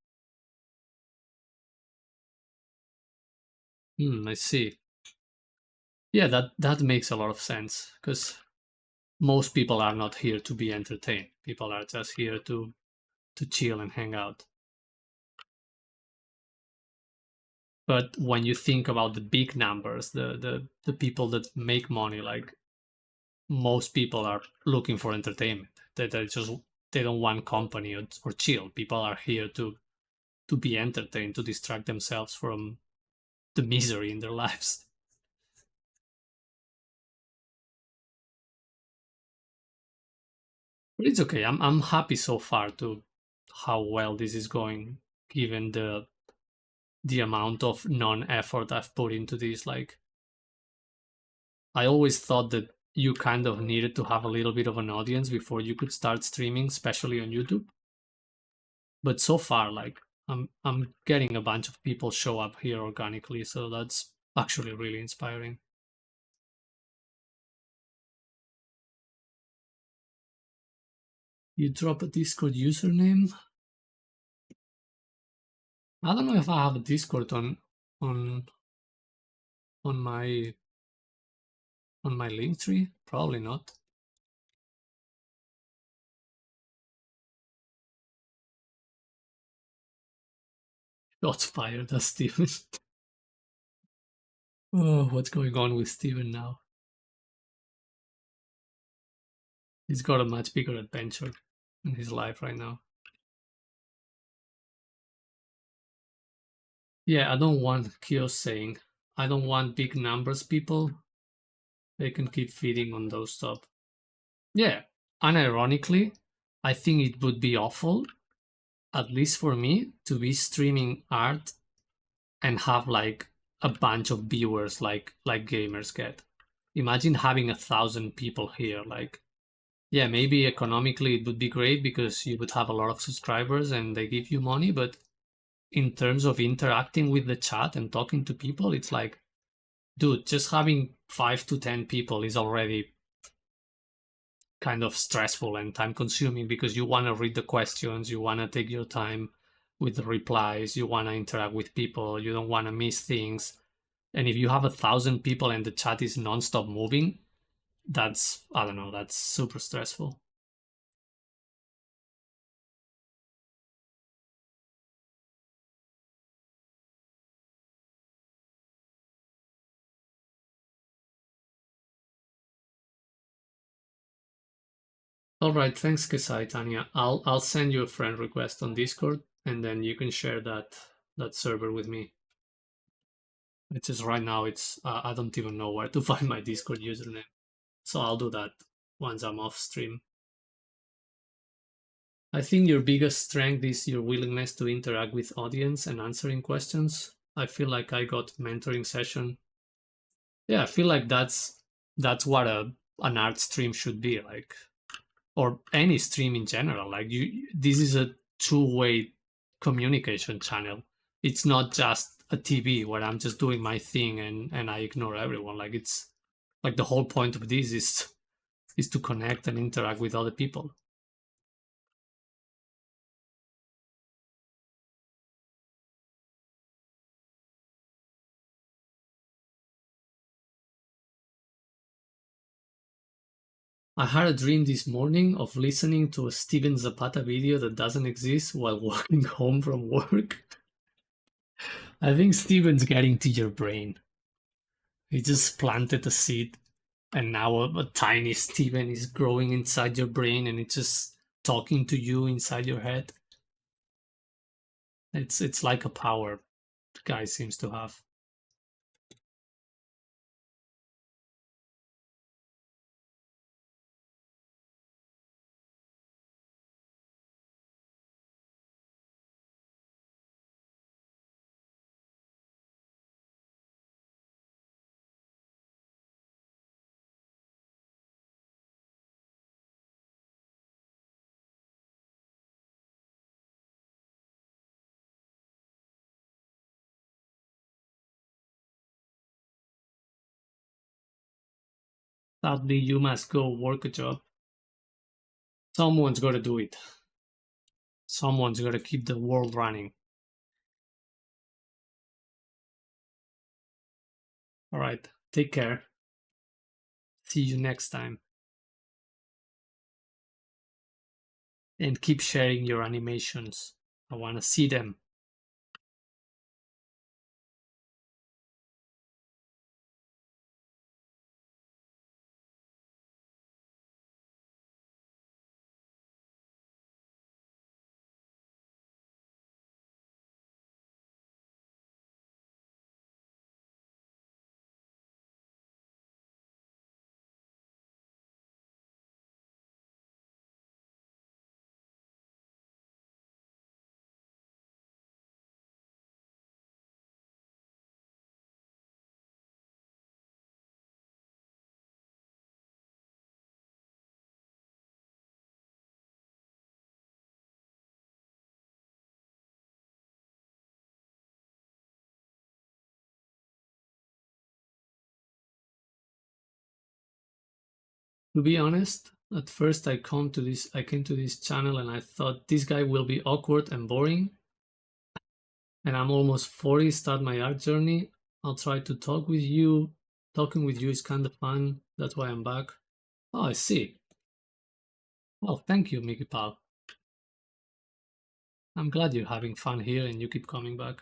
I see. Yeah, that makes a lot of sense because most people are not here to be entertained. People are just here to chill and hang out. But when you think about the big numbers, the people that make money, like most people are looking for entertainment. They just they don't want company or chill. People are here to be entertained, to distract themselves from the misery in their lives. But it's okay. I'm happy so far to how well this is going, given the amount of non-effort I've put into this. Like I always thought that you kind of needed to have a little bit of an audience before you could start streaming, especially on YouTube. But so far, like I'm getting a bunch of people show up here organically, so that's actually really inspiring. You drop a Discord username. I don't know if I have a Discord on on my on my link tree. Probably not. Shots fired at Steven. Oh, what's going on with Steven now? He's got a much bigger adventure in his life right now. Yeah, I don't want Kyo saying I don't want big numbers people. They can keep feeding on those stuff. Yeah, unironically, I think it would be awful, at least for me, to be streaming art and have like a bunch of viewers like gamers get. Imagine having 1,000 people here. Like, yeah, maybe economically it would be great because you would have a lot of subscribers and they give you money, but in terms of interacting with the chat and talking to people, it's like, dude, just having 5 to 10 people is already kind of stressful and time consuming because you want to read the questions, you want to take your time with the replies, you want to interact with people, you don't want to miss things. And if you have 1,000 people and the chat is nonstop moving, that's, I don't know, that's super stressful. All right, thanks, Kesai Tanya. I'll send you a friend request on Discord, and then you can share that server with me. It's just right now, it's I don't even know where to find my Discord username, so I'll do that once I'm off stream. I think your biggest strength is your willingness to interact with audience and answering questions. I feel like I got mentoring session. Yeah, I feel like that's what an art stream should be like, or any stream in general. Like this is a two-way communication channel. It's not just a TV where I'm just doing my thing and I ignore everyone. Like it's like the whole point of this is to connect and interact with other people. I had a dream this morning of listening to a Steven Zapata video that doesn't exist while walking home from work. I think Steven's getting to your brain. He just planted a seed, and now a tiny Steven is growing inside your brain and it's just talking to you inside your head. It's like a power the guy seems to have. Sadly, you must go work a job. Someone's got to do it. Someone's got to keep the world running. All right, take care. See you next time. And keep sharing your animations. I want to see them. To be honest, at first I came to this channel and I thought this guy will be awkward and boring. And I'm almost 40, start my art journey. I'll try to talk with you. Talking with you is kind of fun. That's why I'm back. Oh, I see. Well, thank you, Mickey Pal. I'm glad you're having fun here and you keep coming back.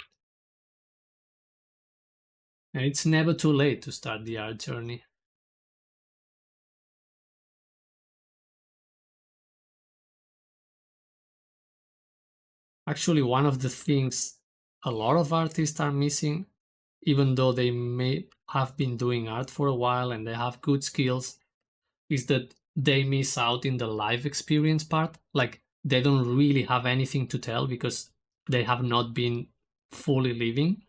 And it's never too late to start the art journey. Actually, one of the things a lot of artists are missing, even though they may have been doing art for a while and they have good skills, is that they miss out in the live experience part. Like, they don't really have anything to tell because they have not been fully living.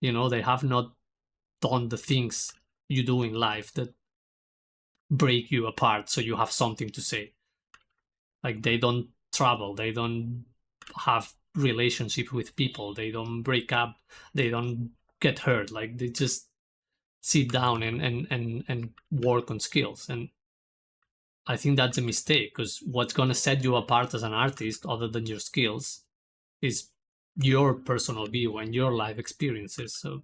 They have not done the things you do in life that break you apart so you have something to say. Like, they don't travel, they don't have relationship with people, they don't break up, they don't get hurt. Like, they just sit down and work on skills. And I think that's a mistake, because what's going to set you apart as an artist, other than your skills, is your personal view and your life experiences. So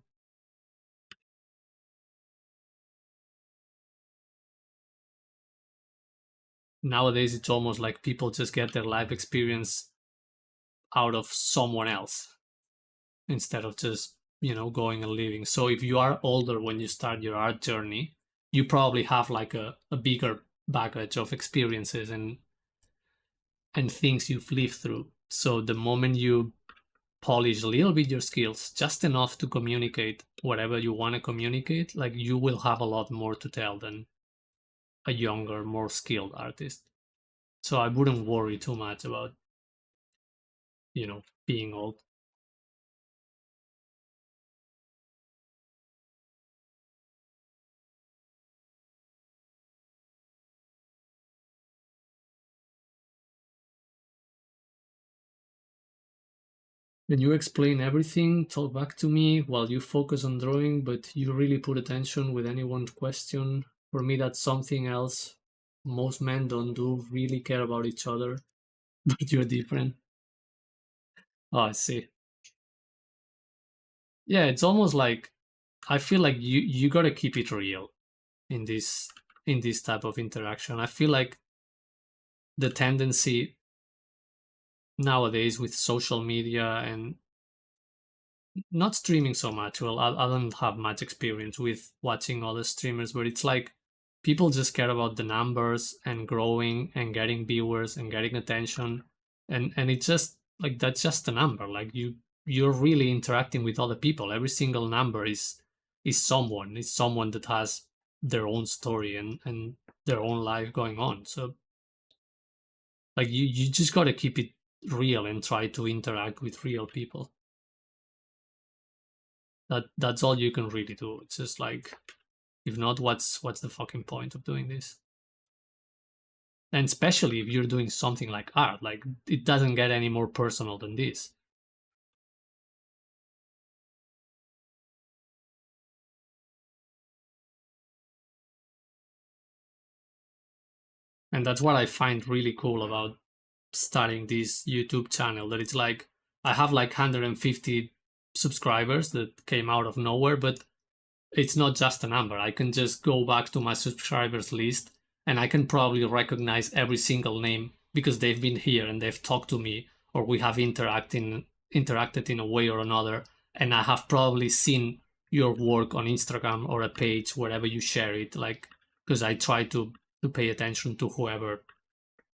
nowadays, it's almost like people just get their life experience out of someone else instead of just, going and living. So if you are older when you start your art journey, you probably have like a bigger baggage of experiences and things you've lived through. So the moment you polish a little bit your skills, just enough to communicate whatever you want to communicate, like, you will have a lot more to tell than a younger, more skilled artist. So I wouldn't worry too much about, being old. When you explain everything, talk back to me while you focus on drawing, but you really put attention with anyone's question. For me, that's something else. Most men don't do really care about each other, but you're different. Oh, I see. Yeah, it's almost like I feel like you gotta keep it real in this type of interaction. I feel like the tendency nowadays with social media and not streaming so much. Well, I don't have much experience with watching other streamers, but it's like people just care about the numbers and growing and getting viewers and getting attention, and it's just like that's just a number. Like, you're really interacting with other people. Every single number is someone that has their own story and their own life going on. So, like, you just got to keep it real and try to interact with real people. That's all you can really do. It's just like, if not, what's the fucking point of doing this? And especially if you're doing something like art, like, it doesn't get any more personal than this. And that's what I find really cool about starting this YouTube channel, that it's like I have like 150 subscribers that came out of nowhere, but it's not just a number. I can just go back to my subscribers list and I can probably recognize every single name because they've been here and they've talked to me, or we have interacted in a way or another, and I have probably seen your work on Instagram or a page wherever you share it, like, because I try to pay attention to whoever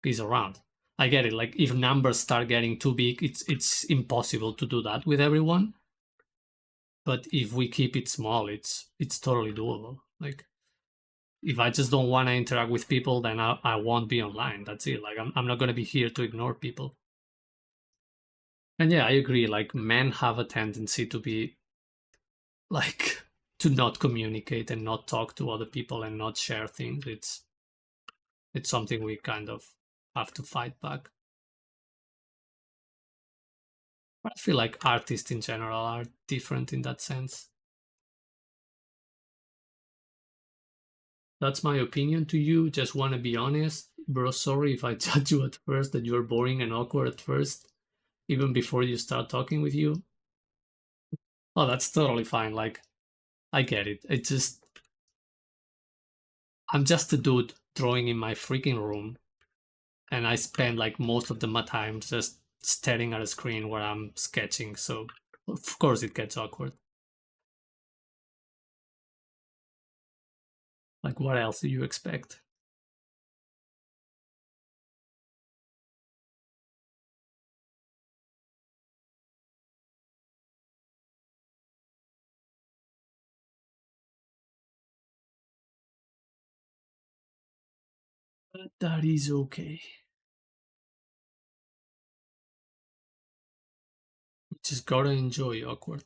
is around. I get it. Like if numbers start getting too big, it's impossible to do that with everyone. But if we keep it small, it's totally doable. Like if I just don't want to interact with people, then I won't be online. That's it. Like I'm not gonna be here to ignore people. And yeah, I agree. Like men have a tendency to be like to not communicate and not talk to other people and not share things. It's something we kind of have to fight back. I feel like artists in general are different in that sense. That's my opinion to you. Just want to be honest. Bro, sorry if I judge you at first that you're boring and awkward at first, even before you start talking with you. Oh, that's totally fine. Like, I get it. I'm just a dude drawing in my freaking room, and I spend like most of the my time just staring at a screen where I'm sketching. So, of course, it gets awkward. Like, what else do you expect? But that is okay. You just gotta enjoy awkward.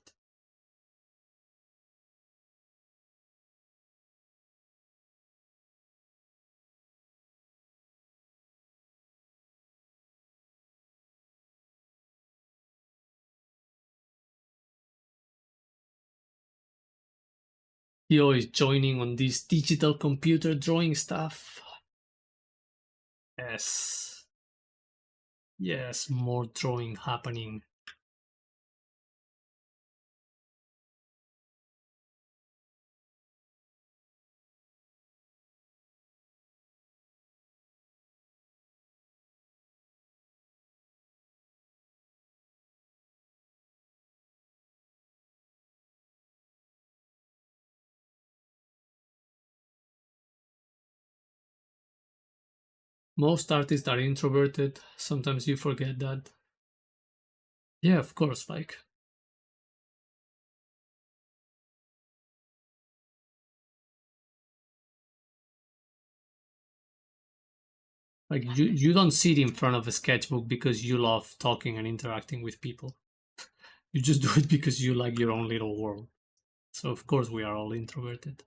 Yo is joining on this digital computer drawing stuff. Yes. Yes, more drawing happening. Most artists are introverted. Sometimes you forget that. Yeah, of course, like you don't sit in front of a sketchbook because you love talking and interacting with people. You just do it because you like your own little world. So of course we are all introverted.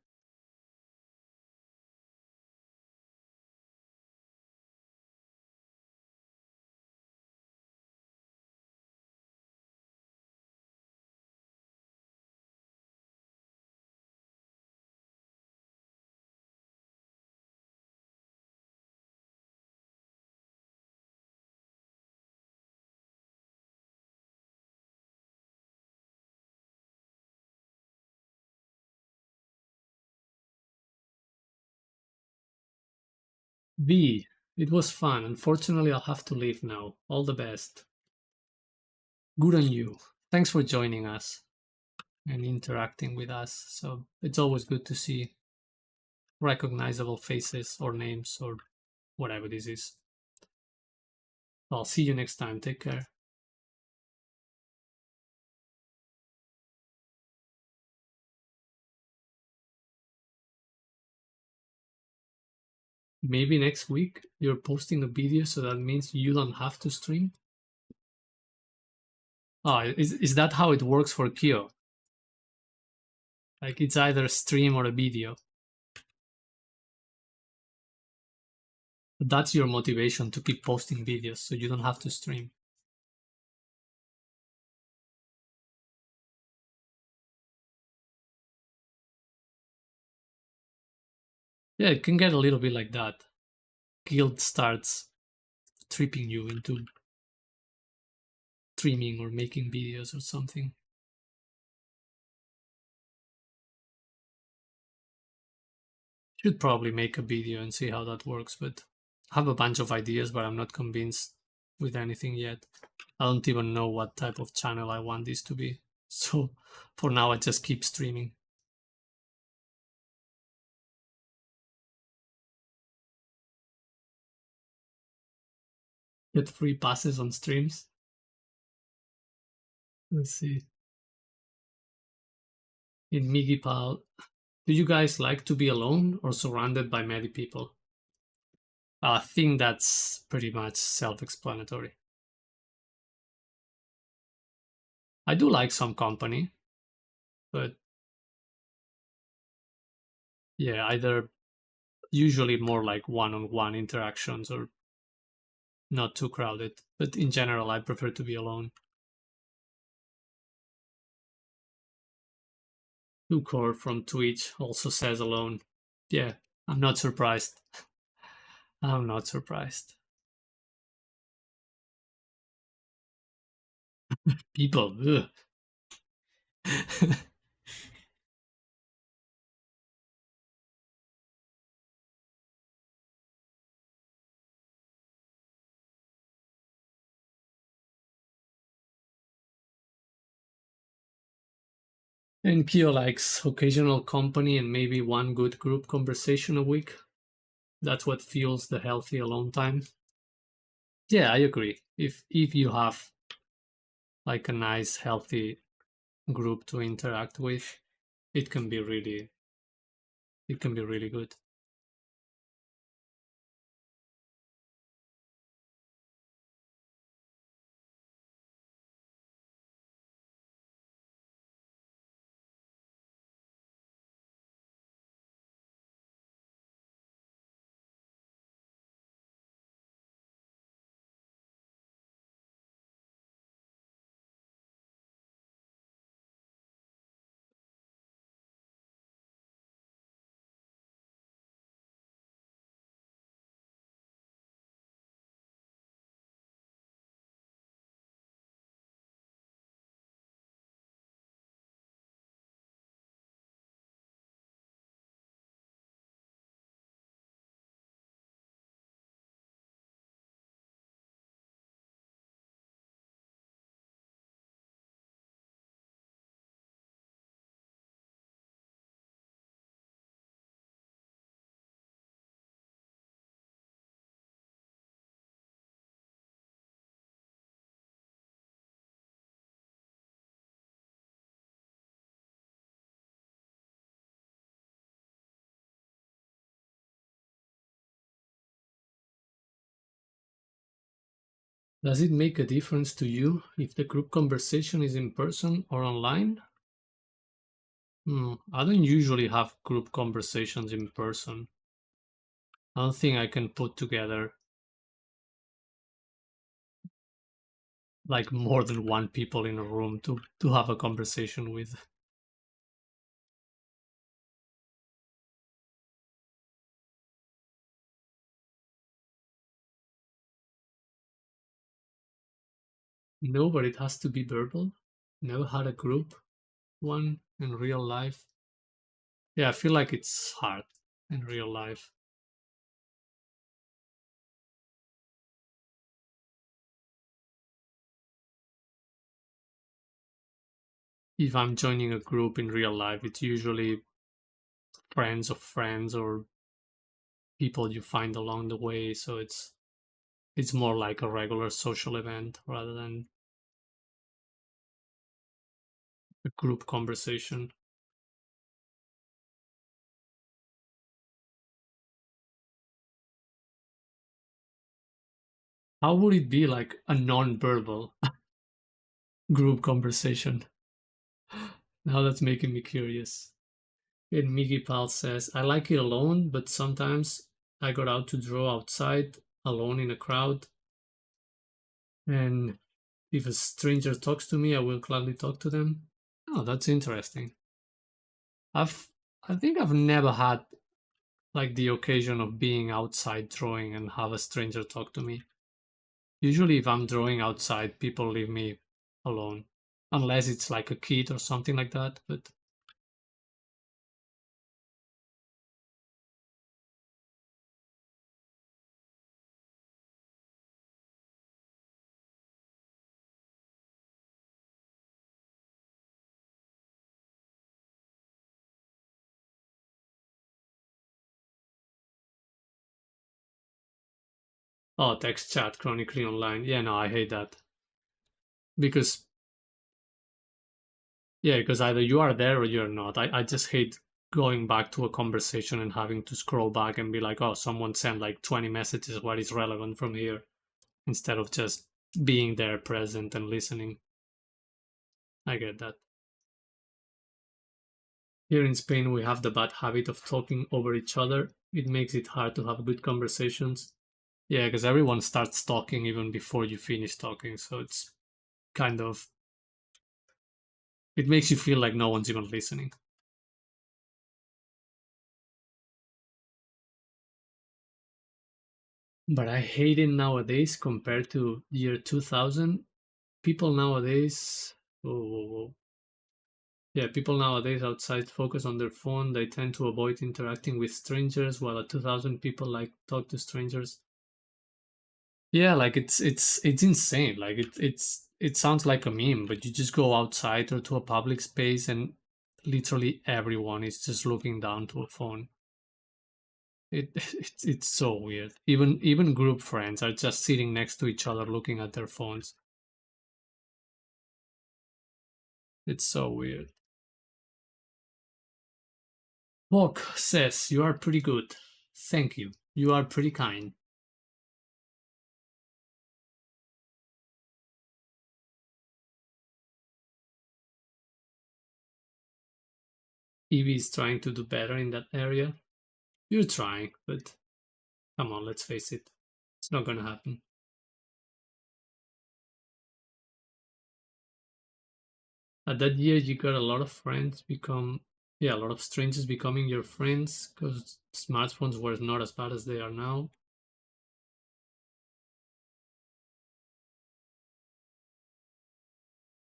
B, it was fun. Unfortunately, I'll have to leave now. All the best. Good on you. Thanks for joining us and interacting with us. So it's always good to see recognizable faces or names or whatever this is. I'll see you next time. Take care. Maybe next week you're posting a video, so that means you don't have to stream. Oh, is that how it works for Kyo? Like it's either a stream or a video. But that's your motivation to keep posting videos, so you don't have to stream. Yeah, it can get a little bit like that. guilt starts tripping you into streaming or making videos or something. Should probably make a video and see how that works, but I have a bunch of ideas, but I'm not convinced with anything yet. I don't even know what type of channel I want this to be. So for now, I just keep streaming. Get free passes on streams. Let's see. In Migipal, do you guys like to be alone or surrounded by many people? I think that's pretty much self-explanatory. I do like some company, but yeah, either usually more like one-on-one interactions or not too crowded. But in general, I prefer to be alone. Lucor from Twitch also says alone. Yeah, I'm not surprised. I'm not surprised. People, ugh. And Kyo likes occasional company and maybe one good group conversation a week. That's what fuels the healthy alone time. Yeah, I agree. If you have like a nice healthy group to interact with, it can be really it can be really good. Does it make a difference to you if the group conversation is in person or online? I don't usually have group conversations in person. I don't think I can put together like more than one people in a room to have a conversation with. No, but it has to be verbal. Never had a group one in real life. Yeah, I feel like it's hard in real life. If I'm joining a group in real life, it's usually friends of friends or people you find along the way, so it's more like a regular social event rather than a group conversation. How would it be like a non-verbal group conversation? Now that's making me curious. And Miggy Pal says, I like it alone, but sometimes I got out to draw outside alone in a crowd. And if a stranger talks to me, I will gladly talk to them. Oh, that's interesting. I've I think I've never had like the occasion of being outside drawing and have a stranger talk to me. Usually, if I'm drawing outside, people leave me alone, unless it's like a kid or something like that. But oh, text chat chronically online. Yeah, no, I hate that because yeah, because either you are there or you're not. I just hate going back to a conversation and having to scroll back and be like, oh, someone sent like 20 messages. What is relevant from here? Instead of just being there present and listening. I get that. Here in Spain, we have the bad habit of talking over each other. It makes it hard to have good conversations. Yeah, because everyone starts talking even before you finish talking. So it's kind of, it makes you feel like no one's even listening. But I hate it nowadays compared to year 2000. People nowadays, whoa, whoa, whoa. Yeah, people nowadays outside focus on their phone. They tend to avoid interacting with strangers, while at 2000 people like talk to strangers. Yeah, like it's insane. Like it sounds like a meme, but you just go outside or to a public space and literally everyone is just looking down to a phone. It's so weird. Even group friends are just sitting next to each other looking at their phones. It's so weird. Walk says you are pretty good. Thank you. You are pretty kind. Evie is trying to do better in that area. You're trying, but come on, let's face it. It's not gonna happen. At that year, you got a lot of friends become, yeah, a lot of strangers becoming your friends because smartphones were not as bad as they are now.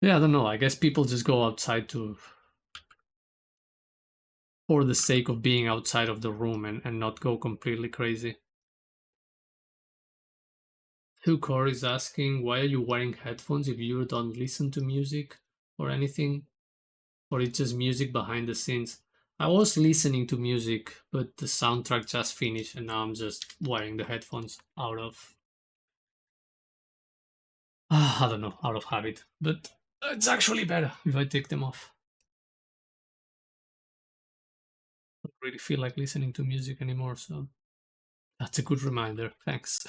Yeah, I don't know. I guess people just go outside to, for the sake of being outside of the room and not go completely crazy. Hukor is asking, why are you wearing headphones if you don't listen to music or anything? Or it's just music behind the scenes? I was listening to music, but the soundtrack just finished and now I'm just wearing the headphones out of I don't know, out of habit. But it's actually better if I take them off. I don't really feel like listening to music anymore, so that's a good reminder. Thanks.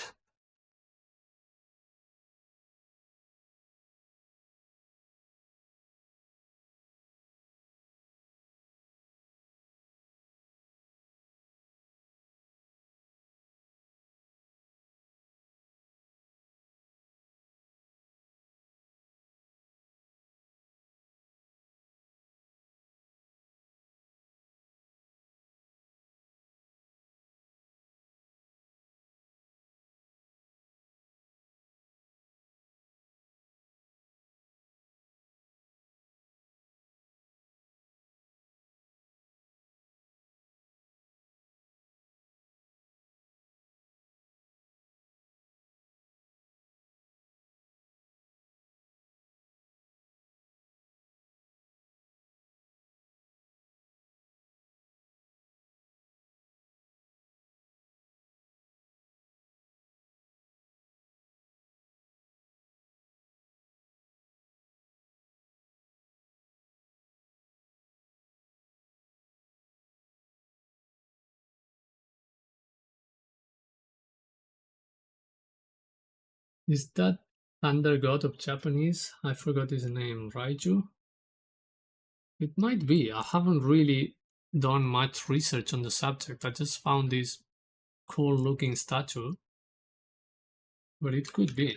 Is that thunder god of Japanese? I forgot his name. Raiju? It might be. I haven't really done much research on the subject. I just found this cool looking statue, but it could be.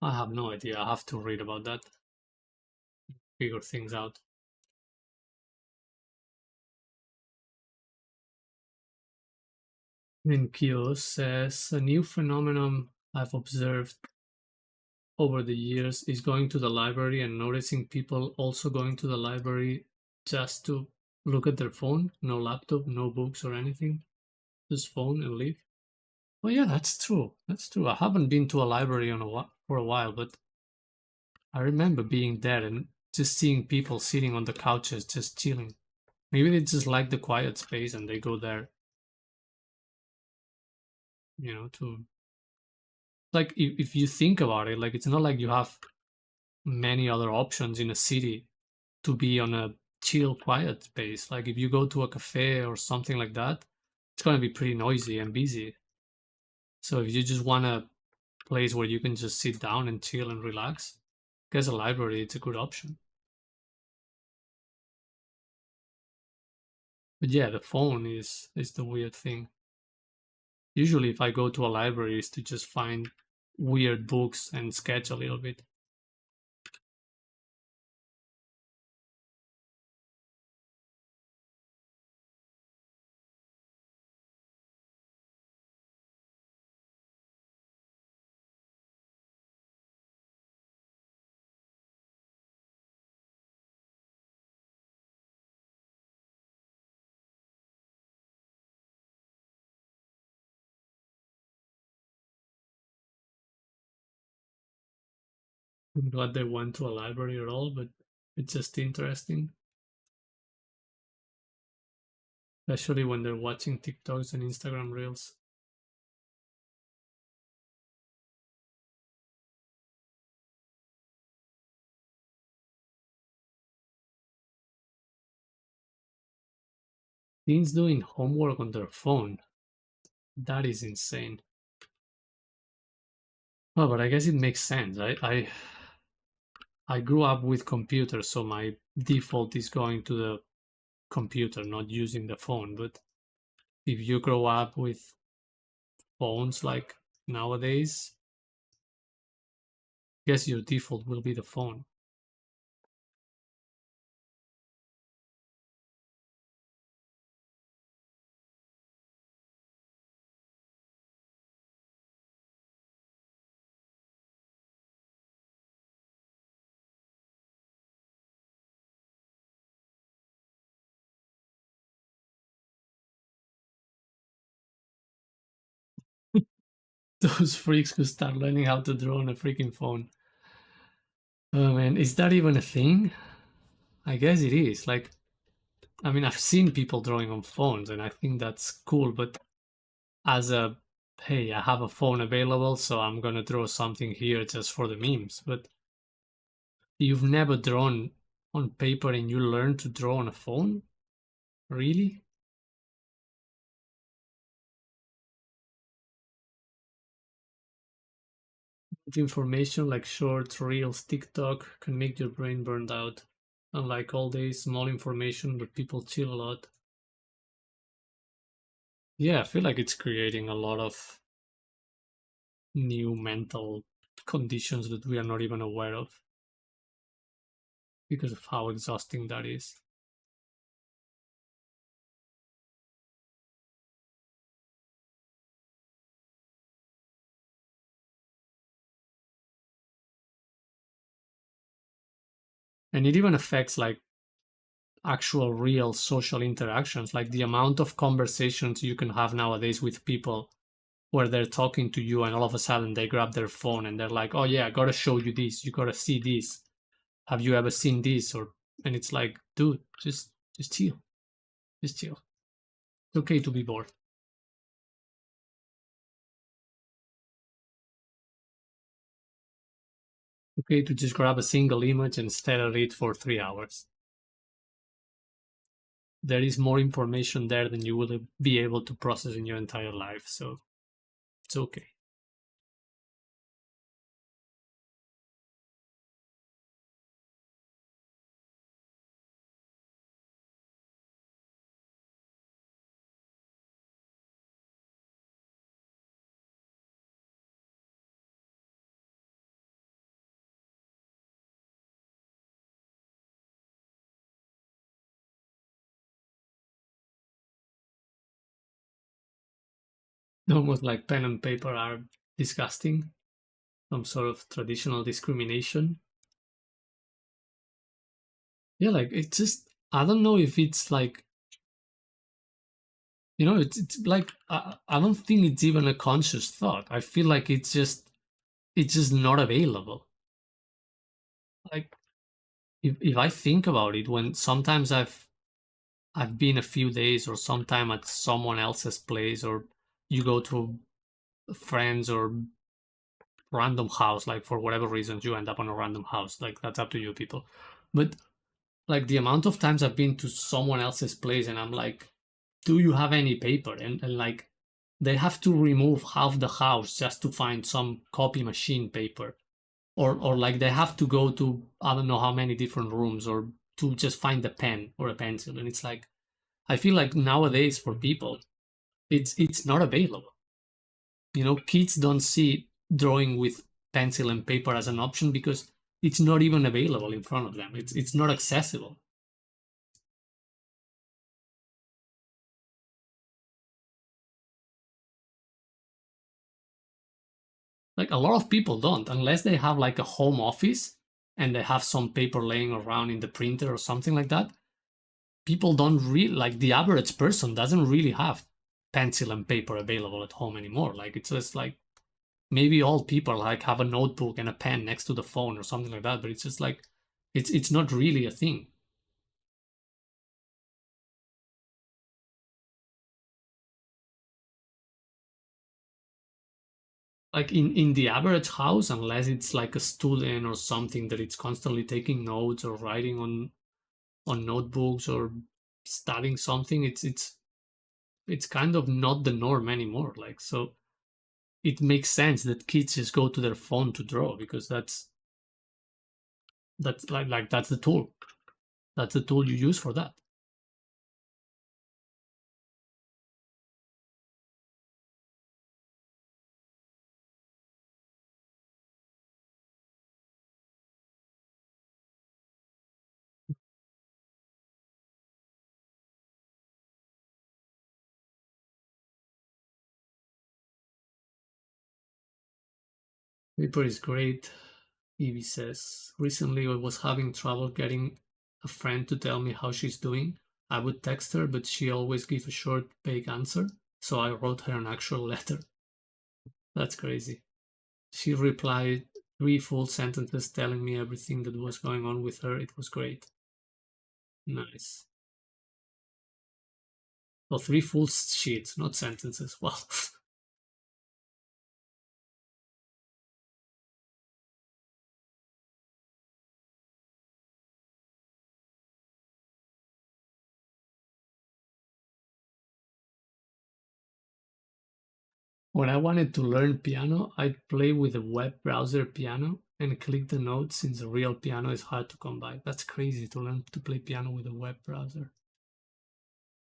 I have no idea. I have to read about that, figure things out. And Kyo says a new phenomenon I've observed over the years is going to the library and noticing people also going to the library just to look at their phone, no laptop, no books or anything, just phone and leave. Well, yeah, that's true. That's true. I haven't been to a library for a while, but I remember being there and just seeing people sitting on the couches, just chilling. Maybe they just like the quiet space and they go there, to like if you think about it, like it's not like you have many other options in a city to be on a chill, quiet space. Like if you go to a cafe or something like that, it's gonna be pretty noisy and busy. So if you just want a place where you can just sit down and chill and relax, I guess a library it's a good option. But yeah, the phone is the weird thing. Usually, if I go to a library, is to just find weird books and sketch a little bit. I'm glad they went to a library at all, but it's just interesting, especially when they're watching TikToks and Instagram reels. Teens doing homework on their phone. That is insane. Oh, but I guess it makes sense. I grew up with computers, so my default is going to the computer, not using the phone. But if you grow up with phones like nowadays, I guess your default will be the phone. Those freaks who start learning how to draw on a freaking phone. Oh man, is that even a thing? I guess it is. Like, I mean, I've seen people drawing on phones and I think that's cool, but as a hey, I have a phone available, so I'm gonna draw something here just for the memes. But you've never drawn on paper and you learn to draw on a phone? Really? The information like shorts, reels, TikTok can make your brain burned out. Unlike all day small information where people chill a lot. Yeah, I feel like it's creating a lot of new mental conditions that we are not even aware of because of how exhausting that is. And it even affects like actual real social interactions, like the amount of conversations you can have nowadays with people where they're talking to you and all of a sudden they grab their phone and they're like, "Oh yeah, I gotta show you this. You gotta see this. Have you ever seen this?" Or and it's like, dude, just chill, just chill. It's okay to be bored. Okay to just grab a single image and stare at it for 3 hours. There is more information there than you will be able to process in your entire life, so it's okay. Almost like pen and paper are disgusting, some sort of traditional discrimination. Yeah, like it's just I don't know if it's like it's like I don't think it's even a conscious thought. I feel like it's just not available. Like if I think about it, when sometimes I've been a few days or sometime at someone else's place, or you go to friends or random house, like for whatever reasons you end up on a random house, like that's up to you people. But like the amount of times I've been to someone else's place and I'm like, do you have any paper? And like they have to remove half the house just to find some copy machine paper. Or like they have to go to I don't know how many different rooms or to just find a pen or a pencil. And it's like I feel like nowadays for people it's not available. Kids don't see drawing with pencil and paper as an option because it's not even available in front of them. It's not accessible. Like a lot of people don't, unless they have like a home office and they have some paper laying around in the printer or something like that. People don't really like the average person doesn't really have pencil and paper available at home anymore. Like it's just like maybe all people like have a notebook and a pen next to the phone or something like that, but it's just like it's not really a thing. Like in the average house, unless it's like a student or something that it's constantly taking notes or writing on notebooks or studying something, it's kind of not the norm anymore. Like so it makes sense that kids just go to their phone to draw because that's like that's the tool. That's the tool you use for that. Paper is great. Evie says, recently I was having trouble getting a friend to tell me how she's doing. I would text her, but she always gives a short, vague answer. So I wrote her an actual letter. That's crazy. She replied 3 full sentences telling me everything that was going on with her. It was great. Nice. Well, 3 full sheets, not sentences. Well, when I wanted to learn piano, I'd play with a web browser piano and click the notes since a real piano is hard to come by. That's crazy to learn to play piano with a web browser.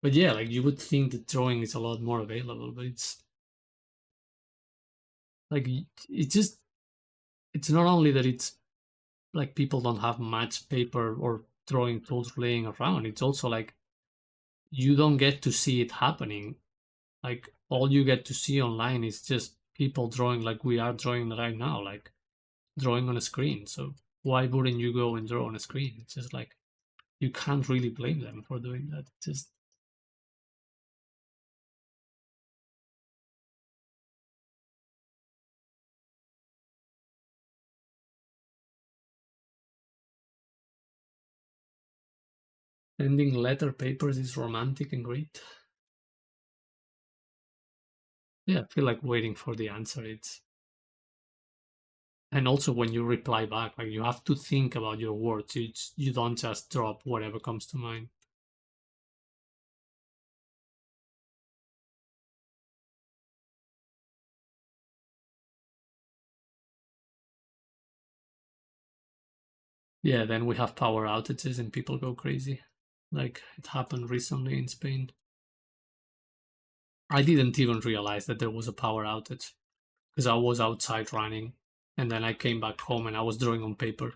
But yeah, like you would think that drawing is a lot more available, but it's like it's just it's not only that it's like people don't have much paper or drawing tools laying around, it's also like you don't get to see it happening. Like all you get to see online is just people drawing like we are drawing right now, like drawing on a screen. So why wouldn't you go and draw on a screen? It's just like you can't really blame them for doing that. It's just sending letter papers is romantic and great. Yeah, I feel like waiting for the answer. It's and also when you reply back, like you have to think about your words. You don't just drop whatever comes to mind. Yeah, then we have power outages and people go crazy. Like it happened recently in Spain. I didn't even realize that there was a power outage because I was outside running and then I came back home and I was drawing on paper.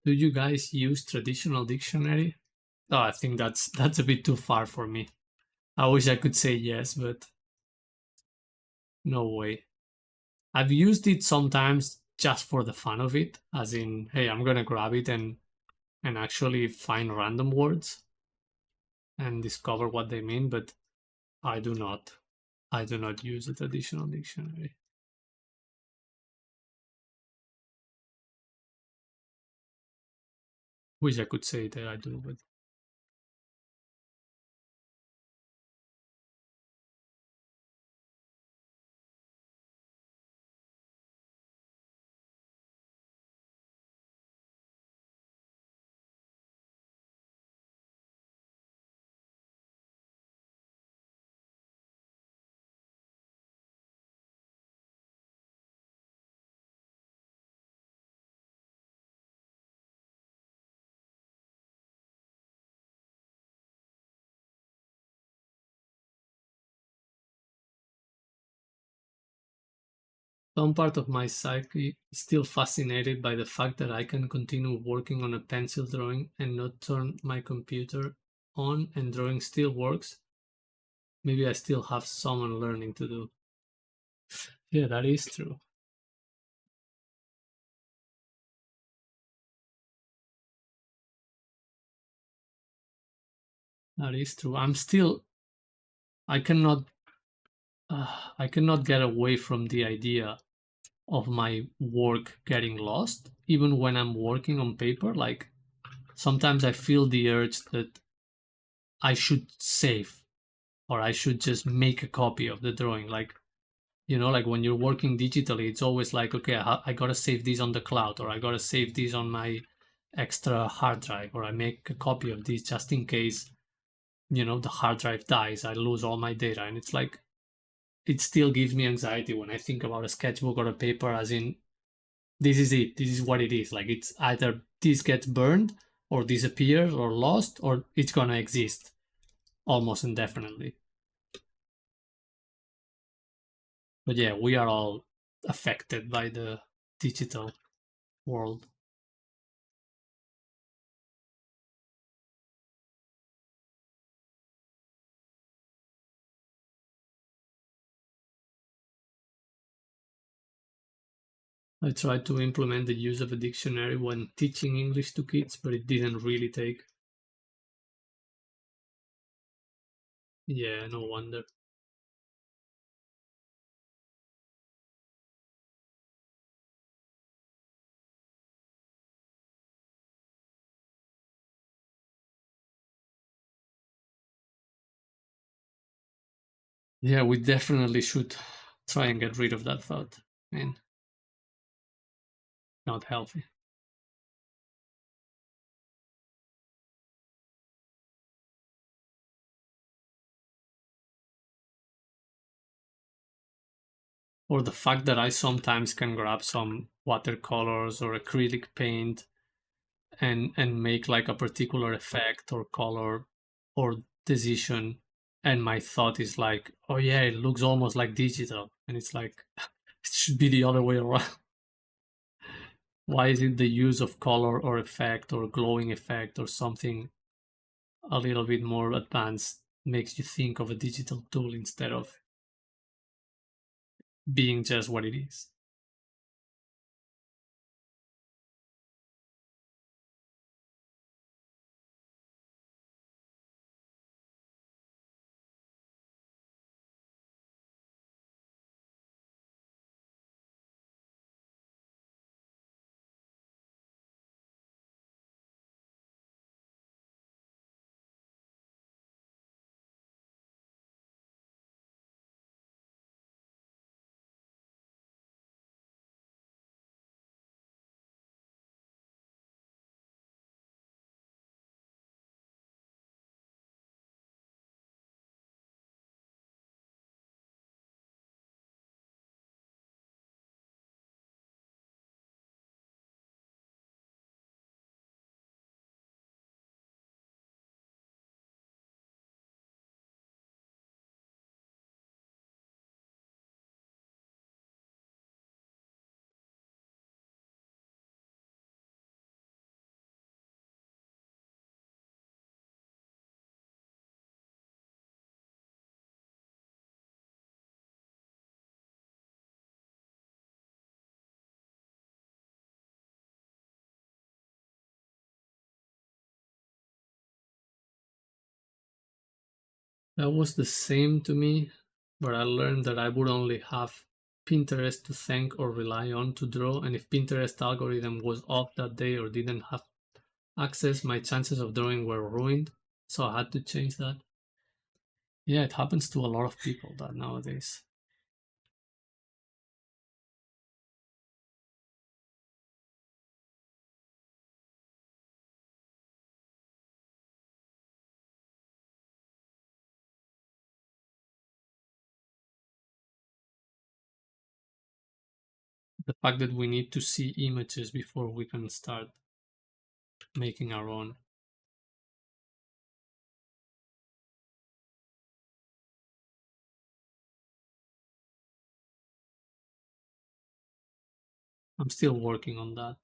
Do you guys use traditional dictionary? Oh, I think that's a bit too far for me. I wish I could say yes, but no way. I've used it sometimes just for the fun of it, as in, hey, I'm gonna grab it and actually find random words and discover what they mean, but I do not. I do not use a traditional dictionary. Wish I could say that I do, but some part of my psyche is still fascinated by the fact that I can continue working on a pencil drawing and not turn my computer on and drawing still works. Maybe I still have some unlearning to do. Yeah, that is true. That is true. I cannot, I cannot get away from the idea of my work getting lost, even when I'm working on paper. Like sometimes I feel the urge that I should save or I should just make a copy of the drawing. Like, like when you're working digitally, it's always like, okay, I gotta save these on the cloud, or I gotta save these on my extra hard drive, or I make a copy of these just in case, the hard drive dies, I lose all my data. And it's like, it still gives me anxiety when I think about a sketchbook or a paper, as in, this is it, this is what it is. Like, it's either this gets burned, or disappears, or lost, or it's gonna exist almost indefinitely. But yeah, we are all affected by the digital world. I tried to implement the use of a dictionary when teaching English to kids, but it didn't really take. Yeah, no wonder. Yeah, we definitely should try and get rid of that thought. And not healthy. Or the fact that I sometimes can grab some watercolors or acrylic paint and make like a particular effect or color or decision, and my thought is like, oh yeah, it looks almost like digital, and it's like, it should be the other way around. Why is it the use of color or effect or glowing effect or something a little bit more advanced makes you think of a digital tool instead of being just what it is? That was the same to me, but I learned that I would only have Pinterest to thank or rely on to draw, and if Pinterest algorithm was off that day or didn't have access, my chances of drawing were ruined, so I had to change that. Yeah, it happens to a lot of people that nowadays. The fact that we need to see images before we can start making our own. I'm still working on that.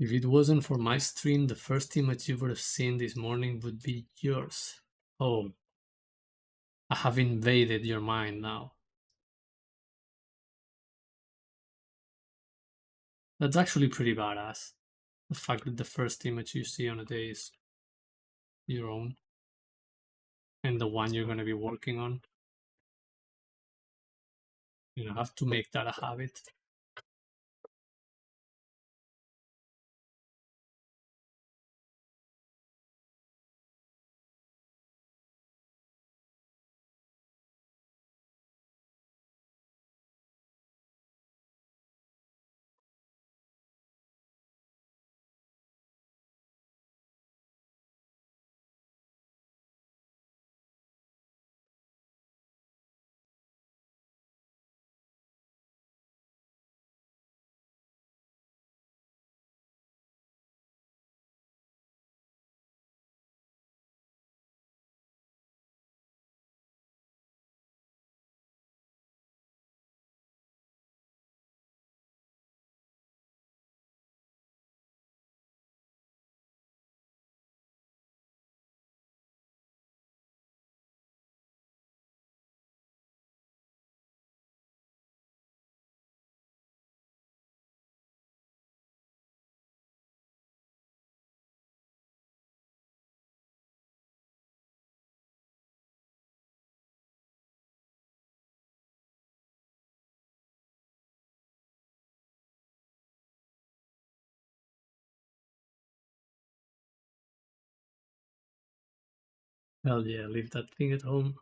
If it wasn't for my stream, the first image you would have seen this morning would be yours. Oh, I have invaded your mind now. That's actually pretty badass. The fact that the first image you see on a day is your own and the one you're going to be working on. You know, have to make that a habit. Hell yeah, leave that thing at home.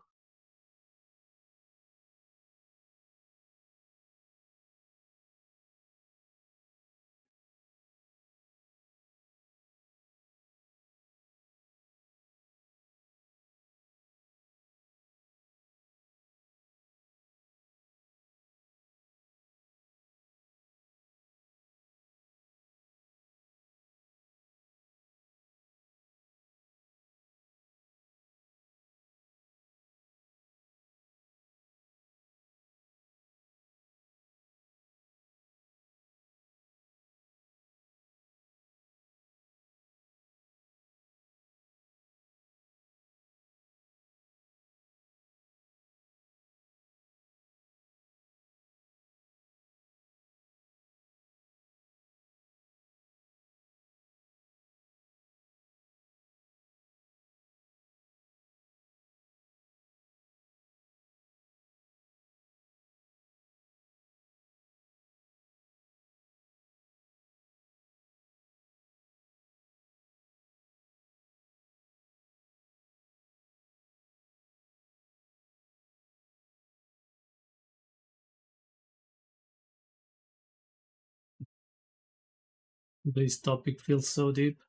This topic feels so deep.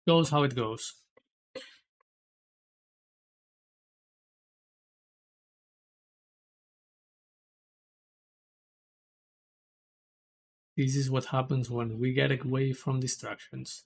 Goes how it goes. This is what happens when we get away from distractions.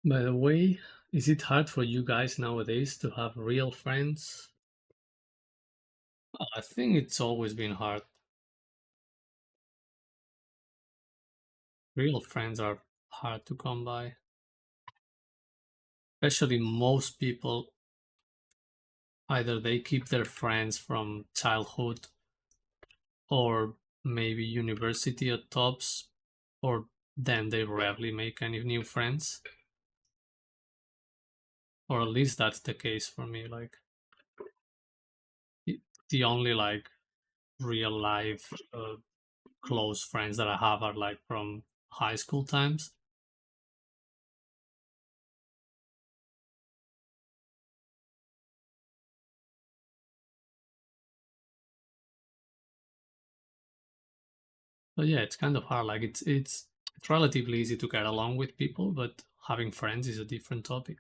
By the way, is it hard for you guys nowadays to have real friends? I think it's always been hard. Real friends are hard to come by. Especially most people, either they keep their friends from childhood or maybe university at tops, or then they rarely make any new friends. Or at least that's the case for me. Like the only like real life close friends that I have are like from high school times. But yeah, it's kind of hard. Like it's It's relatively easy to get along with people, but having friends is a different topic.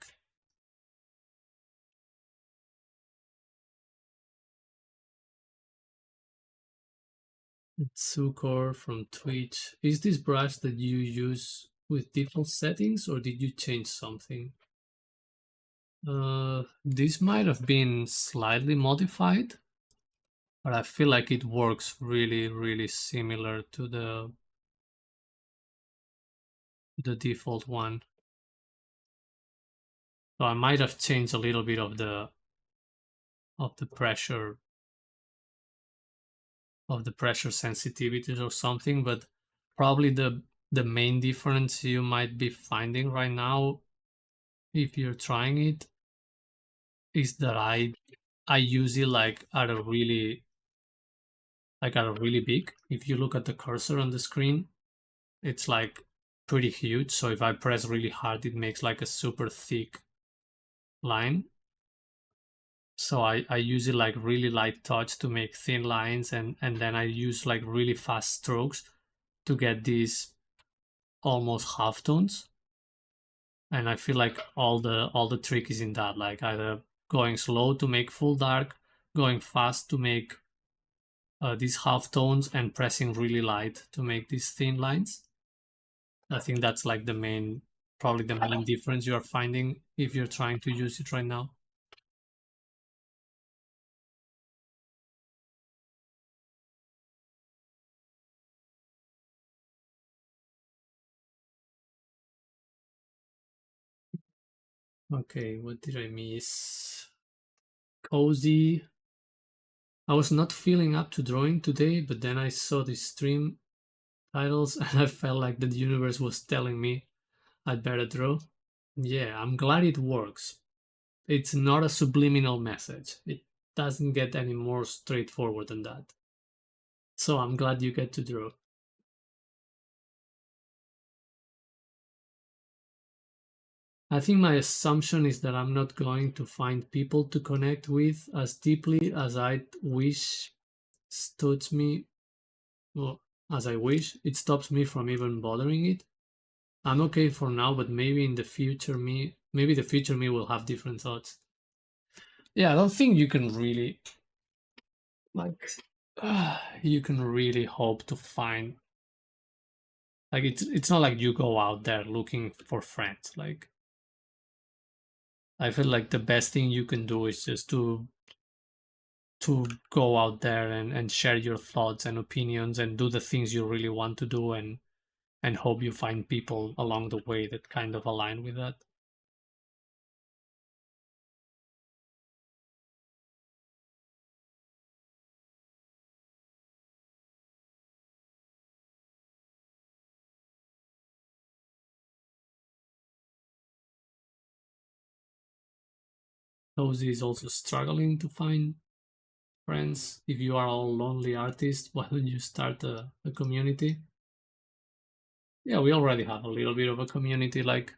Sukor from Twitch. Is this brush that you use with default settings or did you change something? This might have been slightly modified, but I feel like it works really, really similar to the default one. So I might have changed a little bit of the pressure of the pressure sensitivities or something, but probably the main difference you might be finding right now if you're trying it is that I use it like at a really big. If you look at the cursor on the screen, it's like pretty huge. So if I press really hard, it makes like a super thick line. So I use it like really light touch to make thin lines and then I use like really fast strokes to get these almost half tones. And I feel like all the trick is in that, like either going slow to make full dark, going fast to make these half tones, and pressing really light to make these thin lines. I think that's like probably the main difference you are finding if you're trying to use it right now. Okay, what did I miss? Cozy. I was not feeling up to drawing today, but then I saw the stream titles and I felt like the universe was telling me I'd better draw. Yeah, I'm glad it works. It's not a subliminal message. It doesn't get any more straightforward than that. So I'm glad you get to draw. I think my assumption is that I'm not going to find people to connect with as deeply as I wish stops me, well, as I wish. It stops me from even bothering it. I'm okay for now, but maybe in the future maybe the future me will have different thoughts. Yeah, I don't think you can really like you can really hope to find like it's not like you go out there looking for friends. Like I feel like the best thing you can do is just to go out there and share your thoughts and opinions and do the things you really want to do and hope you find people along the way that kind of align with that. Cozy is also struggling to find friends. If you are all lonely artists, why don't you start a community? Yeah, we already have a little bit of a community. Like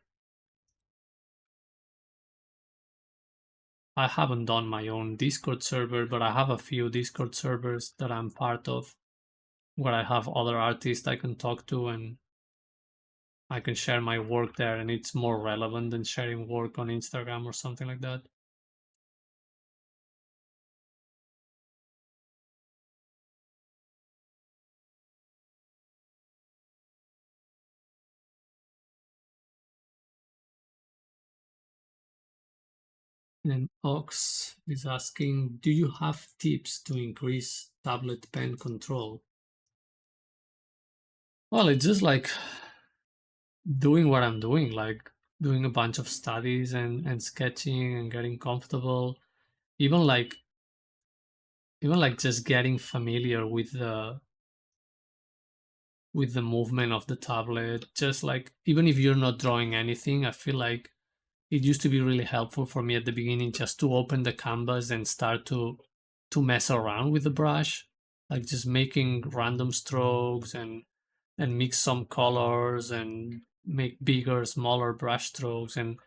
I haven't done my own Discord server, but I have a few Discord servers that I'm part of where I have other artists I can talk to and I can share my work there, and it's more relevant than sharing work on Instagram or something like that. And Ox is asking, do you have tips to increase tablet pen control? Well, it's just like doing what I'm doing, like doing a bunch of studies and sketching and getting comfortable. Even like even like just getting familiar with the movement of the tablet. Just like even if you're not drawing anything, I feel like it used to be really helpful for me at the beginning just to open the canvas and start to mess around with the brush, like just making random strokes and mix some colors and make bigger, smaller brush strokes and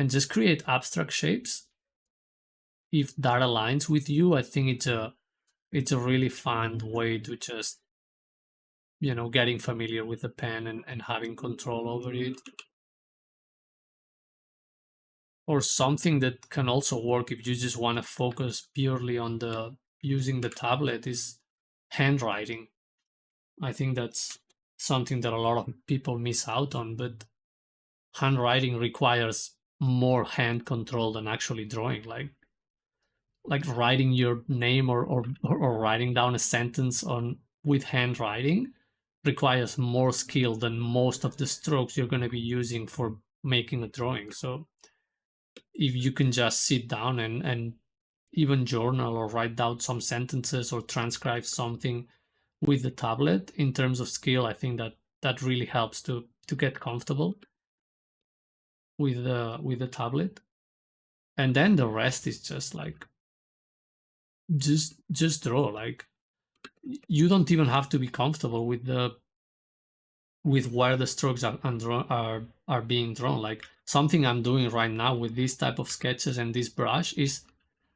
just create abstract shapes. If that aligns with you, I think it's a really fun way to just getting familiar with the pen and having control over it. Or something that can also work if you just want to focus purely on the using the tablet is handwriting. I think that's something that a lot of people miss out on, but handwriting requires more hand control than actually drawing. Like writing your name or writing down a sentence on with handwriting requires more skill than most of the strokes you're going to be using for making a drawing. So if you can just sit down and even journal or write down some sentences or transcribe something with the tablet in terms of skill, I think that really helps to get comfortable with the tablet. And then the rest is just like just draw. Like you don't even have to be comfortable with where the strokes are being drawn. Like something I'm doing right now with this type of sketches and this brush is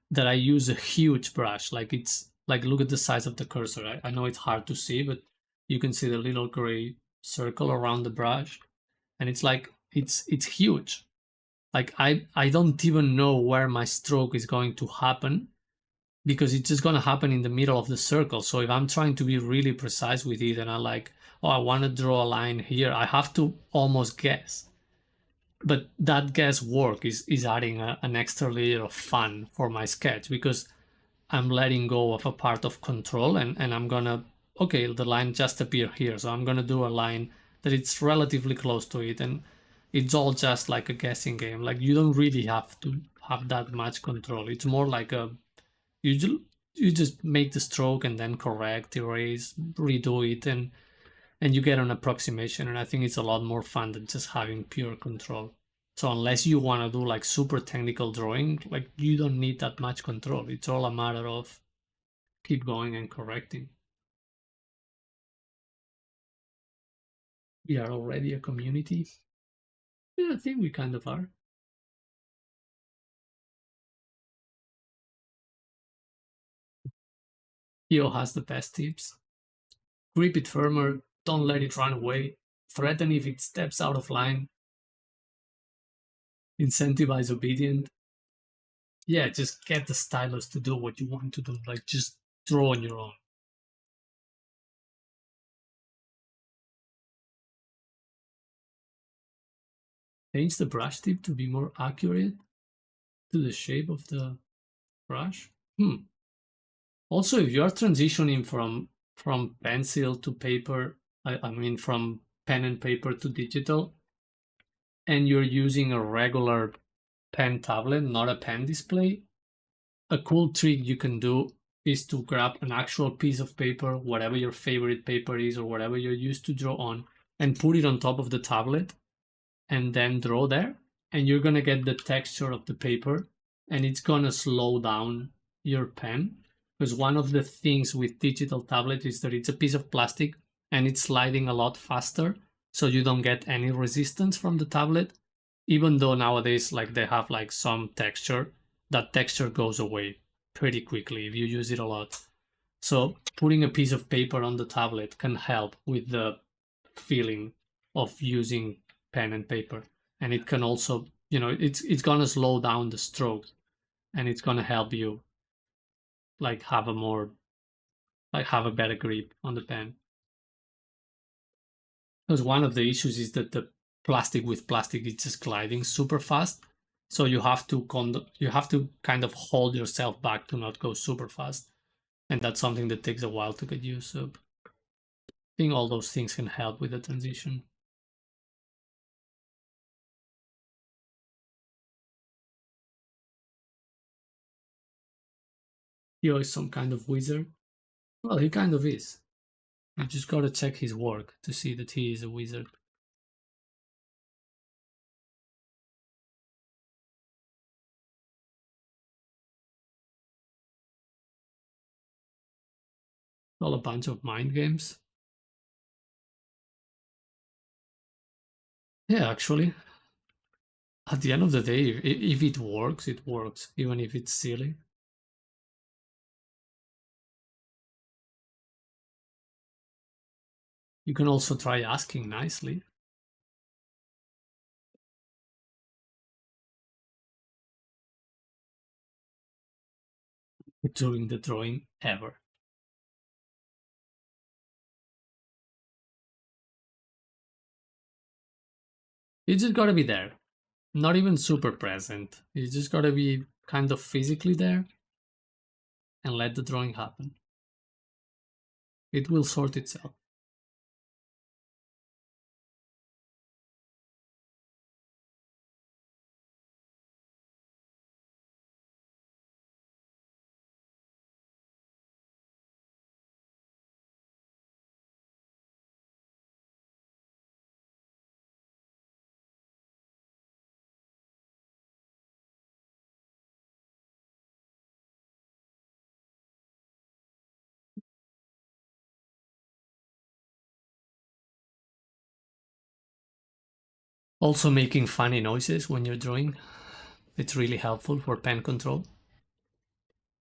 that I use a huge brush. Like it's like look at the size of the cursor. I know it's hard to see, but you can see the little gray circle around the brush, and it's like it's huge. Like I don't even know where my stroke is going to happen because it's just gonna happen in the middle of the circle. So if I'm trying to be really precise with it and I like, oh, I want to draw a line here, I have to almost guess. But that guesswork is adding an extra layer of fun for my sketch because I'm letting go of a part of control and I'm gonna, okay, the line just appeared here. So I'm gonna do a line that it's relatively close to it. And it's all just like a guessing game. Like you don't really have to have that much control. It's more like you just make the stroke and then correct, erase, redo it, and you get an approximation. And I think it's a lot more fun than just having pure control. So unless you want to do like super technical drawing, like you don't need that much control. It's all a matter of keep going and correcting. We are already a community. Yeah, I think we kind of are. Yo has the best tips. Grip it firmer, don't let it run away. Threaten if it steps out of line. Incentivize obedient. Yeah, just get the stylus to do what you want to do. Like just draw on your own. Change the brush tip to be more accurate to the shape of the brush. Also, if you are transitioning from pencil to paper, I mean from pen and paper to digital, and you're using a regular pen tablet, not a pen display, a cool trick you can do is to grab an actual piece of paper, whatever your favorite paper is or whatever you're used to draw on, and put it on top of the tablet and then draw there. And you're gonna get the texture of the paper and it's gonna slow down your pen. Because one of the things with digital tablet is that it's a piece of plastic and it's sliding a lot faster, so you don't get any resistance from the tablet. Even though nowadays like they have like some texture, that texture goes away pretty quickly if you use it a lot. So putting a piece of paper on the tablet can help with the feeling of using pen and paper. And it can also, it's gonna slow down the strokes and it's gonna help you like have a better grip on the pen. Because one of the issues is that the plastic with plastic is just gliding super fast. So you have to kind of hold yourself back to not go super fast. And that's something that takes a while to get used to. I think all those things can help with the transition. Theo is some kind of wizard. Well, he kind of is. You just gotta check his work to see that he is a wizard. All a bunch of mind games. Yeah, actually. At the end of the day, if it works, it works, even if it's silly. You can also try asking nicely during the drawing ever. You just gotta be there. Not even super present. You just gotta be kind of physically there and let the drawing happen. It will sort itself. Also, making funny noises when you're drawing, it's really helpful for pen control.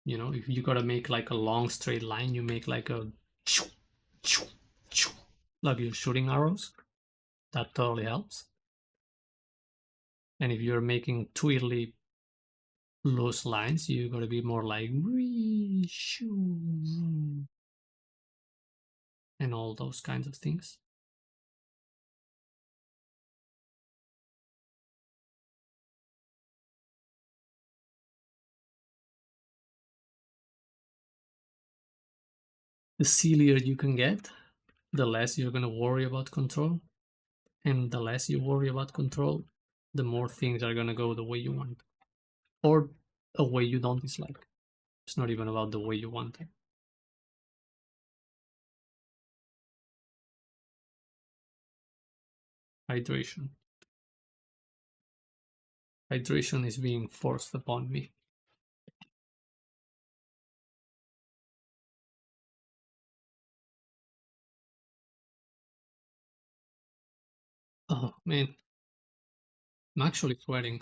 You know, if you gotta make like a long straight line, you make like a like you're shooting arrows. That totally helps. And if you're making twiddly loose lines, you gotta be more like and all those kinds of things. The sillier you can get, the less you're gonna worry about control. And the less you worry about control, the more things are gonna go the way you want. Or a way you don't dislike. It's not even about the way you want it. Hydration. Hydration is being forced upon me. Oh man, I'm actually sweating.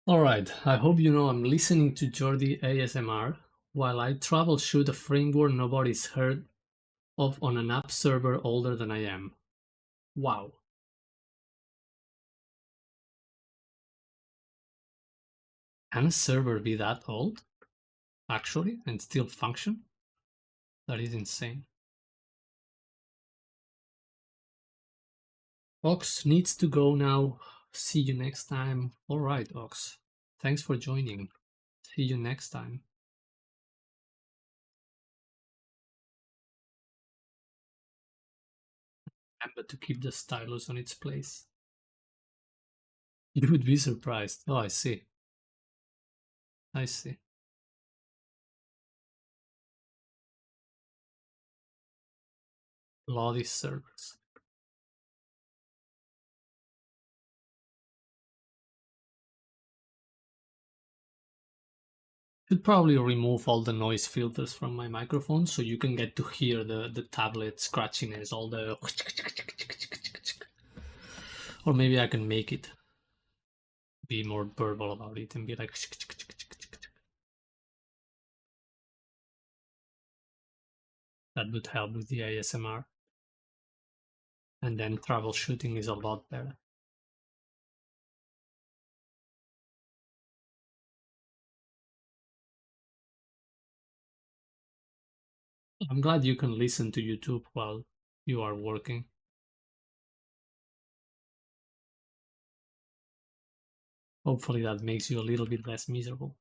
Alright, I hope you know I'm listening to Jordi ASMR while I troubleshoot a framework nobody's heard of on an app server older than I am. Wow. Can a server be that old, actually, and still function? That is insane. Ox needs to go now. See you next time. Alright, Ox. Thanks for joining. See you next time. Remember to keep the stylus on its place. You would be surprised. Oh, I see. I see. Bloody servers. Should probably remove all the noise filters from my microphone so you can get to hear the tablet scratchiness, all the. Or maybe I can make it be more verbal about it and be like. That would help with the ASMR. And then troubleshooting is a lot better. I'm glad you can listen to YouTube while you are working. Hopefully that makes you a little bit less miserable.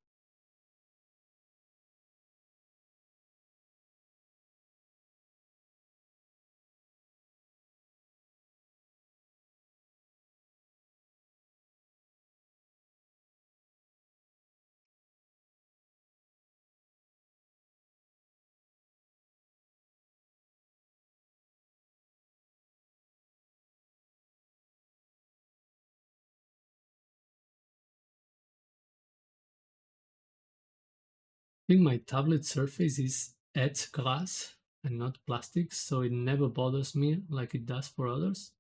I think my tablet surface is edge glass and not plastic, so it never bothers me like it does for others.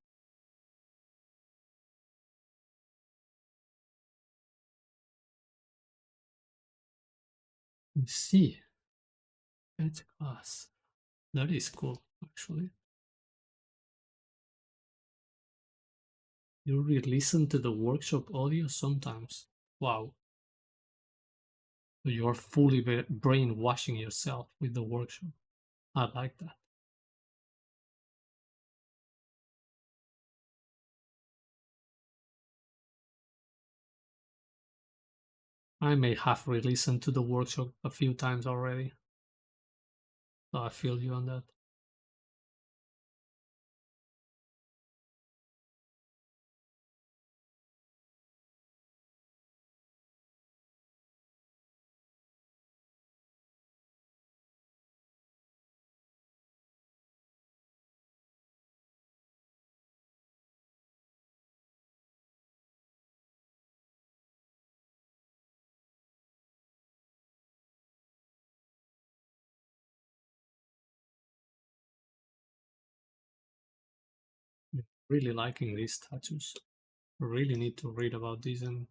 You see, edge glass. That is cool, actually. You re-listen to the workshop audio sometimes. Wow, so you're fully brainwashing yourself with the workshop. I like that. I may have re-listened to the workshop a few times already, so I feel you on that. Really liking these tattoos. Really need to read about these and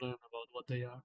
learn about what they are.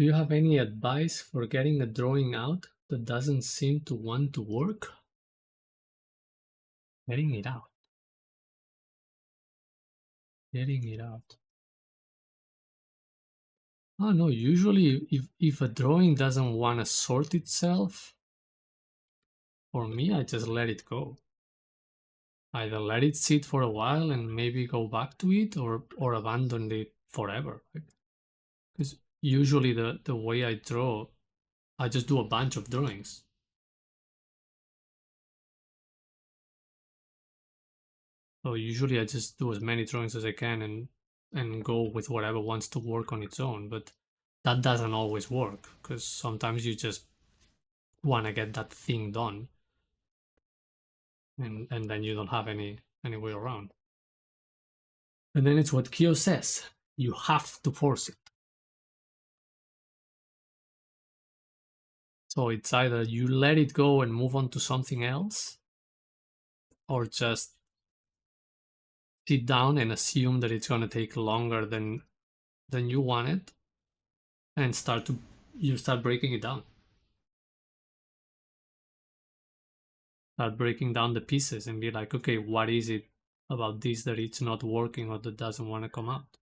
Do you have any advice for getting a drawing out that doesn't seem to want to work? Getting it out. Getting it out. Oh no, usually if a drawing doesn't want to sort itself, for me, I just let it go. Either let it sit for a while and maybe go back to it, or abandon it forever. Because usually the way I draw, I just do a bunch of drawings. So usually I just do as many drawings as I can and go with whatever wants to work on its own. But that doesn't always work, because sometimes you just want to get that thing done, and then you don't have any way around. And then it's what Kyo says, you have to force it. So it's either you let it go and move on to something else, or just sit down and assume that it's going to take longer than you want it, and you start breaking it down. Start breaking down the pieces and be like, okay, what is it about this that it's not working or that doesn't want to come out?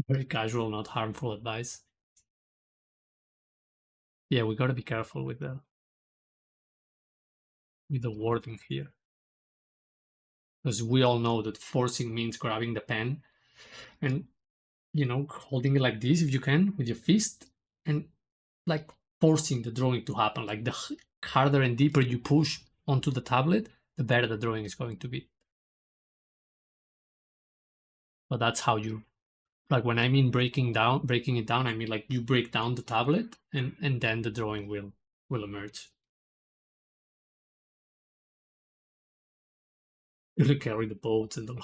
Very casual, not harmful advice. Yeah, we got to be careful with the wording here, because we all know that forcing means grabbing the pen and holding it like this if you can with your fist, and like forcing the drawing to happen. Like the harder and deeper you push onto the tablet, the better the drawing is going to be. But that's how you, like, when I mean breaking it down, I mean like you break down the tablet and then the drawing will emerge. You'll carry the boats and the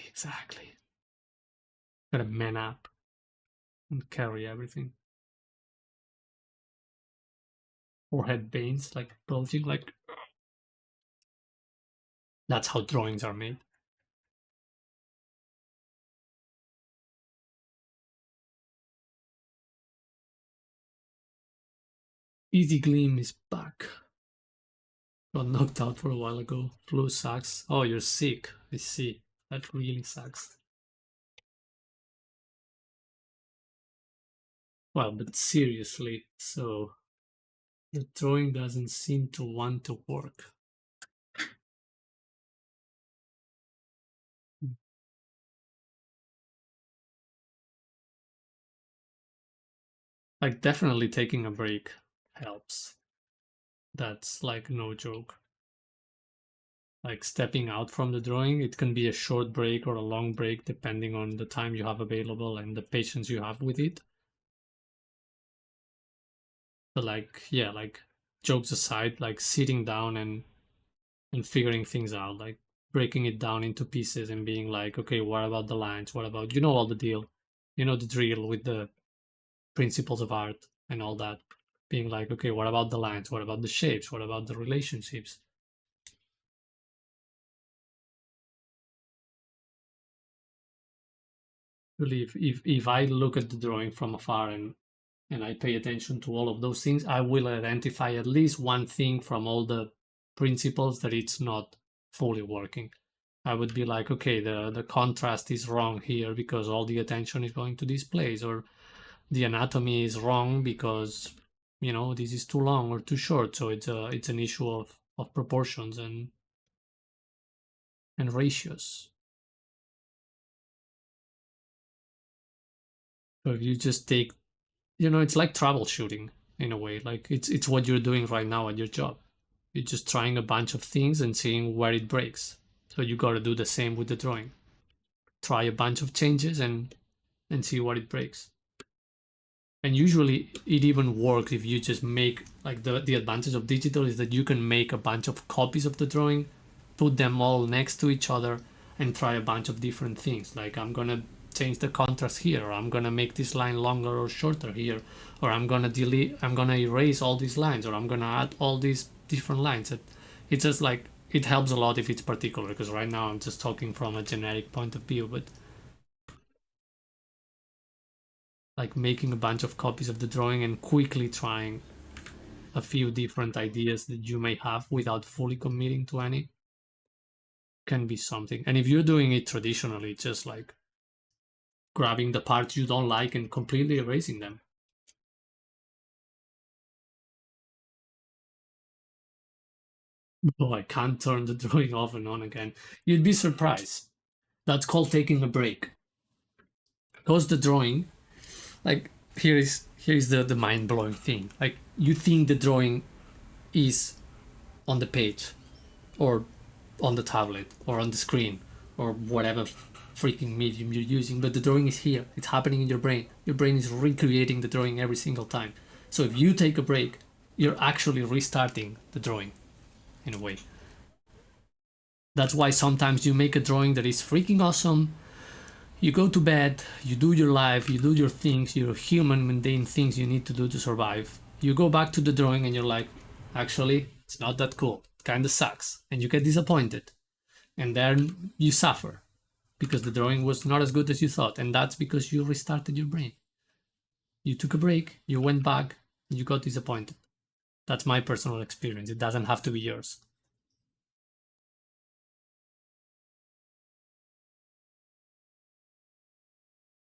exactly. Gotta man up and carry everything. Forehead veins like bulging, like that's how drawings are made. Easy Gleam is back. Got knocked out for a while ago. Flu sucks. Oh, you're sick. I see. That really sucks. Well, but seriously, so the drawing doesn't seem to want to work. Like, definitely taking a break helps. That's like no joke. Like stepping out from the drawing, it can be a short break or a long break depending on the time you have available and the patience you have with it. But like, yeah, like jokes aside, like sitting down and figuring things out, like breaking it down into pieces and being like, okay, what about the lines? What about, all the deal, the drill with the principles of art and all that. Being like, okay, what about the lines? What about the shapes? What about the relationships? Really, if I look at the drawing from afar and I pay attention to all of those things, I will identify at least one thing from all the principles that it's not fully working. I would be like, okay, the contrast is wrong here because all the attention is going to this place, or the anatomy is wrong because this is too long or too short. So it's an issue of proportions and ratios. So if you just take, it's like troubleshooting in a way. Like it's what you're doing right now at your job. You're just trying a bunch of things and seeing where it breaks. So you got to do the same with the drawing. Try a bunch of changes and see what it breaks. And usually it even works if you just make, like, the advantage of digital is that you can make a bunch of copies of the drawing, put them all next to each other, and try a bunch of different things. Like, I'm gonna change the contrast here, or I'm gonna make this line longer or shorter here, or I'm gonna erase all these lines, or I'm gonna add all these different lines. It's just like it helps a lot if it's particular, because right now I'm just talking from a generic point of view, but like making a bunch of copies of the drawing and quickly trying a few different ideas that you may have without fully committing to any can be something. And if you're doing it traditionally, just like grabbing the parts you don't like and completely erasing them. Oh, I can't turn the drawing off and on again. You'd be surprised. That's called taking a break. Cause the drawing, like here is the mind blowing thing. Like you think the drawing is on the page, or on the tablet, or on the screen, or whatever freaking medium you're using, but the drawing is here. It's happening in your brain. Your brain is recreating the drawing every single time. So if you take a break, you're actually restarting the drawing in a way. That's why sometimes you make a drawing that is freaking awesome. You go to bed, you do your life, you do your things, your human mundane things you need to do to survive. You go back to the drawing and you're like, actually, it's not that cool. It kind of sucks. And you get disappointed. And then you suffer because the drawing was not as good as you thought. And that's because you restarted your brain. You took a break, you went back, you got disappointed. That's my personal experience. It doesn't have to be yours.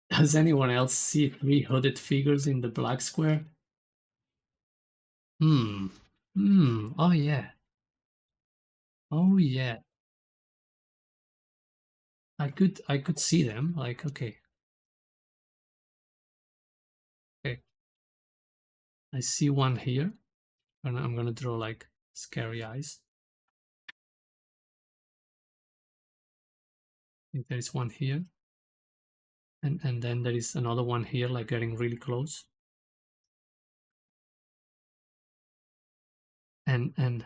Does anyone else see three hooded figures in the black square? Hmm. Hmm. Oh yeah. Oh yeah. I could see them. Like, okay. Okay. I see one here. And I'm gonna draw like scary eyes. I think there is one here. And then there is another one here, like getting really close. And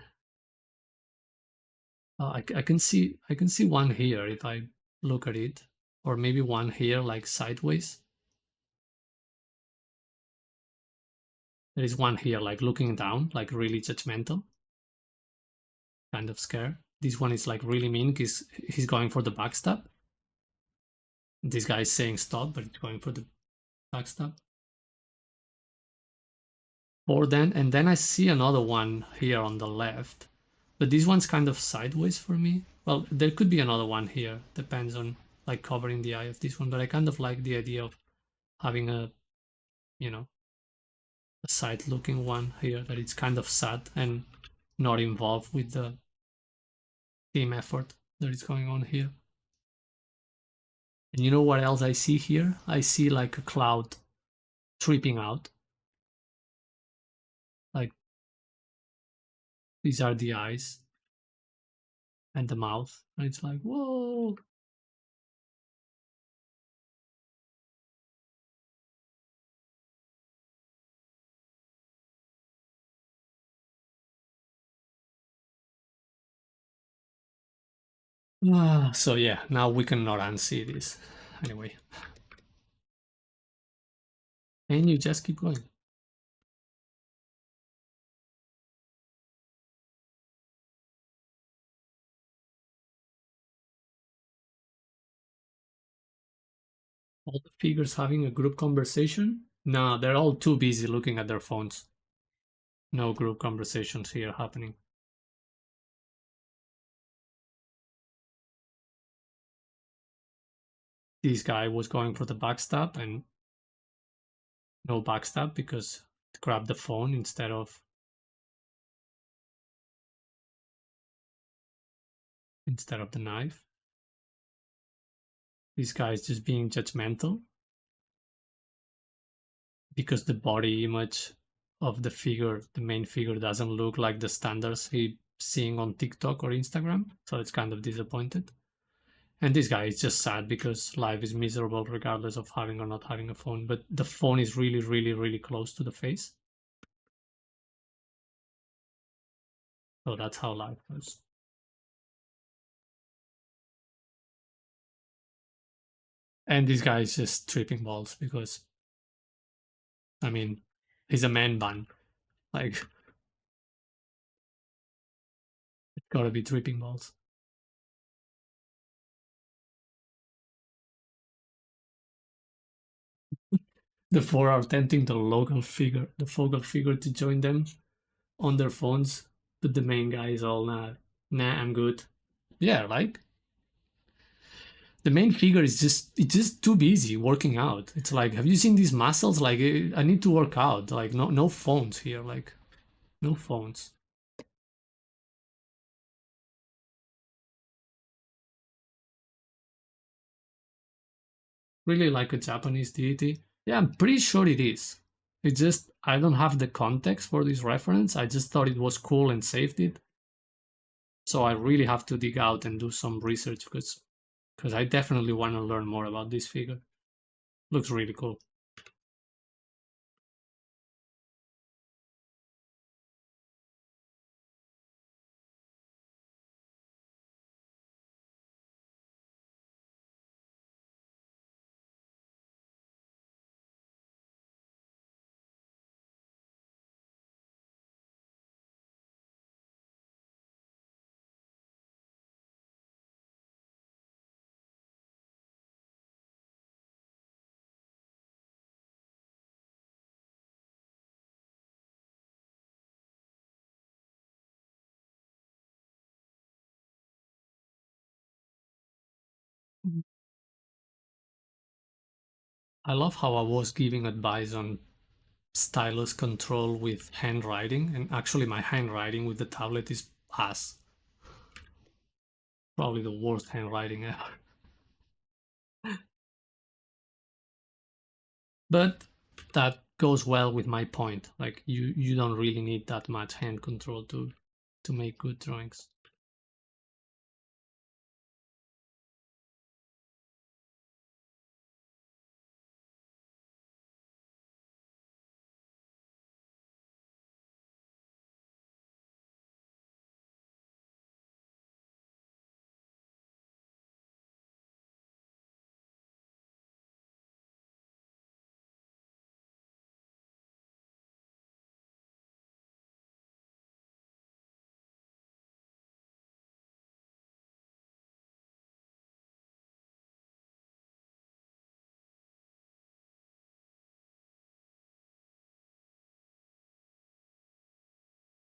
I can see one here if I look at it, or maybe one here like sideways. There is one here like looking down, like really judgmental, kind of scared. This one is like really mean because he's going for the backstab. This guy is saying stop, but he's going for the backstab. Or then, and then I see another one here on the left, but this one's kind of sideways for me. Well, there could be another one here, depends on like covering the eye of this one, but I kind of like the idea of having a, you know, a side looking one here that it's kind of sad and not involved with the team effort that is going on here. And you know what else I see here? I see like a cloud tripping out. Like these are the eyes and the mouth. And it's like, whoa. So yeah, now we cannot unsee this. Anyway. And you just keep going. All the figures having a group conversation? No, they're all too busy looking at their phones. No group conversations here happening. This guy was going for the backstab and no backstab because it grabbed the phone instead of the knife. This guy is just being judgmental because the body image of the figure, the main figure, doesn't look like the standards he's seeing on TikTok or Instagram. So it's kind of disappointed. And this guy is just sad because life is miserable regardless of having or not having a phone. But the phone is really, really, really close to the face. So that's how life goes. And this guy is just tripping balls because, I mean, he's a man bun. Like, Gotta be tripping balls. The four are tempting the focal figure to join them on their phones, but the main guy is all nah, I'm good. Yeah, like the main figure is just it's just too busy working out. It's like, have you seen these muscles? Like, I need to work out. Like, no phones here. Like, no phones. Really like a Japanese deity. Yeah, I'm pretty sure it is. It's just I don't have the context for this reference. I just thought it was cool and saved it. So I really have to dig out and do some research because I definitely want to learn more about this figure. Looks really cool. I love how I was giving advice on stylus control with handwriting, and actually my handwriting with the tablet is ass. Probably the worst handwriting ever. But that goes well with my point. Like, you don't really need that much hand control to make good drawings.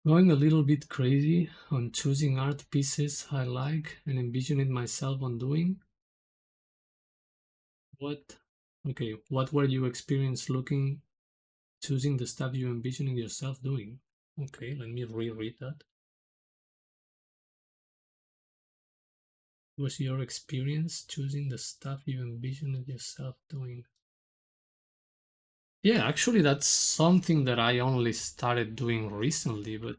Going a little bit crazy on choosing art pieces I like and envisioning myself on doing. What? Okay, what were you experience looking, choosing the stuff you envisioning yourself doing? Okay, let me reread that. Was your experience choosing the stuff you envisioned yourself doing? Yeah, actually, that's something that I only started doing recently, but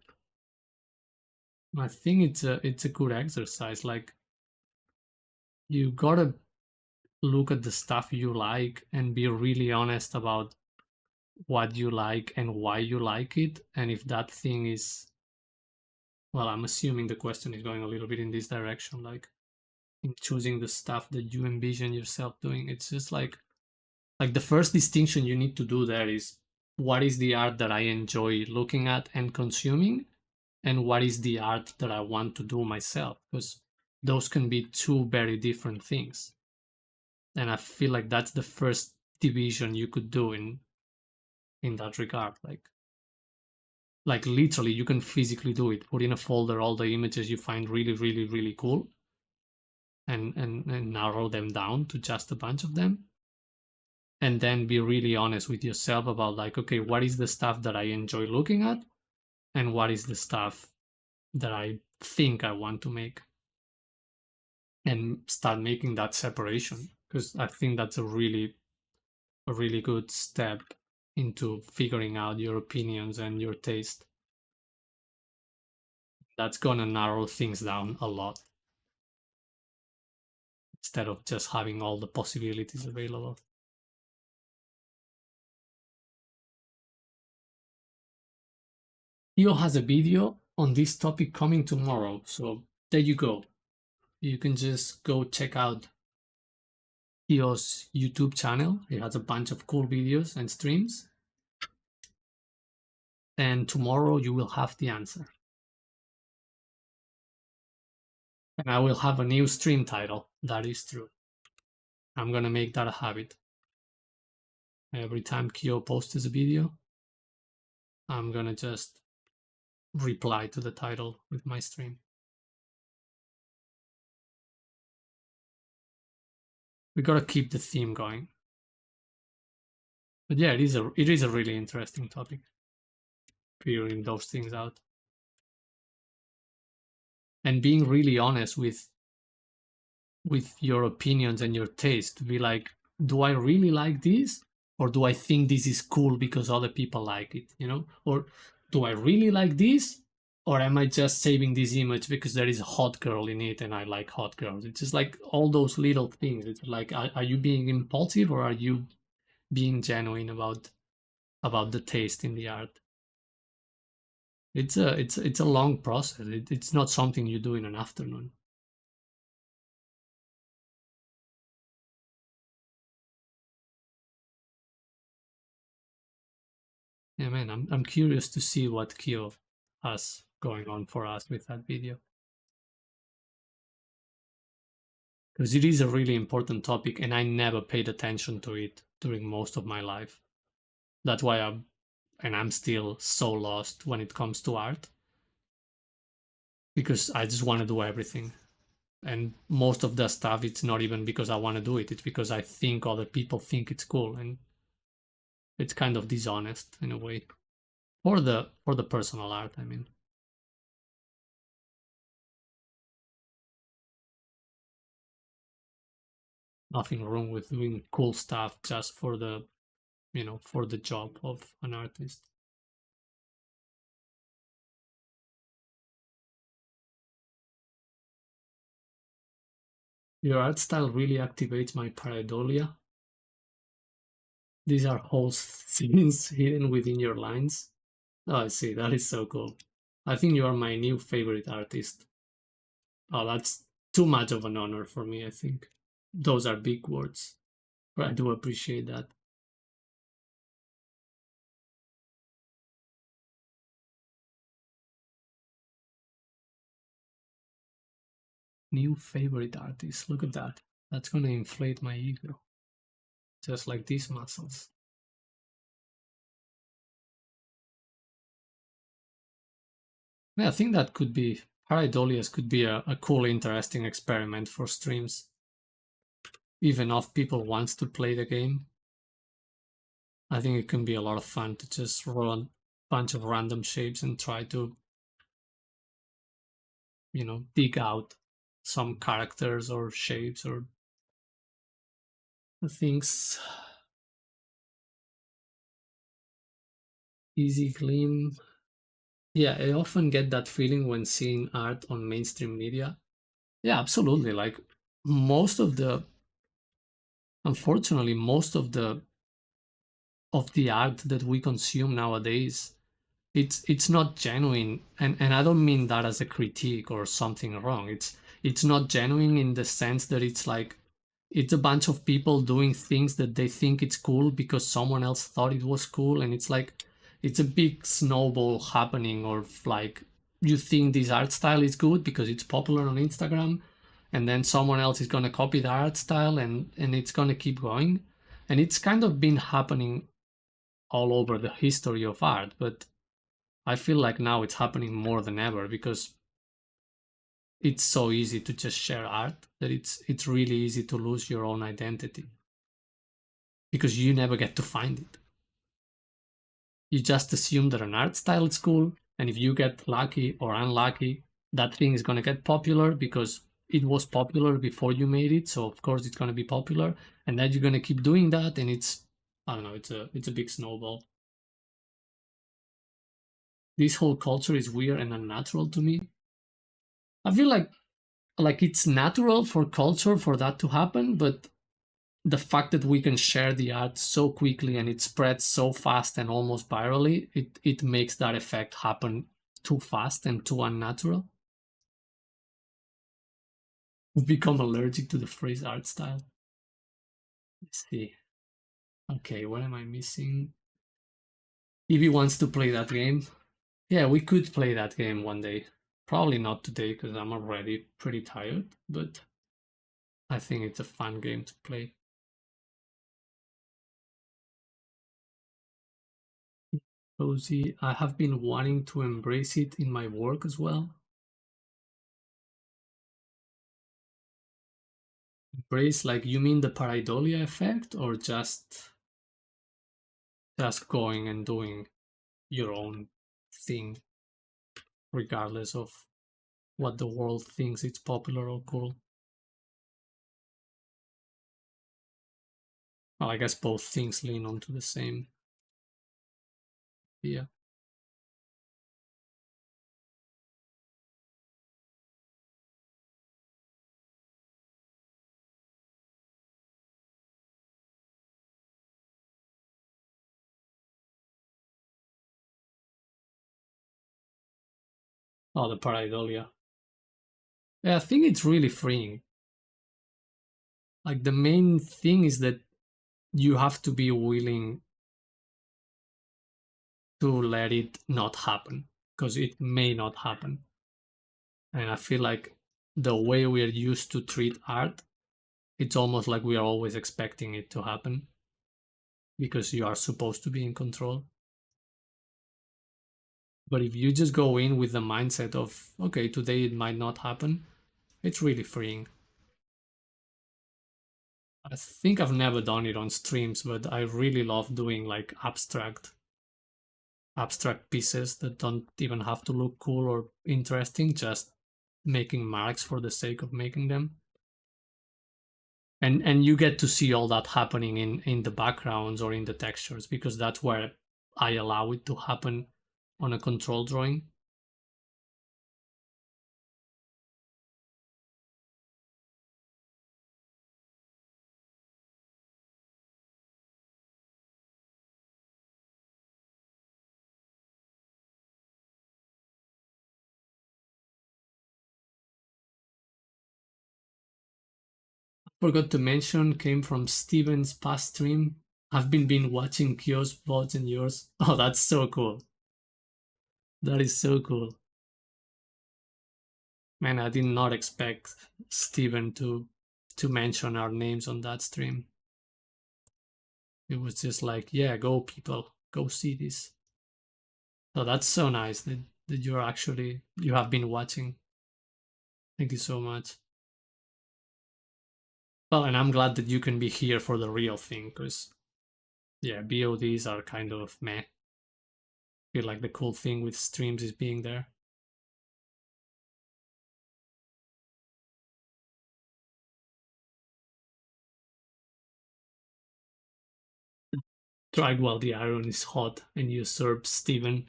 I think it's a good exercise. Like, you gotta look at the stuff you like and be really honest about what you like and why you like it. And if that thing is, well, I'm assuming the question is going a little bit in this direction, like in choosing the stuff that you envision yourself doing. It's just like the first distinction you need to do there is what is the art that I enjoy looking at and consuming, and what is the art that I want to do myself, because those can be two very different things. And I feel like that's the first division you could do in that regard. Like literally you can physically do it, put in a folder all the images you find really really really cool, and narrow them down to just a bunch of them, and then be really honest with yourself about, like, okay, what is the stuff that I enjoy looking at, and what is the stuff that I think I want to make, and start making that separation, because I think that's a really good step into figuring out your opinions and your taste. That's gonna narrow things down a lot instead of just having all the possibilities available. Theo has a video on this topic coming tomorrow, so there you go. You can just go check out Theo's YouTube channel. He has a bunch of cool videos and streams. And tomorrow you will have the answer. And I will have a new stream title. That is true. I'm gonna make that a habit. Every time Kyo posts a video, I'm gonna just reply to the title with my stream. We gotta keep the theme going. But yeah, it is a really interesting topic. Figuring those things out. And being really honest with your opinions and your taste to be like, do I really like this, or do I think this is cool because other people like it, or do I really like this, or am I just saving this image because there is a hot girl in it and I like hot girls? It's just like all those little things. It's like, are you being impulsive, or are you being genuine about the taste in the art? It's a long process. It's not something you do in an afternoon. Yeah, man, I'm curious to see what Kyo has going on for us with that video, because it is a really important topic, and I never paid attention to it during most of my life. That's why I'm still so lost when it comes to art, because I just want to do everything, and most of the stuff it's not even because I want to do it. It's because I think other people think it's cool, and it's kind of dishonest in a way for the personal art. I mean. Nothing wrong with doing cool stuff just for the job of an artist. Your art style really activates my pareidolia. These are whole scenes hidden within your lines. Oh, I see. That is so cool. I think you are my new favorite artist. Oh, that's too much of an honor for me, I think. Those are big words, but I do appreciate that. New favorite artist. Look at that. That's gonna inflate my ego. Just like these muscles. Yeah, I think that could be Pareidolias could be a cool, interesting experiment for streams. Even if people wants to play the game, I think it can be a lot of fun to just roll a bunch of random shapes and try to, dig out some characters or shapes or things. Easy gleam. Yeah, I often get that feeling when seeing art on mainstream media. Yeah, absolutely. Like most of the, unfortunately, most of the art that we consume nowadays, it's not genuine, and I don't mean that as a critique or something wrong. It's not genuine in the sense that it's like it's a bunch of people doing things that they think it's cool because someone else thought it was cool, and it's like it's a big snowball happening, or like you think this art style is good because it's popular on Instagram, and then someone else is going to copy the art style, and it's going to keep going. And it's kind of been happening all over the history of art, but I feel like now it's happening more than ever because it's so easy to just share art that it's really easy to lose your own identity because you never get to find it. You just assume that an art style is cool, and if you get lucky or unlucky, that thing is going to get popular because it was popular before you made it, so of course it's going to be popular, and then you're going to keep doing that, and I don't know, it's a big snowball. This whole culture is weird and unnatural to me. I feel like it's natural for culture for that to happen, but the fact that we can share the art so quickly and it spreads so fast and almost virally, it makes that effect happen too fast and too unnatural. We've become allergic to the phrase art style. Let's see. Okay, what am I missing? If he wants to play that game, yeah, we could play that game one day. Probably not today because I'm already pretty tired, but I think it's a fun game to play. Cozy. I have been wanting to embrace it in my work as well. Embrace, like, you mean the pareidolia effect, or just going and doing your own thing, regardless of what the world thinks it's popular or cool? Well, I guess both things lean onto the same. Yeah. Oh, the pareidolia. Yeah, I think it's really freeing. Like, the main thing is that you have to be willing to let it not happen, because it may not happen. And I feel like the way we are used to treat art, it's almost like we are always expecting it to happen because you are supposed to be in control. But if you just go in with the mindset of, okay, today it might not happen, it's really freeing. I think I've never done it on streams, but I really love doing like abstract pieces that don't even have to look cool or interesting, just making marks for the sake of making them. And you get to see all that happening in the backgrounds or in the textures, because that's where I allow it to happen on a control drawing. Forgot to mention, came from Steven's past stream. I've been watching Kyo's VODs and yours. Oh, that's so cool. That is so cool. Man, I did not expect Steven to mention our names on that stream. It was just like, yeah, go people, go see this. So that's so nice that you have been watching. Thank you so much. Well, and I'm glad that you can be here for the real thing, because yeah, BODs are kind of meh. I feel like the cool thing with streams is being there. Tried while the iron is hot and usurp Steven.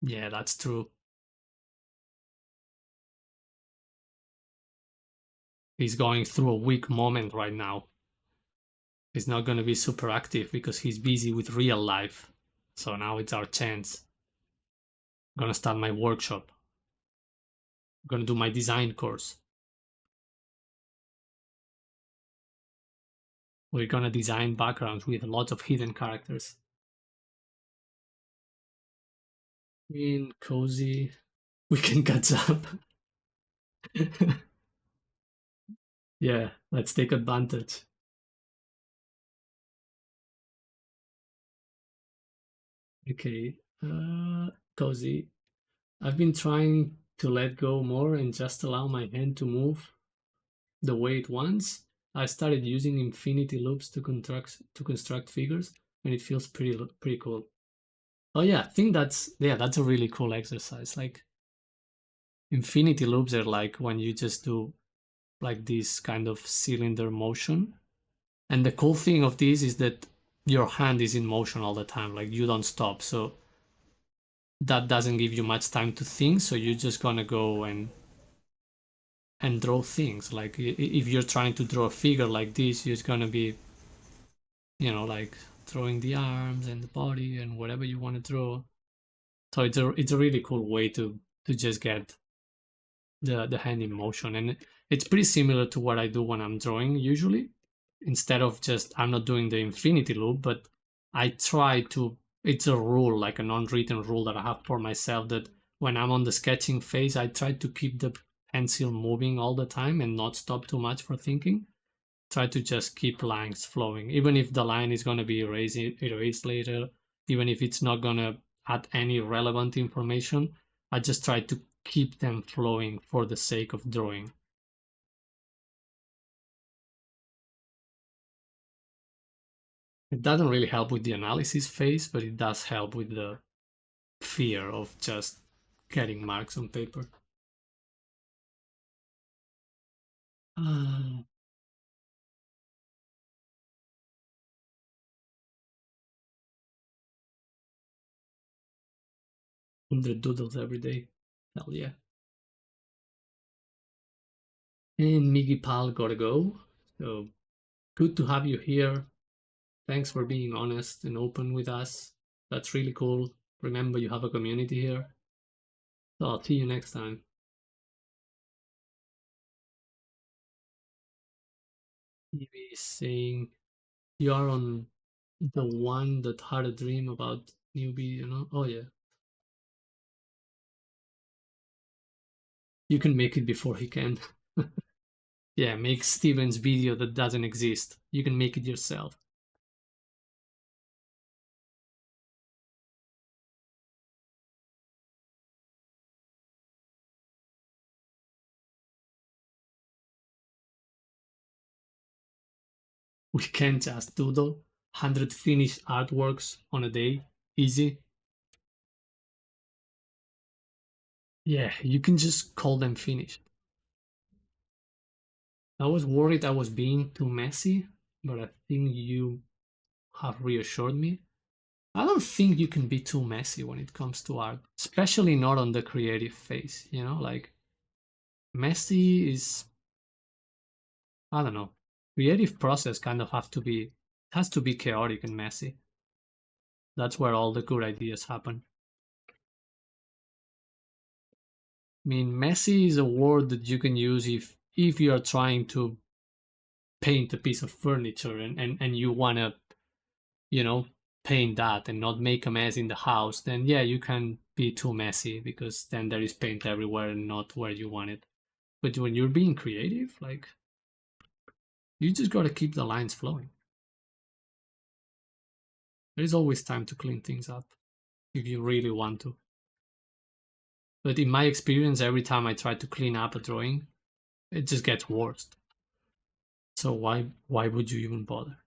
Yeah, that's true. He's going through a weak moment right now. He's not gonna be super active because he's busy with real life. So now it's our chance. I'm gonna start my workshop. I'm gonna do my design course. We're gonna design backgrounds with lots of hidden characters. In cozy, we can catch up. Yeah, let's take advantage. Okay, cozy. I've been trying to let go more and just allow my hand to move the way it wants. I started using infinity loops to construct figures, and it feels pretty cool. Oh yeah, I think that's a really cool exercise. Like, infinity loops are like when you just do like this kind of cylinder motion. And the cool thing of this is that your hand is in motion all the time, like you don't stop. So that doesn't give you much time to think, so you're just gonna go and draw things. Like, if you're trying to draw a figure like this, you're gonna be, like drawing the arms and the body and whatever you want to draw. So it's a really cool way to just get the hand in motion. And it's pretty similar to what I do when I'm drawing usually. Instead of just, I'm not doing the infinity loop, but I try to, it's a rule, like an unwritten rule that I have for myself, that when I'm on the sketching phase, I try to keep the pencil moving all the time and not stop too much for thinking. Try to just keep lines flowing, even if the line is going to be erased later, even if it's not going to add any relevant information. I just try to keep them flowing for the sake of drawing. It doesn't really help with the analysis phase, but it does help with the fear of just getting marks on paper. Uh, 100 doodles every day. Hell yeah. And Miggy Pal gotta go. So good to have you here. Thanks for being honest and open with us. That's really cool. Remember, you have a community here. So I'll see you next time. Maybe saying you are on the one that had a dream about newbie, you know? Oh, yeah. You can make it before he can. Yeah, make Steven's video that doesn't exist. You can make it yourself. We can just doodle 100 finished artworks on a day. Easy. Yeah, you can just call them finished. I was worried I was being too messy, but I think you have reassured me. I don't think you can be too messy when it comes to art, especially not on the creative phase, you know? Like, messy is, I don't know. Creative process kind of has to be chaotic and messy. That's where all the good ideas happen. I mean, messy is a word that you can use if you are trying to paint a piece of furniture and you want to, you know, paint that and not make a mess in the house, then yeah, you can be too messy because then there is paint everywhere and not where you want it. But when you're being creative, like, you just got to keep the lines flowing. There is always time to clean things up if you really want to. But in my experience, every time I try to clean up a drawing, it just gets worse. So why would you even bother?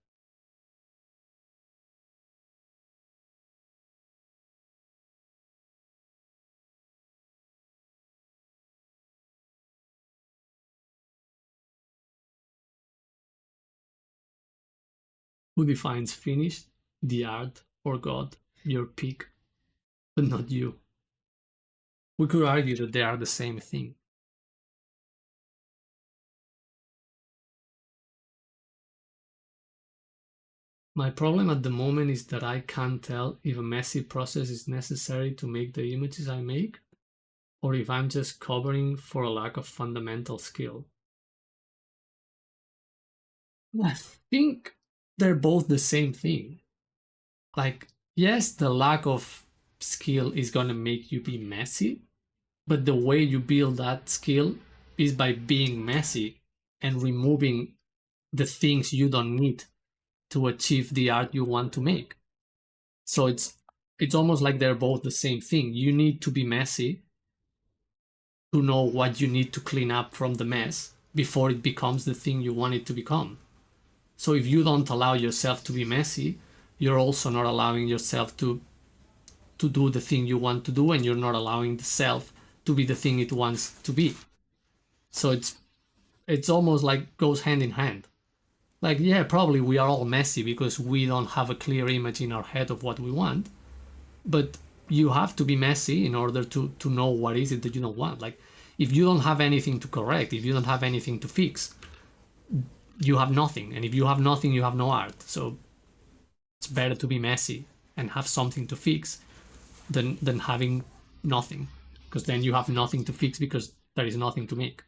Who defines finished? The art or God? Your pick, but not you. We could argue that they are the same thing. My problem at the moment is that I can't tell if a messy process is necessary to make the images I make, or if I'm just covering for a lack of fundamental skill. I think they're both the same thing. Like, yes, the lack of skill is gonna make you be messy, but the way you build that skill is by being messy and removing the things you don't need to achieve the art you want to make. So it's almost like they're both the same thing. You need to be messy to know what you need to clean up from the mess before it becomes the thing you want it to become. So if you don't allow yourself to be messy, you're also not allowing yourself to do the thing you want to do, and you're not allowing the self to be the thing it wants to be. So it's almost like goes hand in hand. Like, yeah, probably we are all messy because we don't have a clear image in our head of what we want, but you have to be messy in order to know what is it that you don't want. Like, if you don't have anything to correct, if you don't have anything to fix, you have nothing, and if you have nothing, you have no art. So it's better to be messy and have something to fix than having nothing, because then you have nothing to fix because there is nothing to make.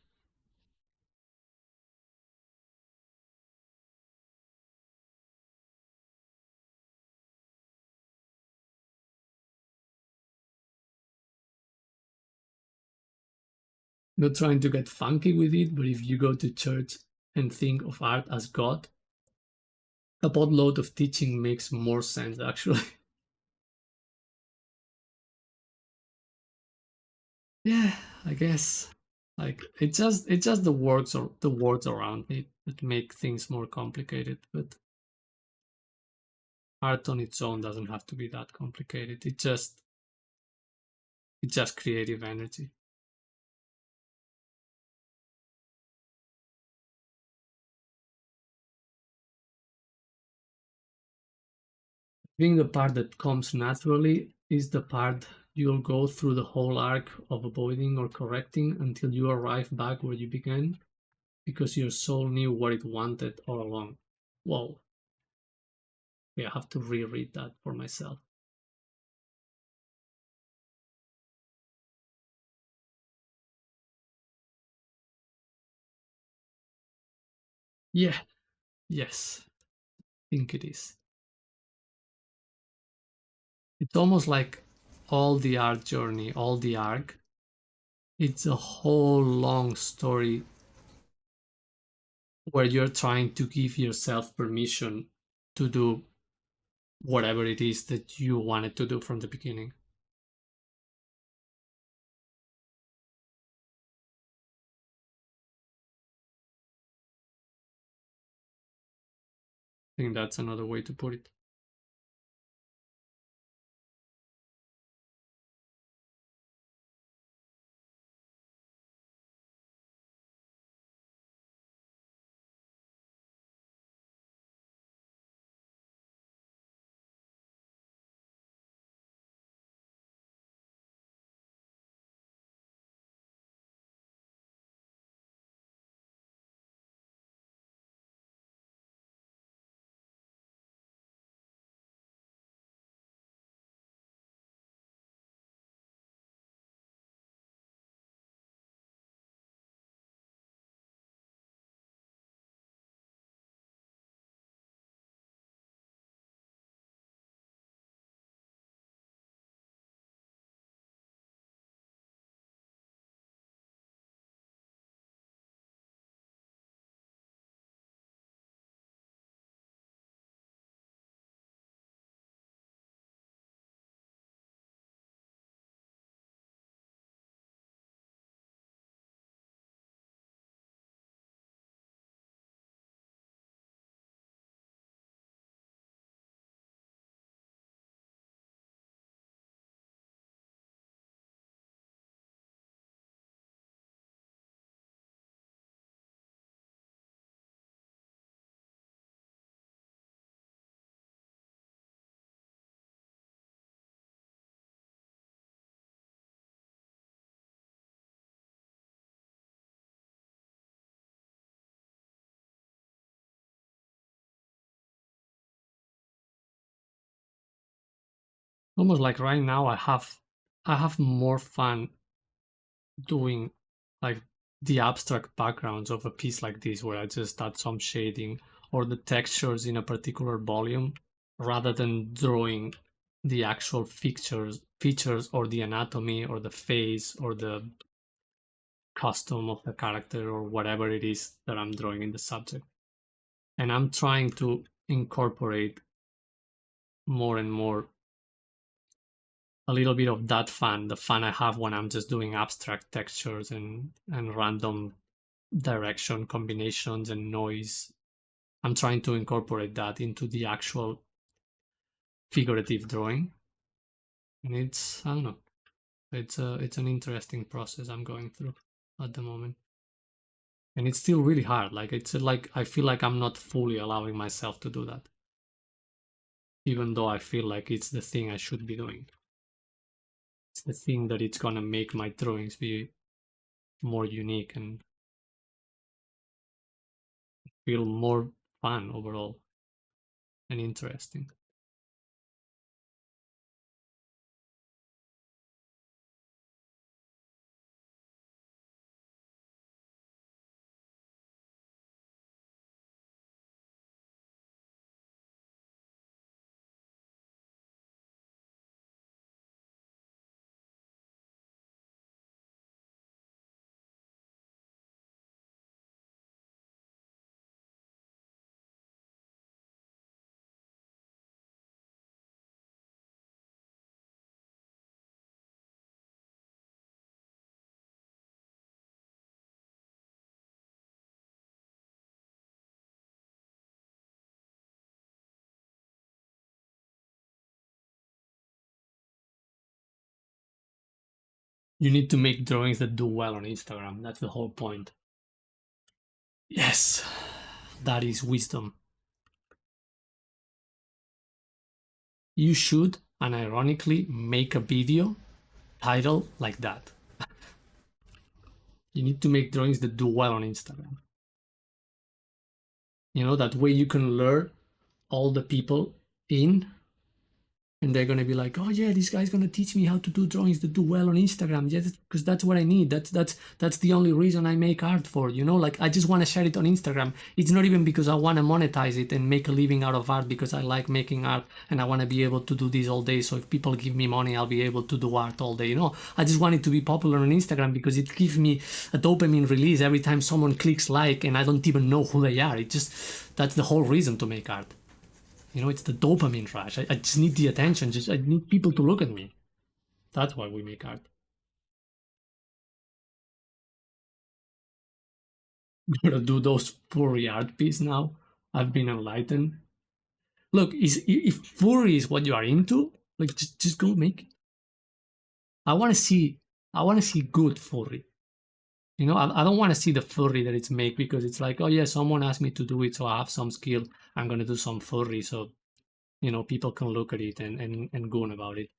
Not trying to get funky with it, but if you go to church and think of art as God, a boatload of teaching makes more sense actually. Yeah, I guess. Like it's just the words around it that make things more complicated, but art on its own doesn't have to be that complicated. It's just creative energy. Being the part that comes naturally is the part you'll go through the whole arc of avoiding or correcting until you arrive back where you began, because your soul knew what it wanted all along. Whoa, yeah, I have to reread that for myself. Yeah, yes, I think it is. It's almost like all the art journey, all the arc, it's a whole long story where you're trying to give yourself permission to do whatever it is that you wanted to do from the beginning. I think that's another way to put it. Almost like right now I have more fun doing like the abstract backgrounds of a piece like this where I just add some shading or the textures in a particular volume rather than drawing the actual features or the anatomy or the face or the custom of the character or whatever it is that I'm drawing in the subject. And I'm trying to incorporate more and more a little bit of that fun, the fun I have when I'm just doing abstract textures and random direction combinations and noise. I'm trying to incorporate that into the actual figurative drawing, and it's, I don't know, it's an interesting process I'm going through at the moment, and it's still really hard. Like it's like I feel like I'm not fully allowing myself to do that, even though I feel like it's the thing I should be doing. It's the thing that it's gonna make my drawings be more unique and feel more fun overall and interesting. You need to make drawings that do well on Instagram. That's the whole point. Yes, that is wisdom. You should, unironically, make a video titled like that. You need to make drawings that do well on Instagram. You know, that way you can lure all the people in, and they're gonna be like, oh yeah, this guy's gonna teach me how to do drawings that do well on Instagram. Yeah, because that's what I need. That's the only reason I make art for. You know, like I just want to share it on Instagram. It's not even because I want to monetize it and make a living out of art, because I like making art and I want to be able to do this all day. So if people give me money, I'll be able to do art all day. You know, I just want it to be popular on Instagram because it gives me a dopamine release every time someone clicks like, and I don't even know who they are. It just, that's the whole reason to make art. You know, it's the dopamine rush. I just need the attention. I need people to look at me. That's why we make art. Gotta do those furry art piece now. I've been enlightened. Look, if furry is what you are into, like just go make it. I want to see. I want to see good furry. You know, I don't want to see the furry that it's make because it's like, oh yeah, someone asked me to do it, so I have some skill. I'm gonna do some furry, so you know people can look at it and go on about it.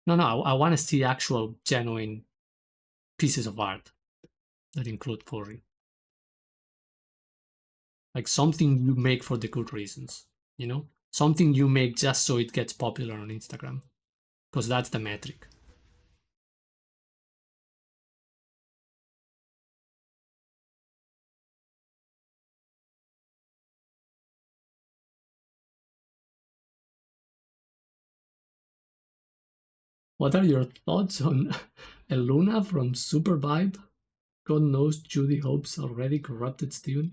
No, no, I want to see actual genuine pieces of art that include furry. Like something you make for the good reasons, you know? Something you make just so it gets popular on Instagram. Because that's the metric. What are your thoughts on Eluna from Super Vibe? God knows Judy Hope's already corrupted Steven.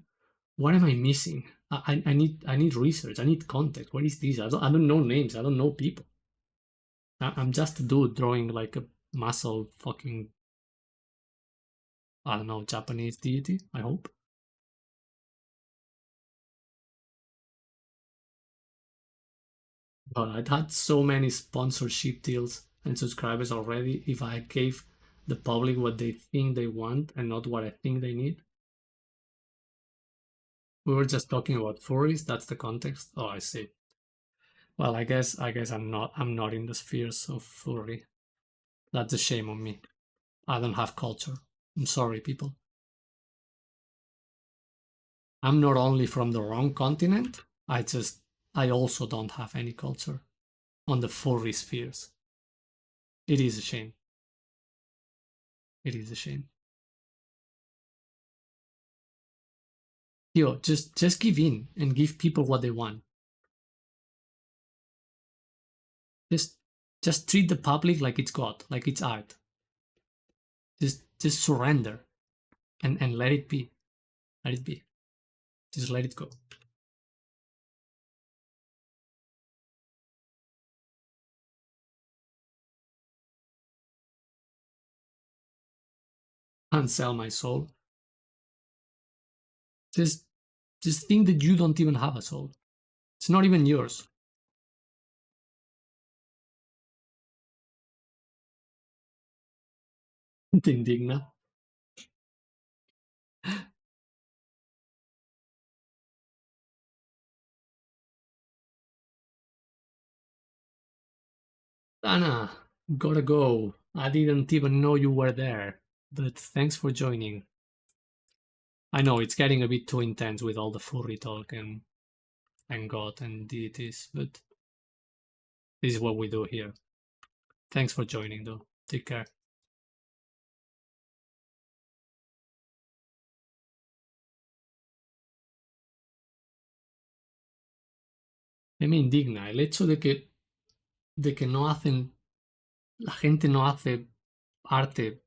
What am I missing? I need research. I need context. What is this? I don't know names. I don't know people. I'm just a dude drawing like a muscle fucking, I don't know, Japanese deity, I hope. But I'd had so many sponsorship deals and subscribers already. If I gave the public what they think they want and not what I think they need. We were just talking about furries, that's the context. Oh, I see. Well, I guess I'm not in the spheres of furry. That's a shame on me. I don't have culture. I'm sorry, people. I'm not only from the wrong continent, I also don't have any culture on the furry spheres. It is a shame. It is a shame. Yo, just give in and give people what they want. Just just treat the public like it's God, like it's art. Just surrender and let it be. Let it be. Just let it go. And sell my soul. Just just think that you don't even have a soul. It's not even yours. Te indigna. Anna, gotta go. I didn't even know you were there. But thanks for joining. I know it's getting a bit too intense with all the furry talk and God and deities, but this is what we do here. Thanks for joining though. Take care. Me indigna el hecho de que no hacen, la gente no hace arte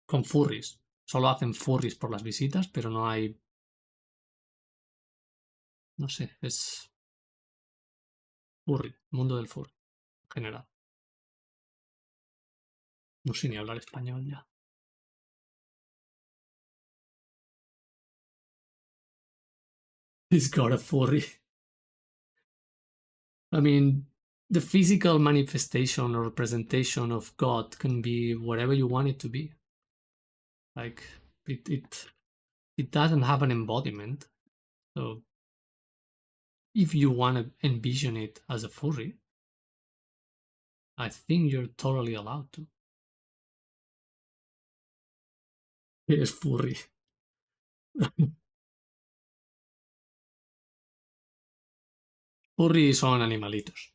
con furries. Solo hacen furries por las visitas, pero no hay, no sé, es furry, mundo del furry en general. No sé ni hablar español ya. He's got a furry. I mean, the physical manifestation or representation of God can be whatever you want it to be. Like it doesn't have an embodiment. So if you want to envision it as a furry, I think you're totally allowed to. It is furry. Furry son animalitos.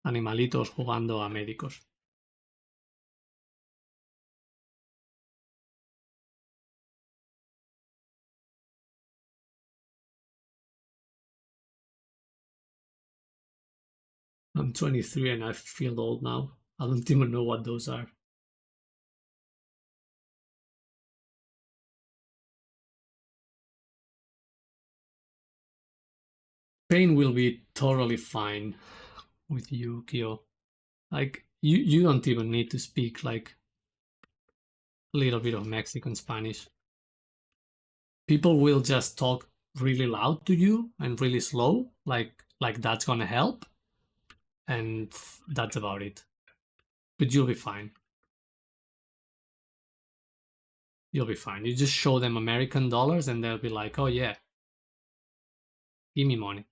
Animalitos jugando a médicos. I'm 23 and I feel old now. I don't even know what those are. Pain will be totally fine with you, Kyo. Like you don't even need to speak like a little bit of Mexican Spanish. People will just talk really loud to you and really slow, like that's gonna help, and that's about it. But you'll be fine. You'll be fine. You just show them American dollars and they'll be like, oh yeah, give me money.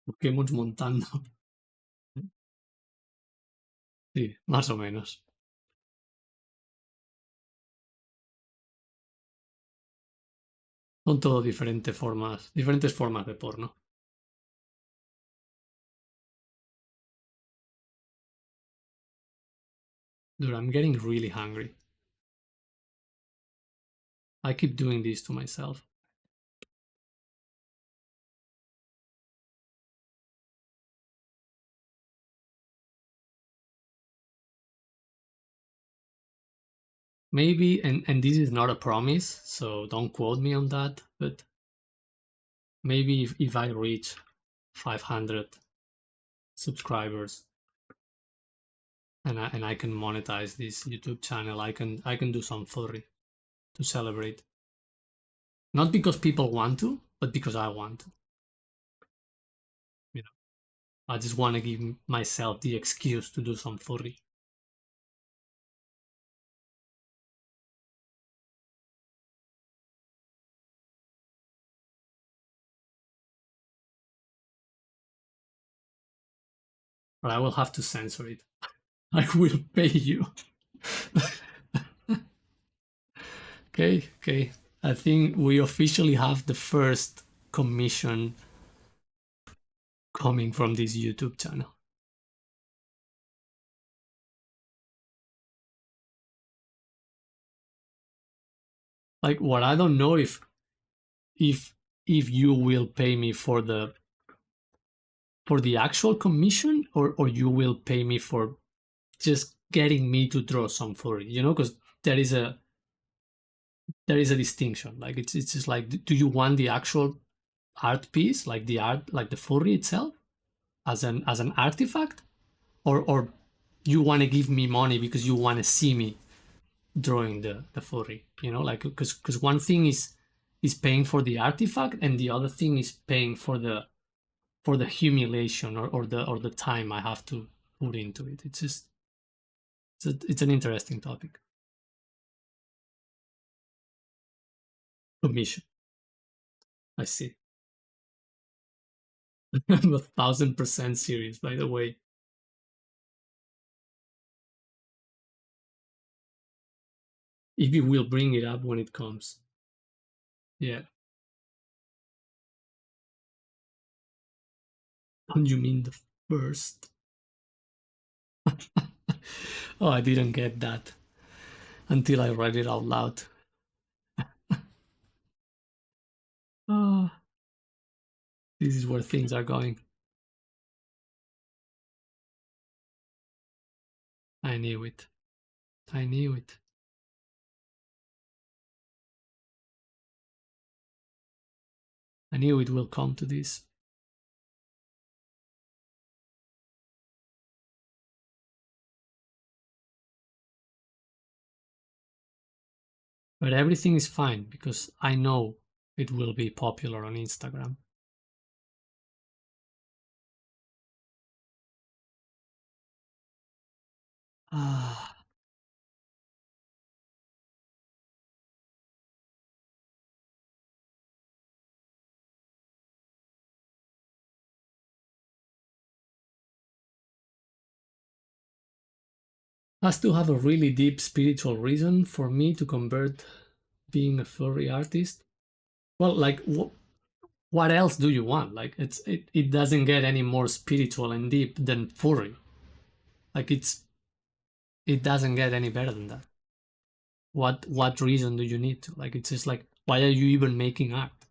Pokémon montando. Sí, más o menos. Son todo diferentes formas de porno. Dude, I'm getting really hungry. I keep doing this to myself. Maybe, and this is not a promise, so don't quote me on that, but maybe if I reach 500 subscribers and I can monetize this YouTube channel, I can do some furry to celebrate. Not because people want to, but because I want to. You know, I just want to give myself the excuse to do some furry. But I will have to censor it. I will pay you. Okay. I think we officially have the first commission coming from this YouTube channel. Like what I don't know if if you will pay me for the actual commission or you will pay me for just getting me to draw some furry, because there is a distinction. Like it's just like, do you want the actual art piece, like the art, like the furry itself, as an artifact, or you want to give me money because you want to see me drawing the furry, like because one thing is paying for the artifact and the other thing is paying for the humiliation or the time I have to put into it. It's just it's an interesting topic. Commission. I see. I'm 1,000% serious, by the way. If you will bring it up when it comes. Yeah. Don't you mean the first? Oh, I didn't get that until I read it out loud. Oh, this is where things are going. I knew it. I knew it. I knew it will come to this. But everything is fine because I know it will be popular on Instagram. Ah, has to have a really deep spiritual reason for me to convert being a furry artist. Well, like what else do you want? Like it doesn't get any more spiritual and deep than furry. Like it doesn't get any better than that. What reason do you need to? Like it's just like why are you even making art?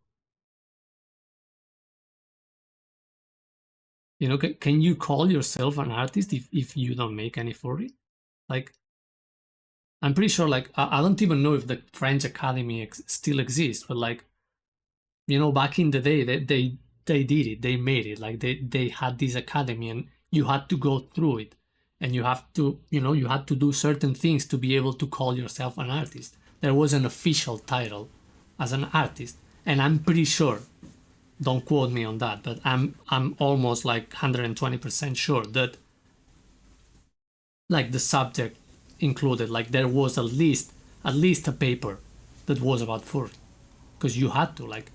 You know, can you call yourself an artist if you don't make any furry? Like I'm pretty sure like I don't even know if the French Academy still exists, but like you know back in the day they did it, they made it, like they had this academy and you had to go through it and you have to you know you had to do certain things to be able to call yourself an artist. There was an official title as an artist, and I'm pretty sure, don't quote me on that, but I'm almost like 120% sure that like the subject included, like there was at least a paper that was about fur, because you had to like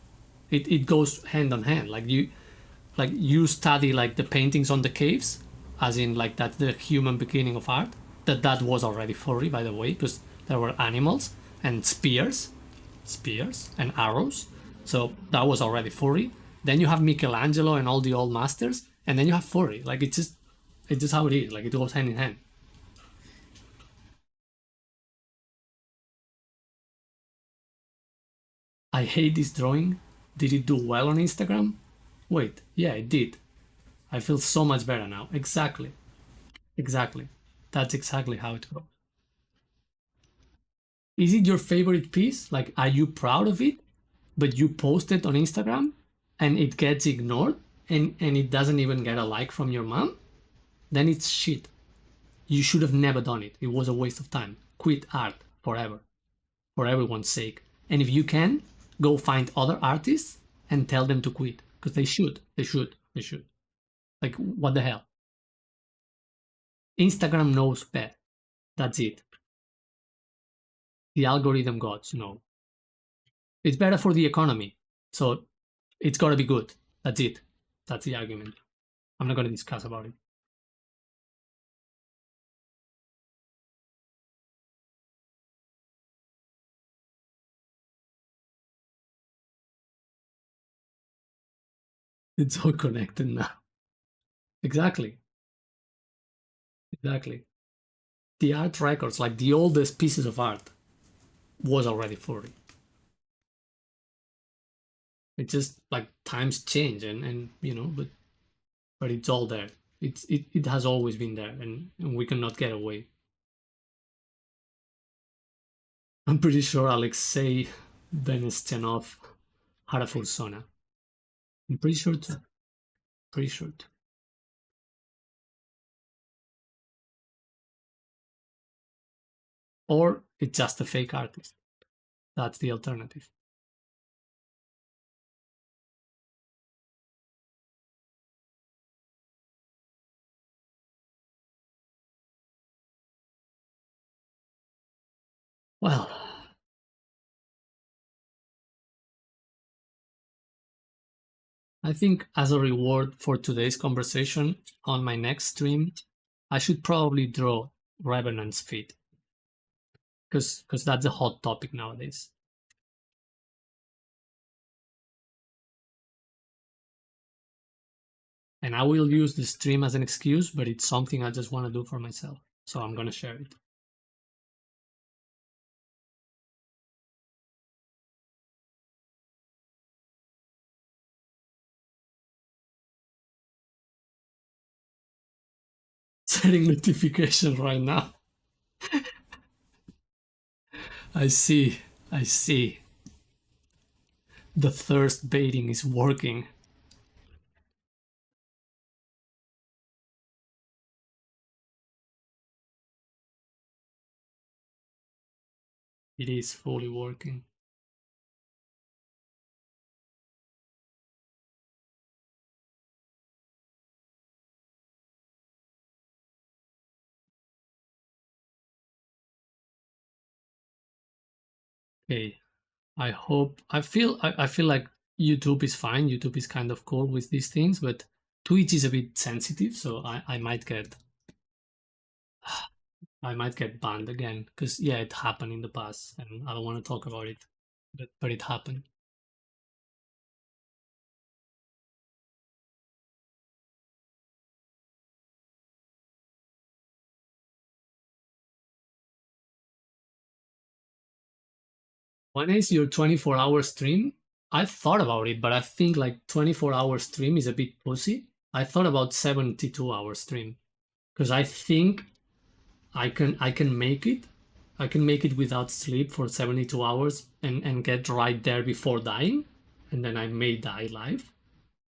it goes hand on hand. Like you study like the paintings on the caves, as in like that's the human beginning of art. That was already furry, by the way, because there were animals and spears and arrows. So that was already furry. Then you have Michelangelo and all the old masters, and then you have furry. Like it's just how it is. Like it goes hand in hand. I hate this drawing. Did it do well on Instagram? Wait, yeah, it did. I feel so much better now. Exactly. Exactly. That's exactly how it goes. Is it your favorite piece? Like, are you proud of it? But you post it on Instagram and it gets ignored and it doesn't even get a like from your mom? Then it's shit. You should have never done it. It was a waste of time. Quit art forever, for everyone's sake. And if you can, go find other artists and tell them to quit. Because they should. They should. They should. Like, what the hell? Instagram knows best. That's it. The algorithm gods know. It's better for the economy. So it's got to be good. That's it. That's the argument. I'm not going to discuss about it. It's all connected now. Exactly. Exactly. The art records, like the oldest pieces of art, was already 40. It's just like times change and you know, but it's all there. It has always been there and we cannot get away. I'm pretty sure Alexei Benestyanov had a fursona. I'm pretty sure too. Pretty sure too. Or it's just a fake artist. That's the alternative. Well, I think as a reward for today's conversation on my next stream, I should probably draw Revenant's feet because that's a hot topic nowadays. And I will use the stream as an excuse, but it's something I just want to do for myself. So I'm gonna share it. Setting notification right now. I see. I see. The thirst baiting is working. It is fully working. Okay. I hope I feel like YouTube is fine. YouTube is kind of cool with these things, but Twitch is a bit sensitive, so I might get banned again because yeah, it happened in the past, and I don't want to talk about it, but it happened. When is your 24-hour stream? I thought about it, but I think like 24-hour stream is a bit pussy. I thought about 72-hour stream because I think I can make it. I can make it without sleep for 72 hours and get right there before dying, and then I may die live.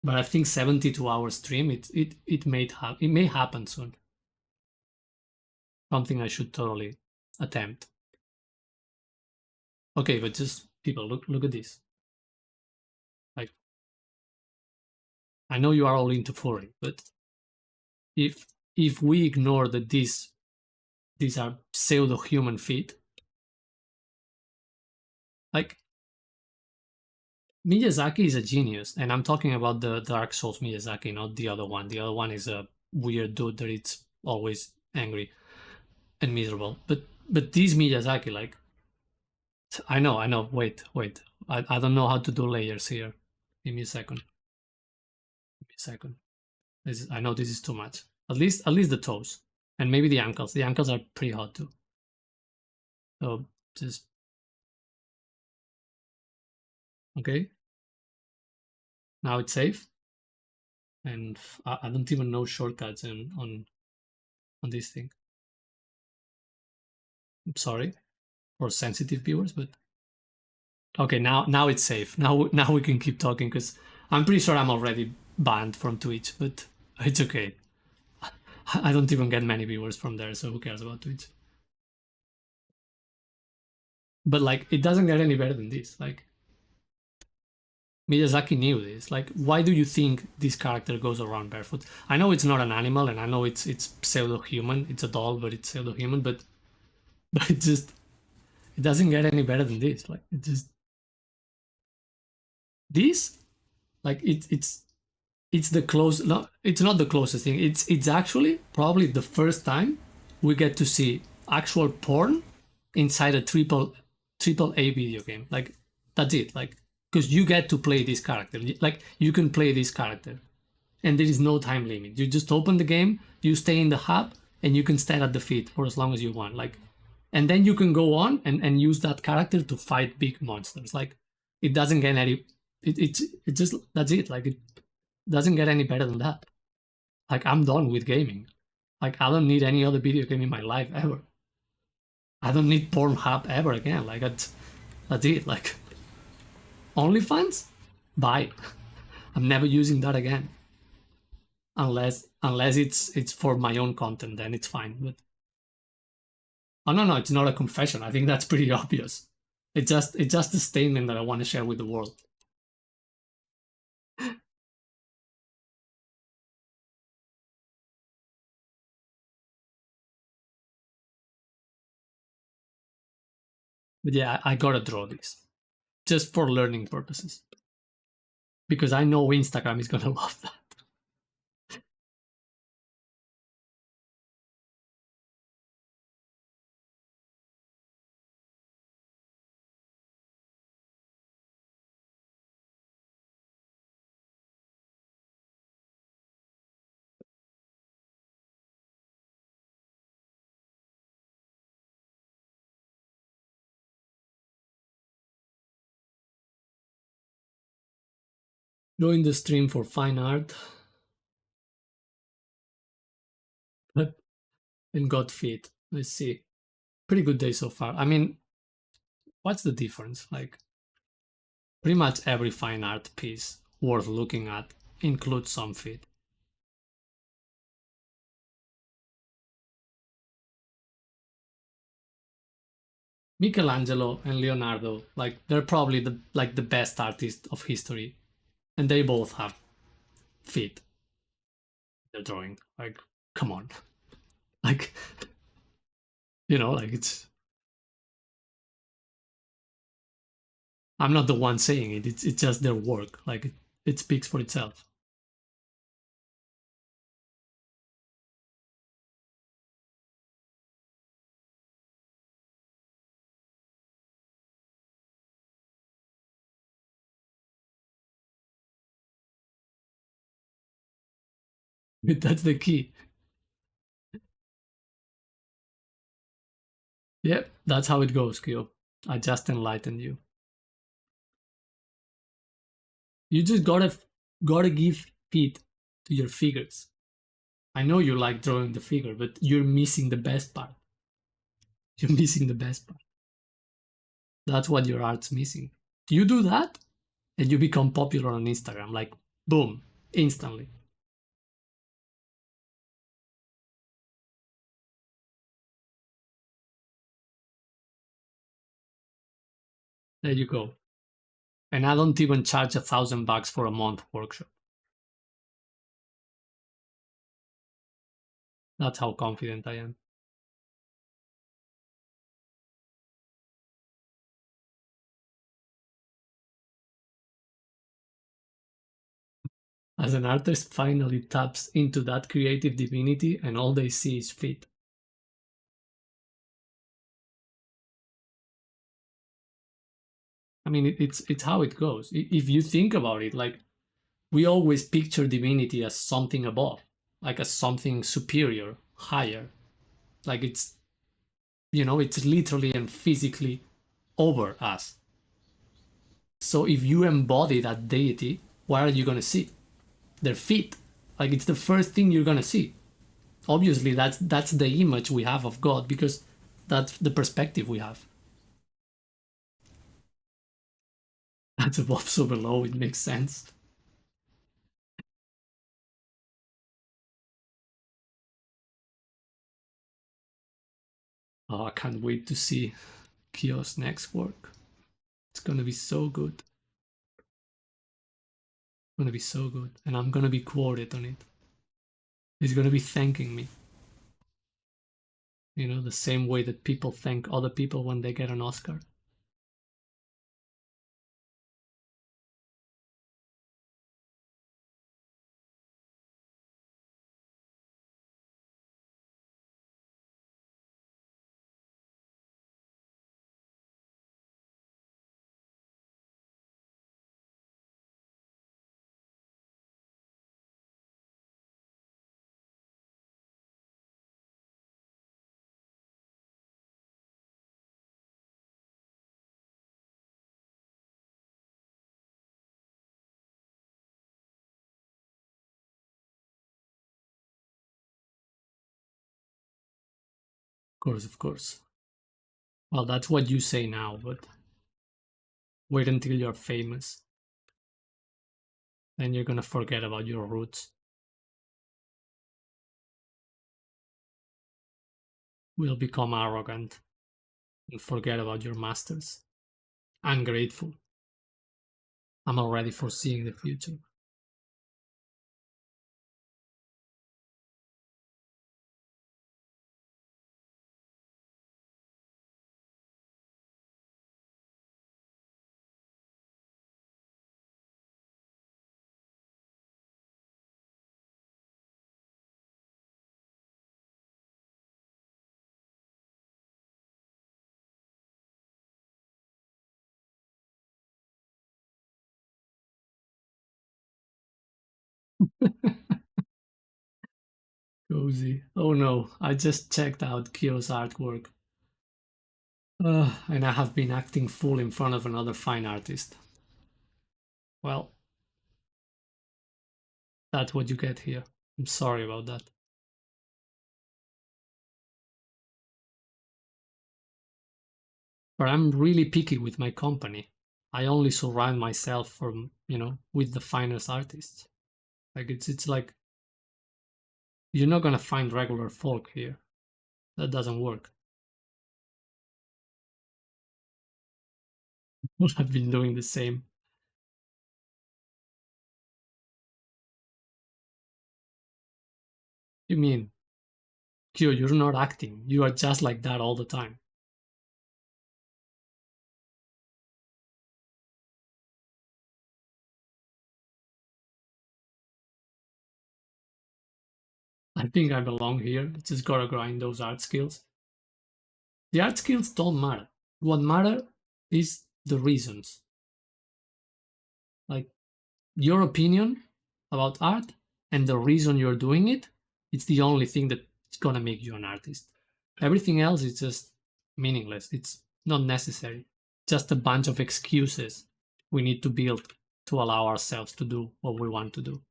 But I think 72-hour stream it may happen soon. Something I should totally attempt. Okay, but just people look at this. Like I know you are all into furry, but if if we ignore that these are pseudo human feet, like Miyazaki is a genius, and I'm talking about the Dark Souls Miyazaki, not the other one. The other one is a weird dude that it's always angry and miserable. But this Miyazaki, like, I know. Wait. I don't know how to do layers here. Give me a second. Give me a second. I know this is too much. At least the toes and maybe the ankles. The ankles are pretty hot too. So just okay. Now it's safe, and I don't even know shortcuts on this thing. I'm sorry for sensitive viewers, but okay, now it's safe. Now we can keep talking because I'm pretty sure I'm already banned from Twitch, but it's okay. I don't even get many viewers from there, so who cares about Twitch? But like, it doesn't get any better than this. Like, Miyazaki knew this. Like, why do you think this character goes around barefoot? I know it's not an animal, and I know it's pseudo human. It's a doll, but it's pseudo human. But it doesn't get any better than this. Like, it just this like it's the close. No, it's not the closest thing. It's actually probably the first time we get to see actual porn inside a triple A video game. Like that's it. Like because you get to play this character. Like you can play this character, and there is no time limit. You just open the game, you stay in the hub, and you can stand at the feet for as long as you want. Like, and then you can go on and use that character to fight big monsters. Like it doesn't get any. It just that's it. Like it doesn't get any better than that. Like I'm done with gaming. Like I don't need any other video game in my life ever. I don't need Pornhub ever again. Like that's it. Like OnlyFans, bye. I'm never using that again. Unless it's for my own content, then it's fine. But oh no, it's not a confession. I think that's pretty obvious. It's just a statement that I want to share with the world. But yeah, I gotta draw this just for learning purposes because I know Instagram is gonna love that. Join the stream for fine art, but and got fit. Let's see. Pretty good day so far. I mean, what's the difference? Like, pretty much every fine art piece worth looking at includes some fit. Michelangelo and Leonardo, like they're probably the best artists of history, and they both have feet. They're drawing. Like, come on, like like it's. I'm not the one saying it. It's just their work. Like it speaks for itself. That's the key. Yep, that's how it goes, Kyo. I just enlightened you. You just gotta give feet to your figures. I know you like drawing the figure, but you're missing the best part. You're missing the best part. That's what your art's missing. You do that, and you become popular on Instagram. Like, boom, instantly. There you go. And I don't even charge $1,000 for a month workshop. That's how confident I am. As an artist finally taps into that creative divinity and all they see is fit. I mean, it's how it goes. If you think about it, like we always picture divinity as something above, like as something superior, higher. Like it's literally and physically over us. So if you embody that deity, what are you gonna see? Their feet. Like it's the first thing you're gonna see. Obviously, that's the image we have of God because that's the perspective we have. That's above so below. It makes sense. Oh, I can't wait to see Kyo's next work. It's gonna be so good. It's gonna be so good, and I'm gonna be quoted on it. He's gonna be thanking me. The same way that people thank other people when they get an Oscar. Of course, of course. Well, that's what you say now, but wait until you're famous. Then you're gonna forget about your roots. We'll become arrogant and forget about your masters. Ungrateful. I'm already foreseeing the future. Cozy. Oh no, I just checked out Kyo's artwork. And I have been acting fool in front of another fine artist. Well, that's what you get here. I'm sorry about that. But I'm really picky with my company. I only surround myself with the finest artists. Like it's like you're not gonna find regular folk here. That doesn't work. would have been doing the same. You mean, Q, you're not acting. You are just like that all the time. I think I belong here. Just gotta grind those art skills. The art skills don't matter. What matter is the reasons. Like your opinion about art and the reason you're doing it, it's the only thing that's gonna make you an artist. Everything else is just meaningless. It's not necessary. Just a bunch of excuses we need to build to allow ourselves to do what we want to do.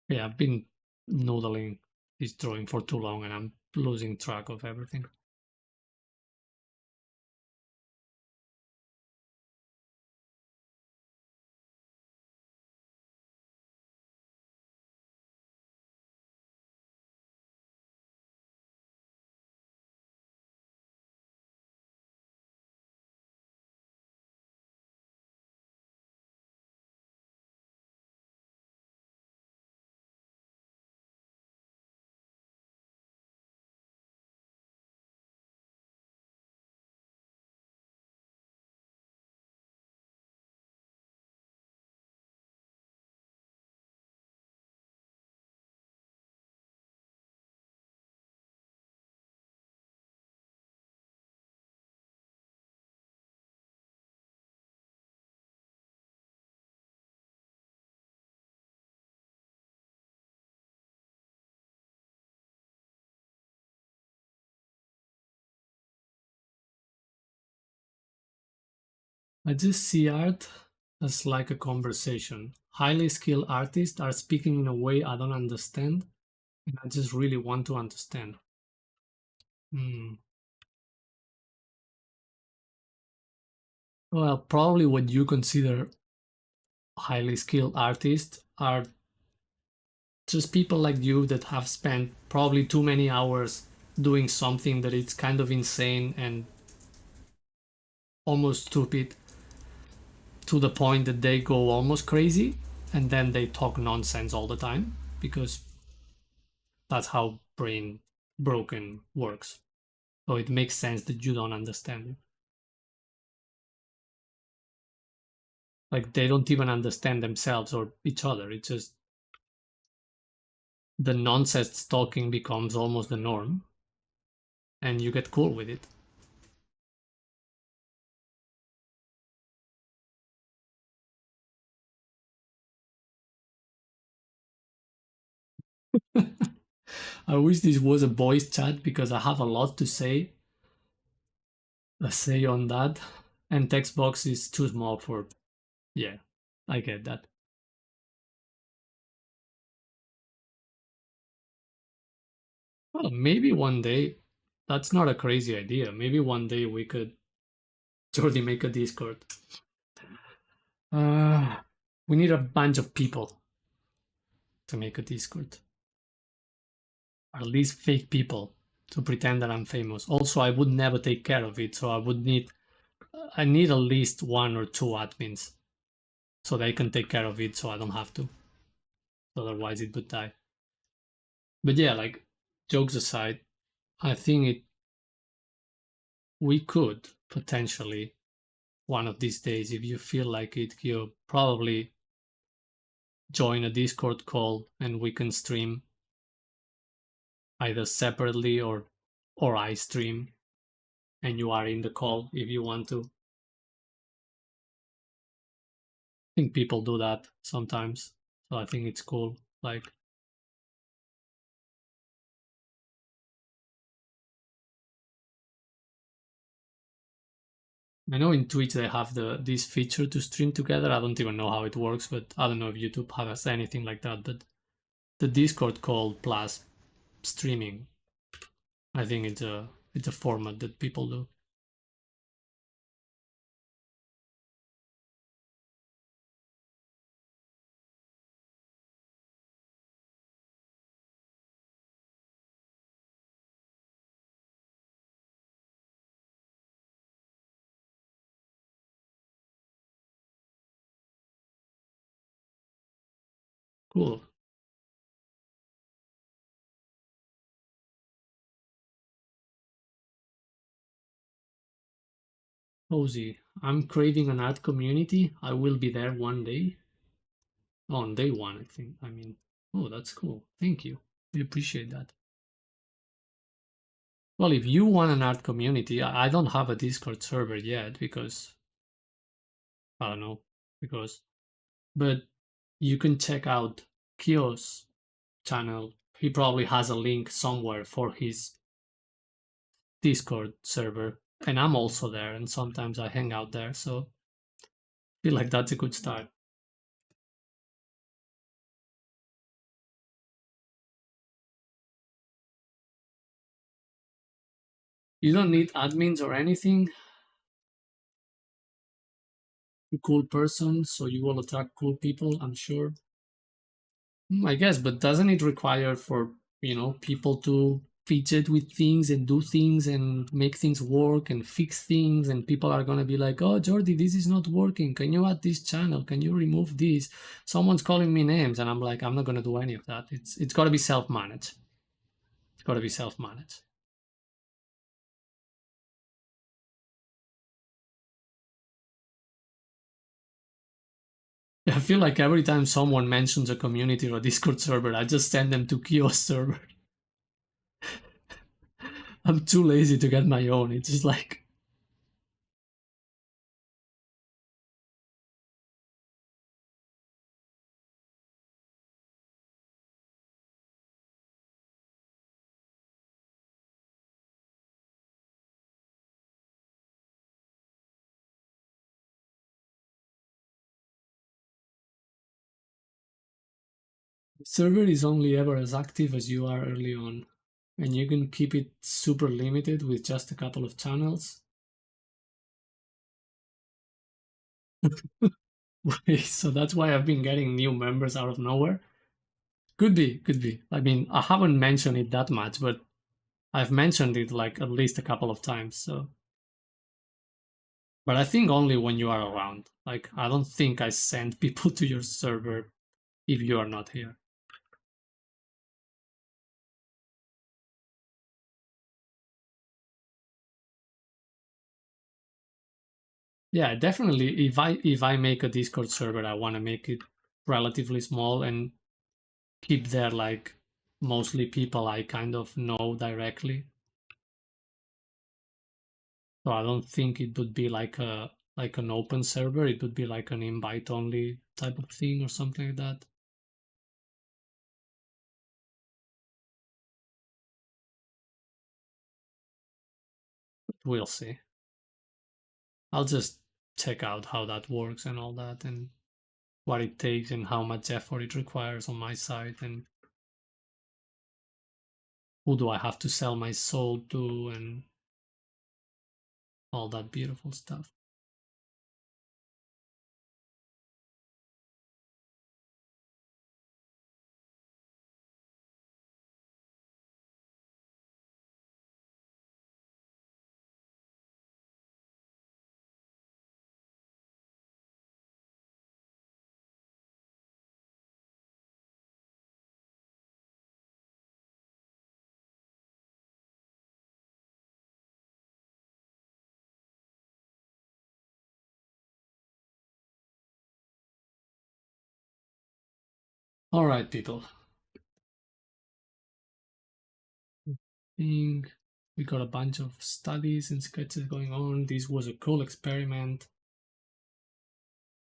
Yeah, I've been noodling this drawing for too long and I'm losing track of everything. I just see art as like a conversation. Highly skilled artists are speaking in a way I don't understand, and I just really want to understand. Hmm. Well, probably what you consider highly skilled artists are just people like you that have spent probably too many hours doing something that is kind of insane and almost stupid to the point that they go almost crazy and then they talk nonsense all the time because that's how brain broken works. So it makes sense that you don't understand it. Like they don't even understand themselves or each other. It's just the nonsense talking becomes almost the norm and you get cool with it. I wish this was a voice chat because I have a lot to say on that. And text box is too small for, yeah, I get that. Well, maybe one day, that's not a crazy idea. Maybe one day we could, Jordi, make a Discord. Uh, we need a bunch of people to make a Discord. Or at least fake people to pretend that I'm famous. Also, I would never take care of it, so I need at least one or two admins so they can take care of it so I don't have to. Otherwise it would die. But yeah, like jokes aside, I think it we could potentially one of these days, if you feel like it, you probably join a Discord call and we can stream either separately or I stream and you are in the call if you want to. I think people do that sometimes. So I think it's cool. Like I know in Twitch they have this feature to stream together. I don't even know how it works, but I don't know if YouTube has anything like that. But the Discord call plus streaming, I think it's a format that people do. Cool. Cozy. I'm creating an art community. I will be there one day. On day one, I think. I mean, oh, that's cool. Thank you. We appreciate that. Well, if you want an art community, I don't have a Discord server yet because I don't know, because, but you can check out Kio's channel. He probably has a link somewhere for his Discord server, and I'm also there, and sometimes I hang out there. So I feel like that's a good start. You don't need admins or anything. You're a cool person, so you will attract cool people, I'm sure. I guess, but doesn't it require for, people to fidget with things and do things and make things work and fix things, and people are gonna be like, "Oh, Jordi, this is not working. Can you add this channel? Can you remove this?" Someone's calling me names, and I'm like, I'm not gonna do any of that. It's gotta be self-managed. It's gotta be self-managed. I feel like every time someone mentions a community or a Discord server, I just send them to Kio's server. I'm too lazy to get my own. It's just like, the server is only ever as active as you are early on, and you can keep it super limited with just a couple of channels. So that's why I've been getting new members out of nowhere. Could be, could be. I mean, I haven't mentioned it that much, but I've mentioned it like at least a couple of times. So, but I think only when you are around. Like, I don't think I send people to your server if you are not here. Yeah, definitely. If I make a Discord server, I want to make it relatively small and keep there like mostly people I kind of know directly. So I don't think it would be like an open server. It would be like an invite only type of thing or something like that. But we'll see. I'll just check out how that works and all that and what it takes and how much effort it requires on my side and who do I have to sell my soul to and all that beautiful stuff. All right, people. Think we got a bunch of studies and sketches going on. This was a cool experiment.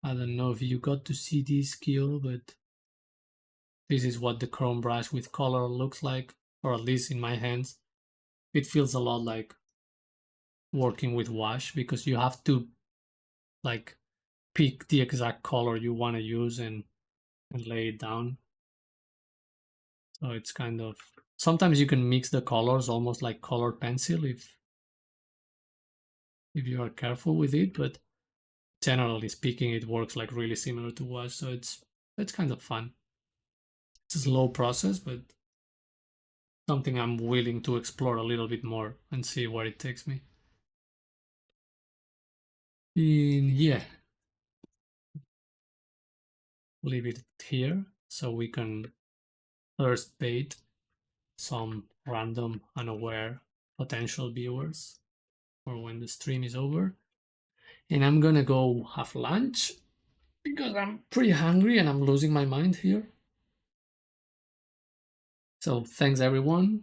I don't know if you got to see this skill, but this is what the chrome brush with color looks like, or at least in my hands. It feels a lot like working with wash because you have to like pick the exact color you want to use and lay it down. So it's kind of sometimes you can mix the colors almost like colored pencil if you are careful with it, but generally speaking, it works like really similar to wash. So it's kind of fun. It's a slow process, but something I'm willing to explore a little bit more and see where it takes me. Yeah, leave it here. so we can first bait some random unaware potential viewers for when the stream is over. And I'm gonna go have lunch because I'm pretty hungry and I'm losing my mind here. So thanks everyone,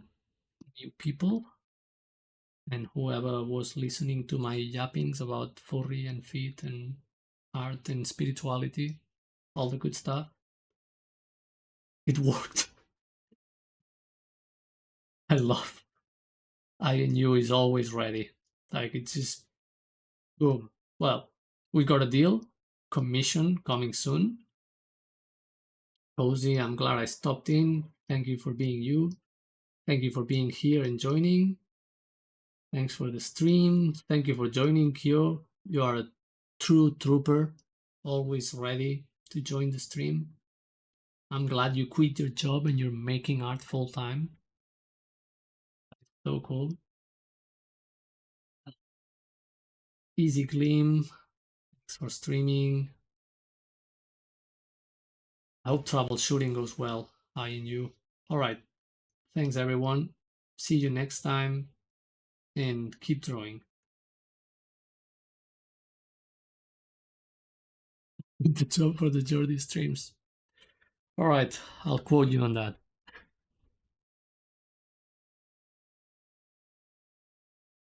new people, and whoever was listening to my yappings about furry and feet and art and spirituality, all the good stuff. It worked. I love INU is always ready. Like it's just boom. Well, we got a deal. Commission coming soon. Cozy, I'm glad I stopped in. Thank you for being you. Thank you for being here and joining. Thanks for the stream. Thank you for joining, Kyo. You are a true trooper, always ready to join the stream. I'm glad you quit your job and you're making art full time. So cool. Easy Gleam, thanks for streaming. I hope troubleshooting goes well. I and you. Alright. Thanks everyone. See you next time and keep drawing. Good job for the Jordi streams. Alright, I'll quote you on that.